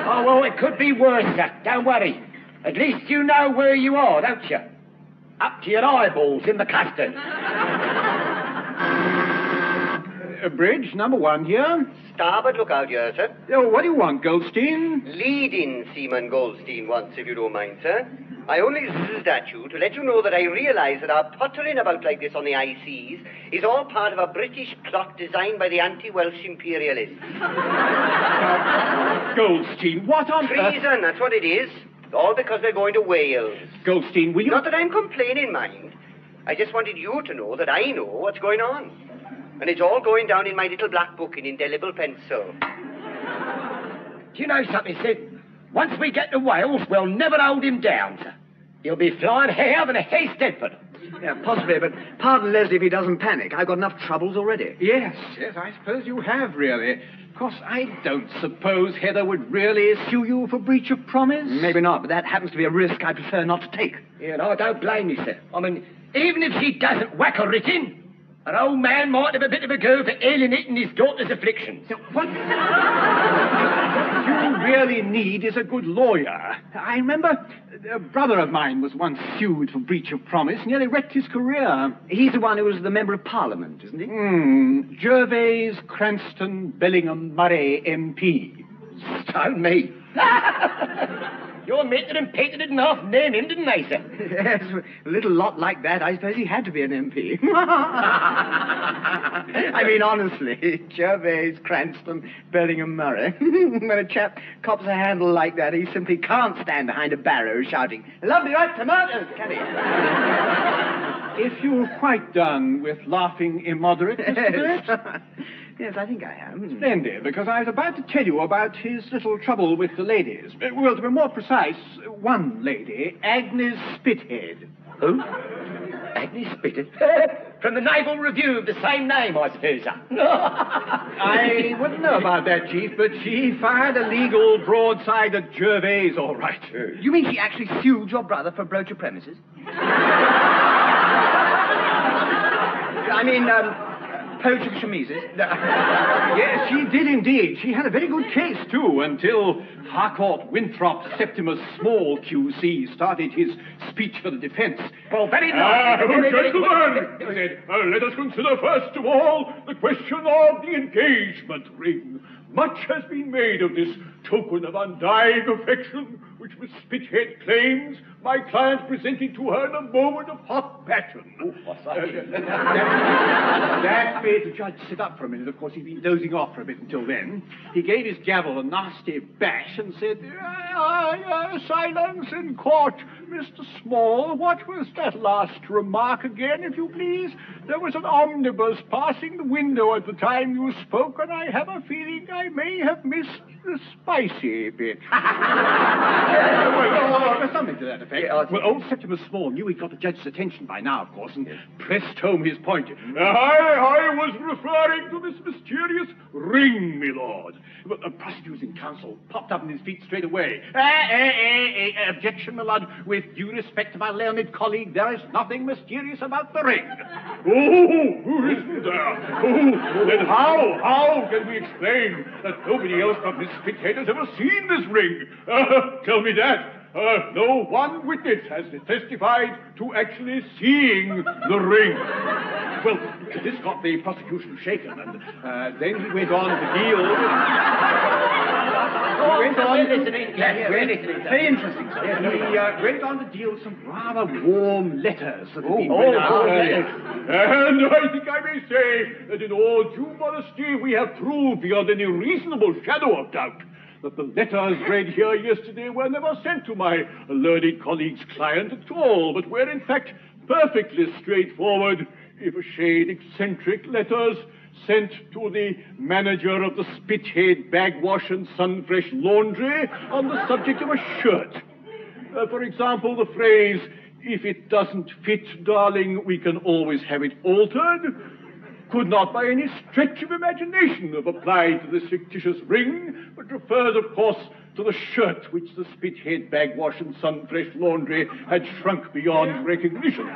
Oh, well, it could be worse, sir. Don't worry. At least you know where you are, don't you? Up to your eyeballs in the custard. Bridge, number 1 here. Starboard lookout here, sir. Oh, what do you want, Goldstein? Lead in, Seaman Goldstein, once, if you don't mind, sir. I only zizzed at you to let you know that I realise that our pottering about like this on the high seas is all part of a British plot designed by the anti-Welsh imperialists. Goldstein, what on earth? Treason, that's what it is. All because we're going to Wales. Goldstein, will you... Not that I'm complaining, mind. I just wanted you to know that I know what's going on. And it's all going down in my little black book in indelible pencil. Do you know something, Sid? Once we get to Wales, we'll never hold him down, sir. He'll be flying higher than a hay Stedford. Yeah, possibly, but pardon Leslie if he doesn't panic. I've got enough troubles already. Yes, I suppose you have, really. Of course, I don't suppose Heather would really sue you for breach of promise. Maybe not, but that happens to be a risk I prefer not to take. Yeah, no, I don't blame you, sir. I mean, even if she doesn't whack her writ in, an old man might have a bit of a go for alienating his daughter's afflictions. What you really need is a good lawyer. I remember a brother of mine was once sued for breach of promise, nearly wrecked his career. He's the one who was the Member of Parliament, isn't he? Gervais Cranston Bellingham Murray MP. Stone me. Your mater and Peter didn't half name him, didn't they, sir? Yes, a little lot like that. I suppose he had to be an MP. I mean, honestly, Gervais, Cranston, Bellingham, Murray. When a chap cops a handle like that, he simply can't stand behind a barrow shouting, "Lovely ripe tomatoes," can he? If you're quite done with laughing immoderate, Mr. Phillips. Yes, I think I am. Splendid, because I was about to tell you about his little trouble with the ladies. Well, to be more precise, one lady, Agnes Spithead. Who? Agnes Spithead? From the Naval Review of the same name, I suppose. I wouldn't know about that, Chief, but she fired a legal broadside at Gervais, all right. You mean she actually sued your brother for broach of premises? I mean, poach of chemises? Yes, she did indeed. She had a very good case, too, until Harcourt Winthrop Septimus Small, QC, started his speech for the defense. Well, very nice. Gentlemen, he said, let us consider first of all the question of the engagement ring. Much has been made of this token of undying affection, which Miss Spithead claims my client presented to her in a moment of hot passion. That made the judge sit up for a minute. Of course, he'd been dozing off for a bit until then. He gave his gavel a nasty bash and said, silence in court. Mr. Small, what was that last remark again, if you please? There was an omnibus passing the window at the time you spoke, and I have a feeling I may have missed the spicy bit. Well, something to that effect. Well, old Septimus Small knew he'd got the judge's attention by now, of course, and pressed home his point. I was referring to this mysterious ring, my lord. But the prosecuting counsel popped up on his feet straight away. Objection, my lord. With due respect to my learned colleague, there is nothing mysterious about the ring. Oh, isn't there? Oh, then how can we explain that nobody else but Miss Spithead has ever seen this ring? Tell me that. No one witness has testified to actually seeing the ring. Well, this got the prosecution shaken, and then he went on to deal with... We're listening. Very interesting, sir. He went on to deal with some rather warm letters that had been read out earlier. And I think I may say that in all due modesty we have proved beyond any reasonable shadow of doubt that the letters read here yesterday were never sent to my learned colleague's client at all, but were in fact perfectly straightforward, if a shade eccentric letters sent to the manager of the Spithead Bagwash and Sunfresh Laundry on the subject of a shirt. For example, the phrase, "If it doesn't fit, darling, we can always have it altered," could not by any stretch of imagination have applied to this fictitious ring, but refers, of course, to the shirt which the Spithead bagwash and Sunfresh laundry had shrunk beyond recognition.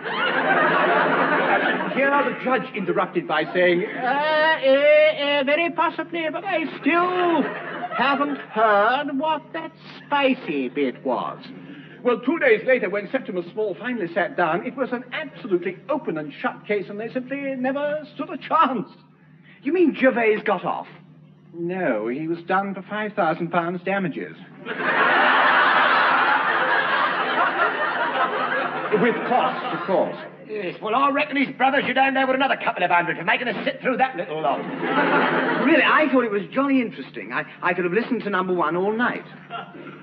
Here the judge interrupted by saying, very possibly, but I still haven't heard what that spicy bit was. Well, 2 days later, when Septimus Small finally sat down, it was an absolutely open and shut case, and they simply never stood a chance. You mean Gervais got off? No, he was done for £5,000 damages. With costs, of course. Yes, well, I reckon his brother should hand over another couple of hundred for making us sit through that little lot. Really, I thought it was jolly interesting. I could have listened to number one all night.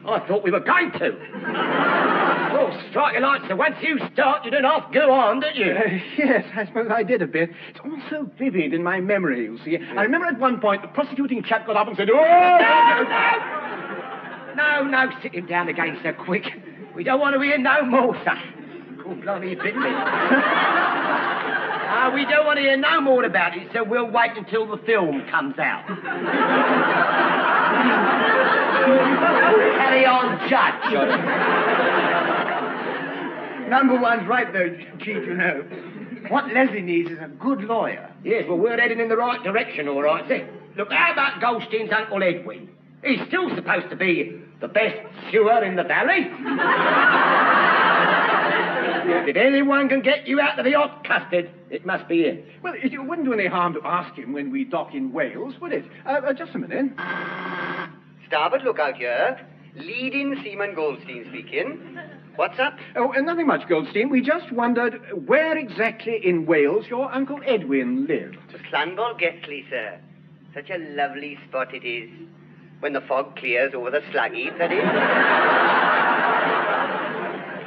I thought we were going to. Oh, strike your lights, so once you start, you don't have to go on, don't you? Yes, I suppose I did a bit. It's all so vivid in my memory, you see. I remember at one point the prosecuting chap got up and said, No, sit him down again so quick. We don't want to hear no more, sir. Oh, blimey, you bit me. We don't want to hear no more about it, so we'll wait until the film comes out. Carry on, Judge. Number one's right, though, Chief, you know. What Leslie needs is a good lawyer. Yes, well, we're heading in the right direction, all right, see? Look, how about Goldstein's Uncle Edwin? He's still supposed to be the best sewer in the valley. If anyone can get you out of the hot custard, it must be him. Well, it wouldn't do any harm to ask him when we dock in Wales, would it? Just a minute. Starboard lookout here. Leading Seaman Goldstein speaking. What's up? Oh, nothing much, Goldstein. We just wondered where exactly in Wales your Uncle Edwin lived. Llanbolgetli, sir. Such a lovely spot it is. When the fog clears over the slaggy, that is.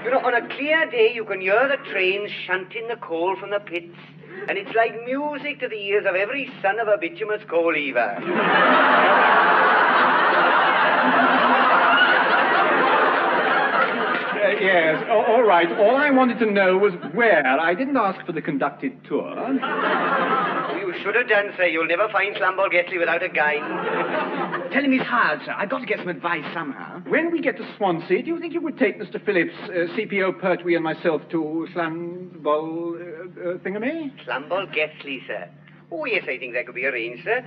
You know, on a clear day, you can hear the trains shunting the coal from the pits, and it's like music to the ears of every son of a bituminous coal heaver. Yes, all right. All I wanted to know was where. I didn't ask for the conducted tour. You should have done, sir. You'll never find Llanbolgetli without a guide. Tell him he's hired, sir. I've got to get some advice somehow. When we get to Swansea, do you think you would take Mr. Phillips, CPO Pertwee, and myself to thingamy? Llanbolgetli, sir. Oh, yes, I think that could be arranged, sir.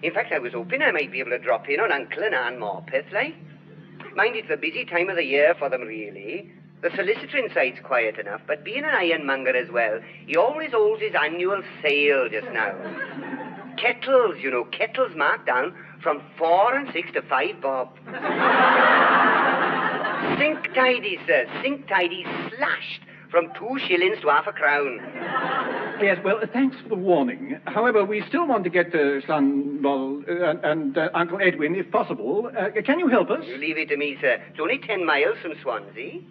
In fact, I was hoping I might be able to drop in on Uncle and Aunt Morpeth, like. Mind, it's a busy time of the year for them, really. The solicitor inside's quiet enough, but being an ironmonger as well, he always holds his annual sale just now. Kettles, you know, kettles marked down from 4 and 6 to 5 bob. Sink tidy, sir, sink tidy slashed from 2 shillings to half a crown. Yes, well, thanks for the warning. However, we still want to get to and Uncle Edwin, if possible. Can you help us? You leave it to me, sir. It's only 10 miles from Swansea.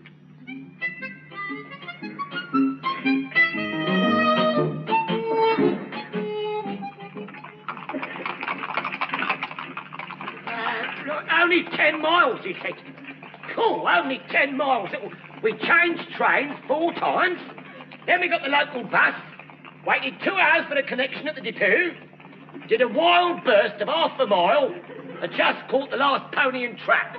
Only 10 miles, he said. Cool, only 10 miles. We changed trains 4 times. Then we got the local bus. Waited 2 hours for a connection at the depot. Did a wild burst of half a mile. And just caught the last pony and trap.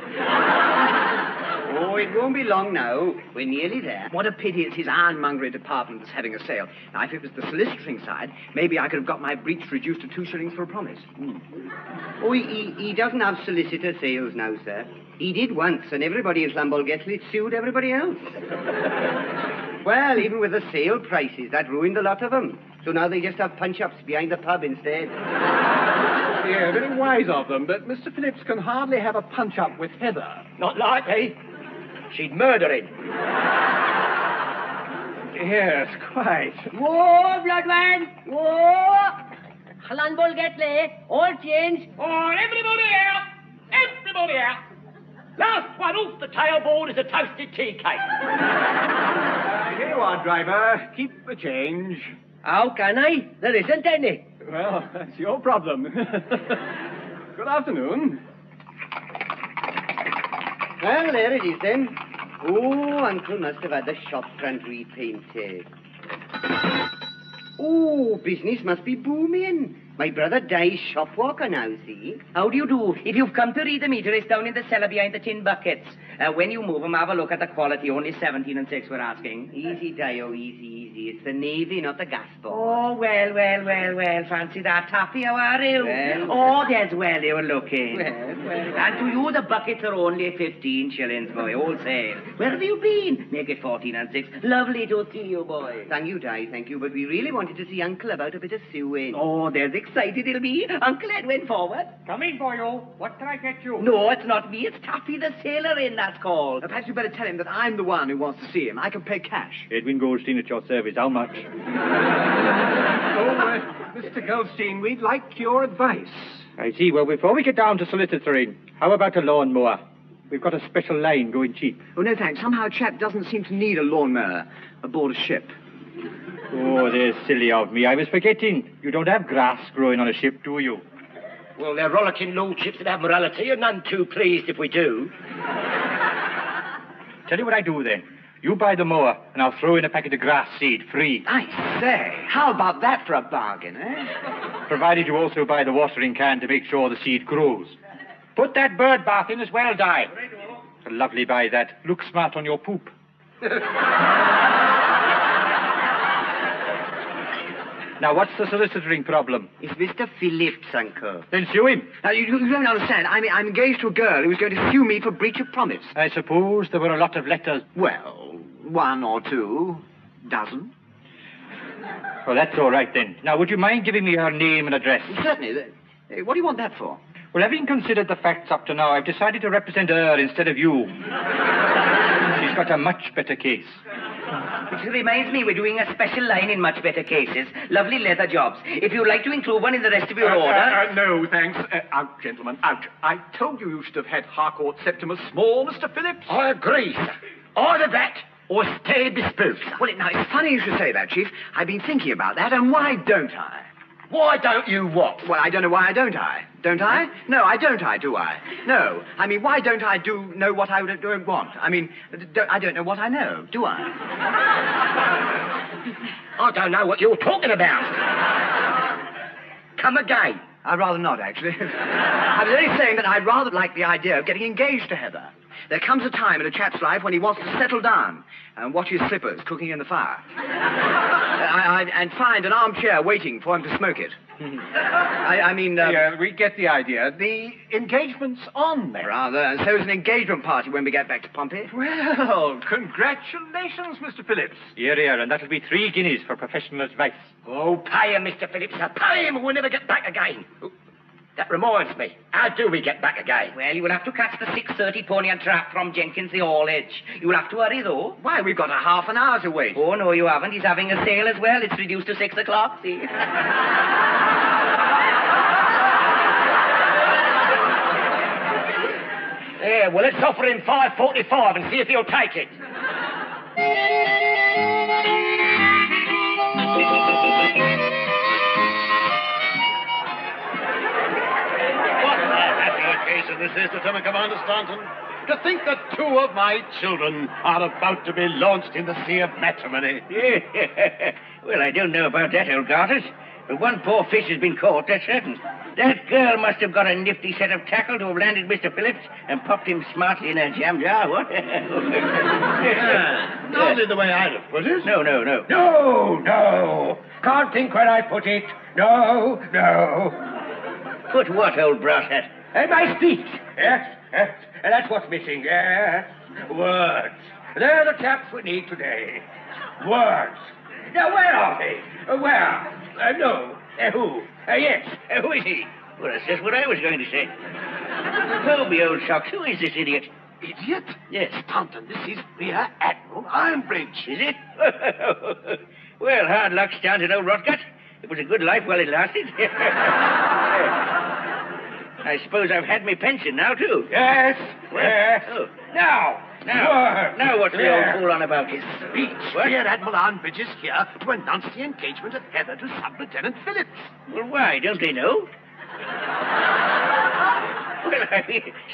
Oh, it won't be long now. We're nearly there. What a pity it's his ironmongery department that's having a sale. Now, if it was the soliciting side, maybe I could have got my breach reduced to 2 shillings for a promise. Oh, he doesn't have solicitor sales now, sir. He did once, and everybody in Llanbolgetli sued everybody else. Well, even with the sale prices, that ruined a lot of them. So now they just have punch-ups behind the pub instead. Yeah, very wise of them, but Mr. Phillips can hardly have a punch-up with Heather. Not likely. She'd murder him. Yes, quite. Whoa, Bloodman! Whoa! Llanbolgetli, all change. Oh, everybody out! Everybody out! Last one off the tailboard is a toasted tea cake. Here you are, driver. Keep the change. How can I? There isn't any. Well, that's your problem. Good afternoon. Well, there it is, then. Oh, Uncle must have had the shop front repainted. Oh, Oh, business must be booming. My brother Di's shopwalker now, see? How do you do? If you've come to read the meter, it's down in the cellar behind the tin buckets. When you move them, have a look at the quality. Only 17 and 6 we're asking. Easy, Dio, easy. It's the Navy, not the gas board. Oh, well. Fancy that, Taffy, how are you? Well. Oh, there's well you're looking. Well. And to you, the buckets are only 15 shillings, boy, wholesale. Where have you been? Make it 14 and 6. Lovely to see you, boy. Thank you, Di, thank you. But we really wanted to see Uncle about a bit of sewing. Oh, there's excited he'll be. Uncle Ed went forward. Come in, boyo. What can I get you? No, it's not me. It's Taffy the sailor in, that's called. Perhaps you better tell him that I'm the one who wants to see him. I can pay cash. Edwin Goldstein at your service. How much? Mr. Goldstein, we'd like your advice. I see. Well, before we get down to solicitoring, how about a lawnmower? We've got a special line going cheap. Oh, no, thanks. Somehow a chap doesn't seem to need a lawnmower aboard a ship. Oh, there's silly of me. I was forgetting. You don't have grass growing on a ship, do you? Well, they're rollicking lordships in Admiralty, and none too pleased if we do. Tell you what I do, then. You buy the mower, and I'll throw in a packet of grass seed, free. I say, how about that for a bargain, eh? Provided you also buy the watering can to make sure the seed grows. Put that bird bath in as well, Di. It's a lovely buy, that. Looks smart on your poop. Now, what's the solicitoring problem? It's Mr. Phillips, Uncle. Then sue him. Now, you don't understand. I'm engaged to a girl who's going to sue me for breach of promise. I suppose there were a lot of letters. Well, 1 or 2 dozen. Well, that's all right, then. Now, would you mind giving me her name and address? Certainly. What do you want that for? Well, having considered the facts up to now, I've decided to represent her instead of you. She's got a much better case. Which reminds me, we're doing a special line in much better cases. Lovely leather jobs. If you'd like to include one in the rest of your order... No, thanks. Out, gentlemen, out. I told you should have had Harcourt Septimus Small, Mr. Phillips. I agree, sir. Either that or stay bespoke, sir. Well, now, it's funny you should say that, Chief. I've been thinking about that, and why don't I? Why don't you what? Well, I don't know why don't I? Don't I? No, I don't do I? No. I mean, why don't I know what I don't want? I mean, I don't know what I know, do I? I don't know what you're talking about. Come again. I'd rather not, actually. I was only saying that I'd rather like the idea of getting engaged to Heather. There comes a time in a chap's life when he wants to settle down and watch his slippers cooking in the fire. And find an armchair waiting for him to smoke it. Yeah, we get the idea. The engagement's on there. Rather, and so is an engagement party when we get back to Pompey. Well, congratulations, Mr. Phillips. Here, and that'll be 3 guineas for professional advice. Oh, pay him, Mr. Phillips, sir. Pay him, or we'll never get back again. Oh, that reminds me. How do we get back again? Well, you will have to catch the 6:30 Pony and Trap from Jenkins the All Edge. You will have to hurry, though. Why, we've got a half an hour to wait. Oh, no, you haven't. He's having a sale as well. It's reduced to 6 o'clock, see? Yeah, well, let's offer him 5.45 and see if he'll take it. This is Lieutenant Commander Staunton. To think that 2 of my children are about to be launched in the sea of matrimony. Well, I don't know about that, old Garters. But one poor fish has been caught, that's certain. That girl must have got a nifty set of tackle to have landed Mr. Phillips and popped him smartly in her jam jar, what? Hardly the way I'd have put it. No. No. Can't think where I put it. No. Put what, old brass hat? My speech. Yes. That's what's missing. Yes. Words. They're the chaps we need today. Words. Now, where are they? Where? No. Who? Yes. Who is he? Well, that's just what I was going to say. Povey, old socks, who is this idiot? Idiot? Yes. Staunton, this is Rear Admiral Ironbridge. Is it? Well, hard luck, Staunton, old rotgut. It was a good life while it lasted. I suppose I've had my pension now, too. Yes. Oh. Now, what's the old fool on about? His speech. Rear Admiral Ironbridge is here to announce the engagement of Heather to Sub-Lieutenant Phillips. Well, why? Don't they know?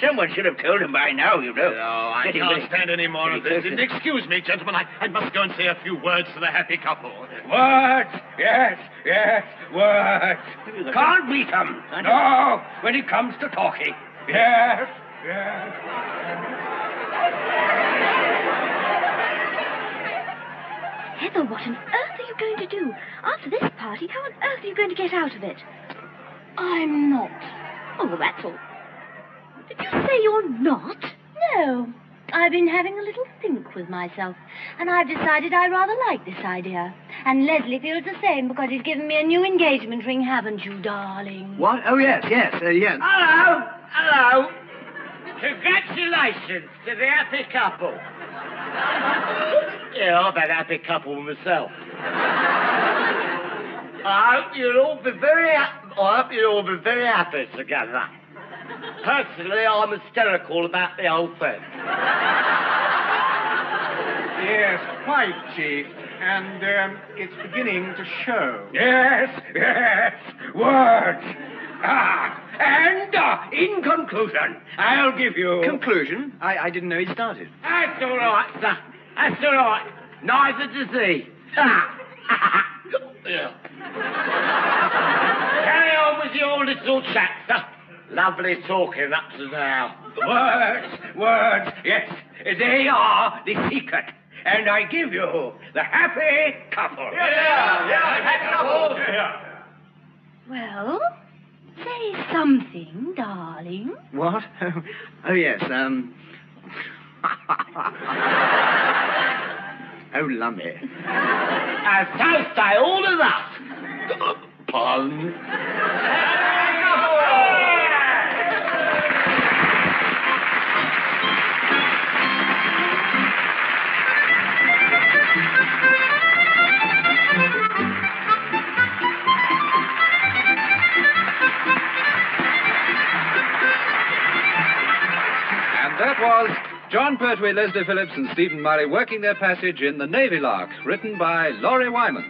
Someone should have told him by now, you know. No, I Get him, can't get him. stand any more of this. Excuse me, gentlemen. I must go and say a few words to the happy couple. Words! Yes, words. Can't beat him. No, when it comes to talking. Yes. Heather, what on earth are you going to do? After this party, how on earth are you going to get out of it? I'm not. Oh, well, that's all. Did you say you're not? No. I've been having a little think with myself, and I've decided I rather like this idea. And Leslie feels the same because he's given me a new engagement ring, haven't you, darling? What? Oh, yes. Hello. Congratulations to the happy couple. Yeah, I've had a happy couple myself. I hope you'll all be very happy together. Personally, I'm hysterical about the whole thing. Yes, quite, Chief. And it's beginning to show. Yes, words. And in conclusion, I'll give you... Conclusion? I didn't know he'd started. That's all right, sir. That's all right. Neither does he. Yeah. Carry on with your little chat, sir. Lovely talking up to now. Words, yes. They are the secret. And I give you the happy couple. Yeah, happy couple. Yeah. Well, say something, darling. What? Oh, yes, Oh, lummy. So say all of that. Pun. That was John Pertwee, Leslie Phillips, and Stephen Murray working their passage in The Navy Lark, written by Laurie Wyman.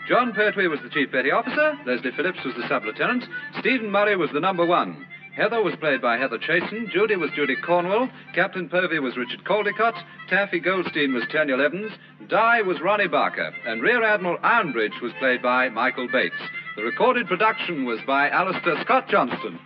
John Pertwee was the Chief Petty Officer, Leslie Phillips was the Sub-Lieutenant, Stephen Murray was the number 1. Heather was played by Heather Chasen, Judy was Judy Cornwell, Captain Povey was Richard Caldecott, Taffy Goldstein was Tanya Evans, Di was Ronnie Barker, and Rear Admiral Ironbridge was played by Michael Bates. The recorded production was by Alistair Scott Johnston.